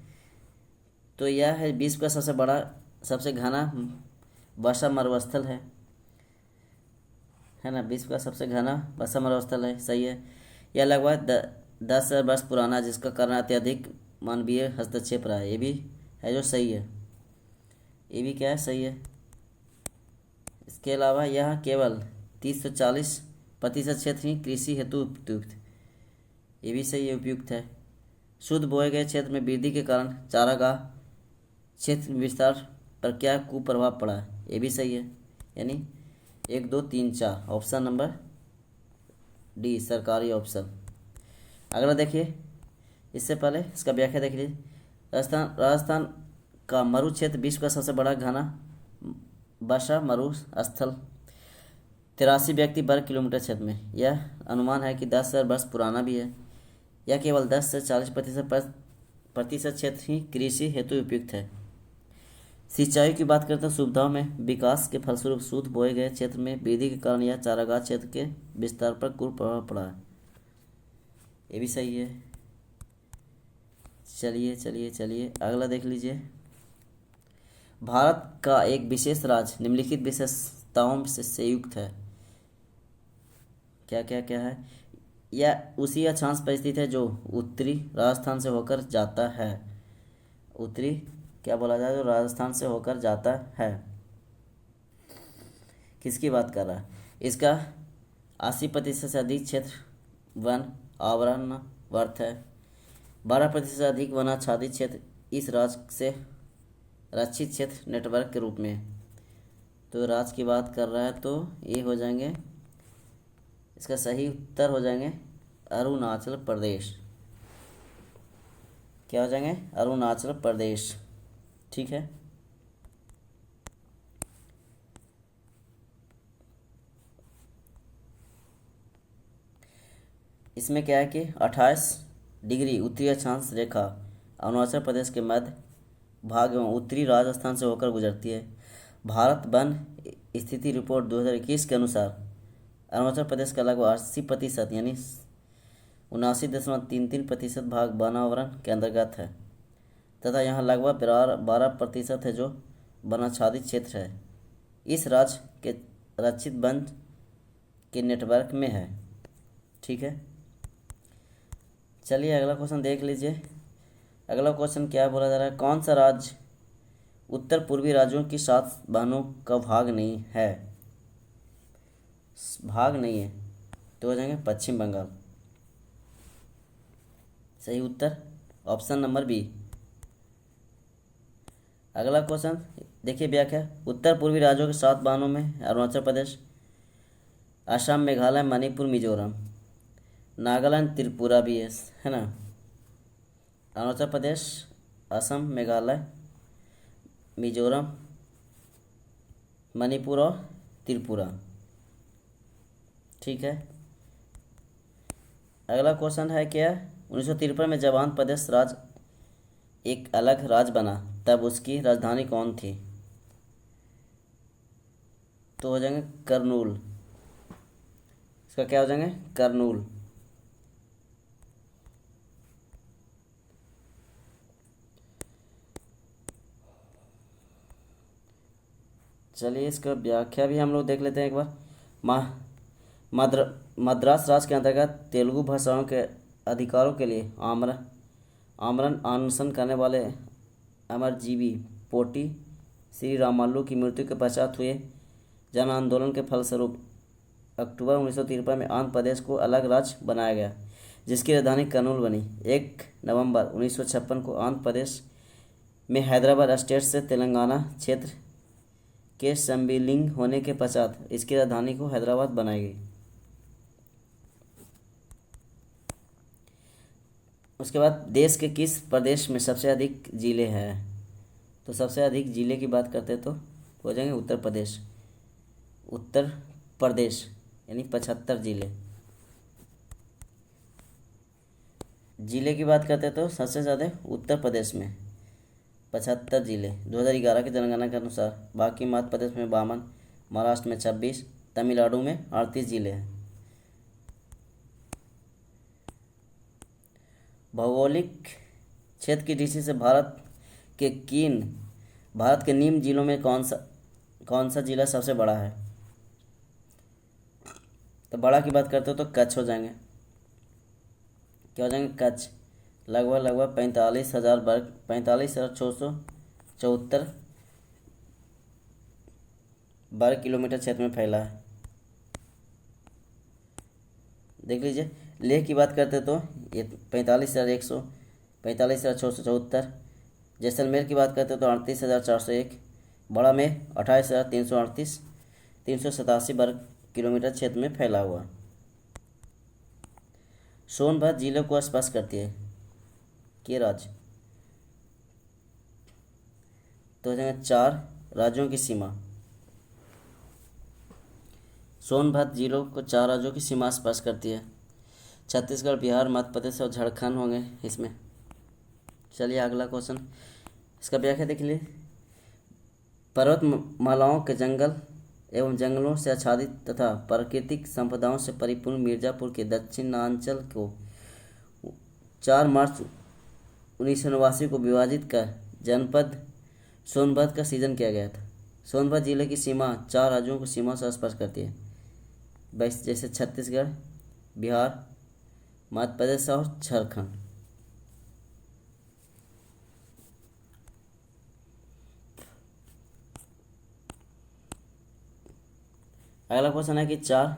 तो यह है, विश्व का सबसे बड़ा सबसे घना वर्षा मरुस्थल है ना। विश्व का सबसे घना वर्षा मरुस्थल है, सही है। यह लगभग 10,000 वर्ष पुराना, जिसका कारण अत्यधिक मानवीय हस्तक्षेप रहा है। ये भी है जो सही है, ये भी क्या है? सही है। इसके अलावा यह केवल 30 से 40% क्षेत्र ही कृषि हेतु उपयुक्त, ये भी सही है, उपयुक्त है। शुद्ध बोए गए क्षेत्र में वृद्धि के कारण चारागाह क्षेत्र विस्तार पर क्या कुप्रभाव पड़ा है? ये भी सही है, यानी 1, 2, 3, 4 ऑप्शन नंबर डी सरकारी ऑप्शन। अगला देखिए, इससे पहले इसका व्याख्या देख लीजिए। राजस्थान का मरु क्षेत्र विश्व का सबसे बड़ा घना वर्षा मरुस्थल 83 व्यक्ति वर्ग किलोमीटर क्षेत्र में। यह अनुमान है कि 10,000 वर्ष पुराना भी है। यह केवल 10 से 40% क्षेत्र ही कृषि हेतु उपयुक्त है। सिंचाई की बात करते हैं, सुविधाओं में विकास के फलस्वरूप शुद्ध बोए गए क्षेत्र में वृद्धि के कारण यह चारागाह क्षेत्र के विस्तार पर कुप्रभाव पड़ा है, ये भी सही है। चलिए चलिए चलिए अगला देख लीजिए। भारत का एक विशेष राज्य निम्नलिखित विशेषताओं से युक्त है। क्या क्या क्या है? यह उसी अक्षांश पर स्थित है जो उत्तरी राजस्थान से होकर जाता है। उत्तरी क्या बोला जाए, जो राजस्थान से होकर जाता है। किसकी बात कर रहा है? इसका 80% से अधिक क्षेत्र वन आवरणवर्त है। 12% से अधिक वनाच्छादित क्षेत्र इस राज्य से रक्षित क्षेत्र नेटवर्क के रूप में है। तो राज्य की बात कर रहा है तो ये हो जाएंगे, इसका सही उत्तर हो जाएंगे अरुणाचल प्रदेश। क्या हो जाएंगे? अरुणाचल प्रदेश। ठीक है। इसमें क्या है कि 28 डिग्री उत्तरी अक्षांश रेखा अरुणाचल प्रदेश के मध्य भाग एवं उत्तरी राजस्थान से होकर गुजरती है। भारत वन स्थिति रिपोर्ट 2021 के अनुसार अरुणाचल प्रदेश का लगभग 80% यानी 79.33% भाग वनावरण के अंतर्गत है तथा यहाँ लगभग 12% है जो वनाच्छादित क्षेत्र है। इस राज्य के रक्षित वन के नेटवर्क में है। ठीक है। चलिए अगला क्वेश्चन देख लीजिए। अगला क्वेश्चन क्या बोला जा रहा है? कौन सा राज्य उत्तर पूर्वी राज्यों की 7 बहनों का भाग नहीं है? भाग नहीं है तो हो जाएंगे पश्चिम बंगाल। सही उत्तर ऑप्शन नंबर बी। अगला क्वेश्चन देखिए व्याख्या। उत्तर पूर्वी राज्यों के 7 बहनों में अरुणाचल प्रदेश, असम, मेघालय, मणिपुर, मिजोरम, नागालैंड, त्रिपुरा भी है ना। अरुणाचल प्रदेश, असम, मेघालय, मिजोरम, मणिपुर और त्रिपुरा। ठीक है। अगला क्वेश्चन है क्या? 1953 में जब आंध्र प्रदेश राज्य एक अलग राज्य बना तब उसकी राजधानी कौन थी? तो हो जाएंगे करनूल। इसका क्या हो जाएंगे? करनूल। चलिए इसका व्याख्या भी हम लोग देख लेते हैं एक बार। मद्रास राज्य के अंतर्गत तेलुगु भाषाओं के अधिकारों के लिए आमरण अनशन करने वाले अमरजीवी पोटी श्री रामालू की मृत्यु के पश्चात हुए जन आंदोलन के फलस्वरूप अक्टूबर 1953 में आंध्र प्रदेश को अलग राज्य बनाया गया, जिसकी राजधानी करनूल बनी। 1 नवंबर 1956 को आंध्र प्रदेश में हैदराबाद स्टेट से तेलंगाना क्षेत्र के संविलीन होने के पश्चात इसकी राजधानी को हैदराबाद बनाई गई। उसके बाद देश के किस प्रदेश में सबसे अधिक जिले हैं? तो सबसे अधिक जिले की बात करते हैं तो हो जाएंगे उत्तर प्रदेश। उत्तर प्रदेश यानी 75 जिले। जिले की बात करते हैं तो सबसे ज़्यादा उत्तर प्रदेश में 75 जिले 2011 की जनगणना के अनुसार। बाकी मध्य प्रदेश में 52, महाराष्ट्र में 26, तमिलनाडु में 38 जिले हैं। भौगोलिक क्षेत्र की दृष्टि से भारत के निम्न जिलों में कौन सा जिला सबसे बड़ा है? तो बड़ा की बात करते हो तो कच्छ हो जाएंगे। क्या हो जाएंगे? कच्छ। लगभग 45,674 वर्ग किलोमीटर क्षेत्र में फैला है। देख लीजिए। लेह की बात करते तो ये 45,674। जैसलमेर की बात करते तो 38,401। बड़ा में 28,338 387 वर्ग किलोमीटर क्षेत्र में फैला हुआ। सोनभद्र जिले को स्पर्श करती है के राज्य? तो हो जाएंगे 4 राज्यों की सीमा। सोनभद्र जिलों को 4 राज्यों की सीमा स्पर्श करती है। छत्तीसगढ़, बिहार, मध्य प्रदेश और झारखंड होंगे इसमें। चलिए अगला क्वेश्चन, इसका व्याख्या देख लीजिए। पर्वतमालाओं के जंगल एवं जंगलों से आच्छादित तथा प्राकृतिक संपदाओं से परिपूर्ण मिर्ज़ापुर के दक्षिणांचल को 4 मार्च 1989 को विभाजित कर जनपद सोनभद्र का सृजन किया गया था। सोनभद्र जिले की सीमा 4 राज्यों को सीमा से स्पर्श करती है, जैसे छत्तीसगढ़, बिहार, मध्य प्रदेश और झारखंड। अगला क्वेश्चन है कि 4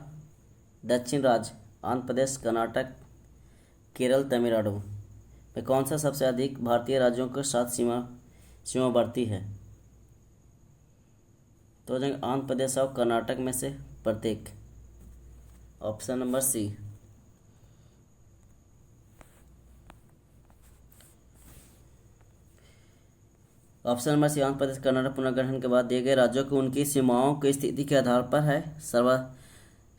दक्षिण राज्य आंध्र प्रदेश, कर्नाटक, केरल, तमिलनाडु में कौन सा सबसे अधिक भारतीय राज्यों के साथ सीमावर्ती है? तो आंध्र प्रदेश और कर्नाटक में से प्रत्येक। Option number C. Option number C, Andhra Pradesh Karnataka पुनर्गठन के बाद दिए गए राज्यों को उनकी सीमाओं की स्थिति के आधार पर है।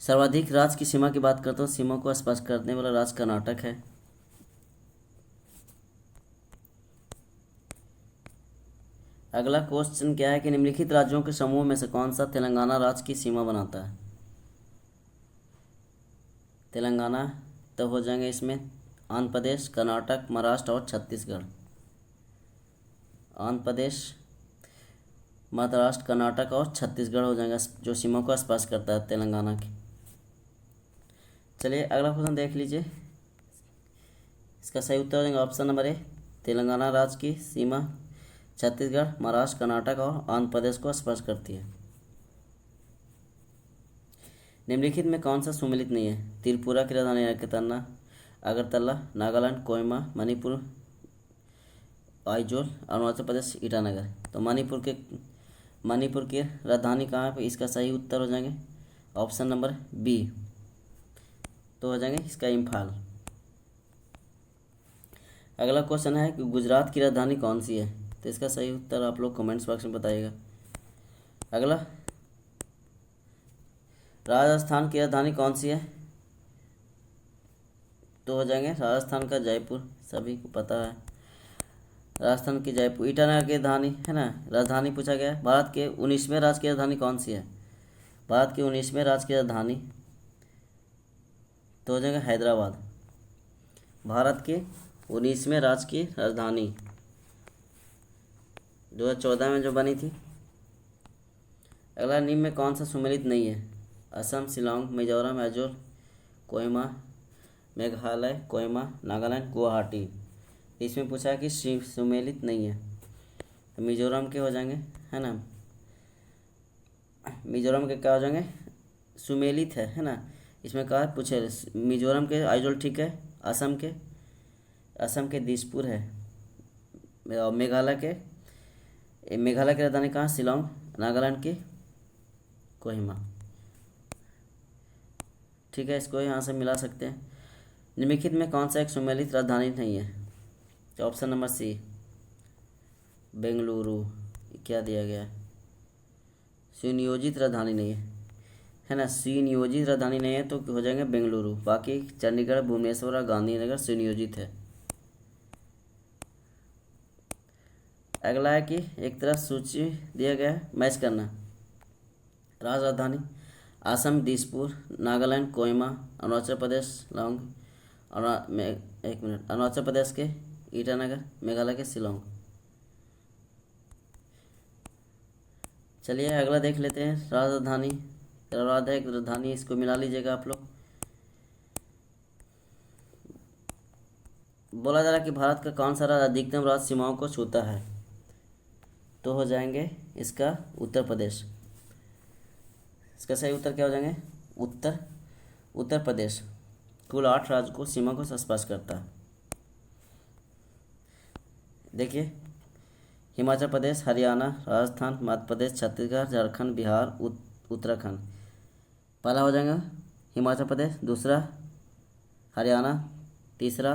सर्वाधिक राज्य की सीमा की बात करते हो, सीमा को स्पर्श करने वाला राज्य कर्नाटक है। अगला क्वेश्चन क्या है कि निम्नलिखित राज्यों के समूह में से कौन सा तेलंगाना राज्य की सीमा बनाता है? तेलंगाना तो हो जाएंगे इसमें आंध्र प्रदेश, कर्नाटक, महाराष्ट्र और छत्तीसगढ़। आंध्र प्रदेश, महाराष्ट्र, कर्नाटक और छत्तीसगढ़ हो जाएगा जो सीमा को स्पर्श करता है तेलंगाना की। चलिए अगला क्वेश्चन देख लीजिए। इसका सही उत्तर हो जाएगा ऑप्शन नंबर ए, तेलंगाना राज्य की सीमा छत्तीसगढ़, महाराष्ट्र, कर्नाटक और आंध्र प्रदेश को स्पर्श करती है। निम्नलिखित में कौन सा सुमेलित नहीं है? त्रिपुरा की राजधानी अगरतला, नागालैंड, कोहिमा, मणिपुर, आइजोल, अरुणाचल प्रदेश, ईटानगर। तो मणिपुर की राजधानी कहाँ है? इसका सही उत्तर हो जाएंगे ऑप्शन नंबर बी, तो हो जाएंगे इसका इम्फाल। अगला क्वेश्चन है कि गुजरात की राजधानी कौन सी है? तो इसका सही उत्तर आप लोग कमेंट्स बॉक्स में बताइएगा। अगला, राजस्थान की राजधानी कौन सी है? तो हो जाएंगे राजस्थान का जयपुर, सभी को पता है राजस्थान की जयपुर। ईटानगर की राजधानी है ना, राजधानी पूछा गया है। भारत के 19वें राज्य की राजधानी कौन सी है? भारत के 19वें राज्य की राजधानी तो हो जाएगा हैदराबाद। भारत के 19वें राज्य की राजधानी 2014 में जो बनी थी। अगला, निम्न में कौन सा सुमेलित नहीं है? असम, शिलांग, मिजोरम, अजोल, कोहिमा, मेघालय, कोहिमा, नागालैंड, गुवाहाटी। इसमें पूछा है कि सुमेलित नहीं है, तो मिजोरम के हो जाएंगे, है ना। मिजोरम के क्या हो जाएंगे? सुमेलित है ना। इसमें कहा पूछे मिजोरम के आइजोल ठीक है, असम के दिसपुर है, और मेघालय की राजधानी कहाँ? शिलांग, नागालैंड की कोहिमा। ठीक है, इसको यहाँ से मिला सकते हैं। निम्नलिखित में कौन सा एक सुमेलित राजधानी नहीं है? तो ऑप्शन नंबर सी, बेंगलुरु। क्या दिया गया है? सुनियोजित राजधानी नहीं है ना, सुनियोजित राजधानी नहीं है तो हो जाएंगे बेंगलुरु। बाकी चंडीगढ़, भुवनेश्वर और गांधीनगर सुनियोजित है। अगला है कि एक तरफ सूची दिया गया है, मैच करना। राजधानी असम दिसपुर, नागालैंड कोहिमा, अरुणाचल प्रदेश शिलांग, अरुणाचल प्रदेश के ईटानगर, मेघालय के शिलांग। चलिए अगला देख लेते हैं। राजधानी एक राजधानी, इसको मिला लीजिएगा आप लोग। बोला जा रहा है कि भारत का कौन सा राज्य अधिकतम राज्य सीमाओं को छूता है? तो हो जाएंगे इसका उत्तर प्रदेश। इसका सही उत्तर क्या हो जाएंगे? उत्तर प्रदेश कुल 8 राज्य को सीमा को स्पर्श करता है। देखिए, हिमाचल प्रदेश, हरियाणा, राजस्थान, मध्य प्रदेश, छत्तीसगढ़, झारखंड, बिहार, उत्तराखंड। पहला हो जाएगा हिमाचल प्रदेश, दूसरा हरियाणा, तीसरा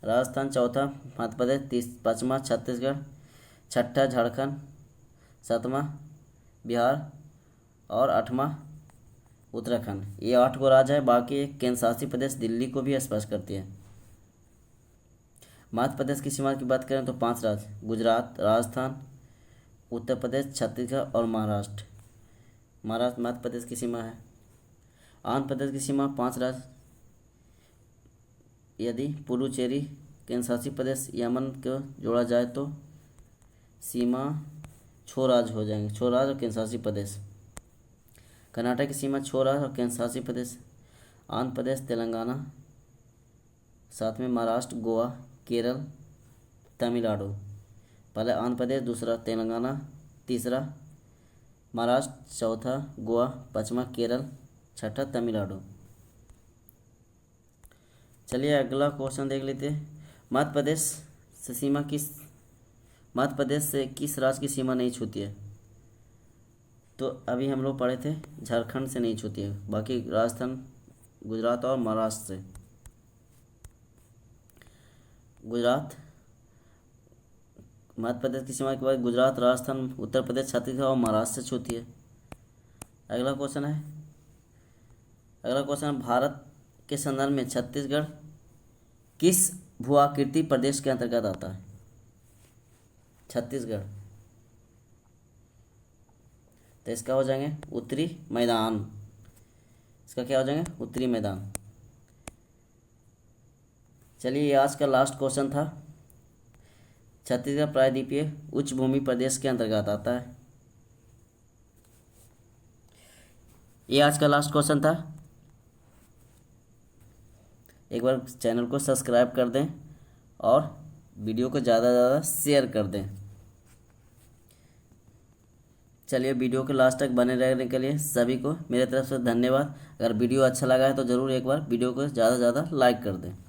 राजस्थान, चौथा मध्य प्रदेश, पाँचवा छत्तीसगढ़, छठा झारखंड, सातवां बिहार और आठवां उत्तराखंड। ये 8 गो राज्य है। बाकी एक केंद्र शासित प्रदेश दिल्ली को भी स्पर्श करती है। मध्य प्रदेश की सीमा की बात करें तो 5 राज्य, गुजरात, राजस्थान, उत्तर प्रदेश, छत्तीसगढ़ और महाराष्ट्र मध्य प्रदेश की सीमा है। आंध्र प्रदेश की सीमा 5 राज्य, यदि पुडुचेरी, केंसासी प्रदेश यमन को जोड़ा जाए तो सीमा छोराज हो जाएंगे, छोराज और केंसासी प्रदेश। कर्नाटक की सीमा छोराज और केंसासी प्रदेश। आंध्र प्रदेश, तेलंगाना, साथ में महाराष्ट्र, गोवा, केरल, तमिलनाडु। पहले आंध्र प्रदेश, दूसरा तेलंगाना, तीसरा महाराष्ट्र, चौथा गोवा, पाँचवा केरल, छठा तमिलनाडु। चलिए अगला क्वेश्चन देख लेते हैं। मध्य प्रदेश से किस राज्य की सीमा नहीं छूती है? तो अभी हम लोग पढ़े थे झारखंड से नहीं छूती है, बाकी राजस्थान, गुजरात और महाराष्ट्र से। गुजरात, मध्य प्रदेश की सीमा के बाद गुजरात, राजस्थान, उत्तर प्रदेश, छत्तीसगढ़ और महाराष्ट्र से छूती है। अगला क्वेश्चन है भारत के संदर्भ में छत्तीसगढ़ किस भूआकृति प्रदेश के अंतर्गत आता है? छत्तीसगढ़, तो इसका हो जाएंगे उत्तरी मैदान। इसका क्या हो जाएंगे? उत्तरी मैदान। चलिए ये आज का लास्ट क्वेश्चन था। छत्तीसगढ़ प्रायद्वीपीय उच्च भूमि प्रदेश के अंतर्गत आता है। ये आज का लास्ट क्वेश्चन था। एक बार चैनल को सब्सक्राइब कर दें और वीडियो को ज़्यादा से ज़्यादा शेयर कर दें। चलिए वीडियो के लास्ट तक बने रहने के लिए सभी को मेरे तरफ से धन्यवाद। अगर वीडियो अच्छा लगा है तो ज़रूर एक बार वीडियो को ज़्यादा से ज़्यादा लाइक कर दें।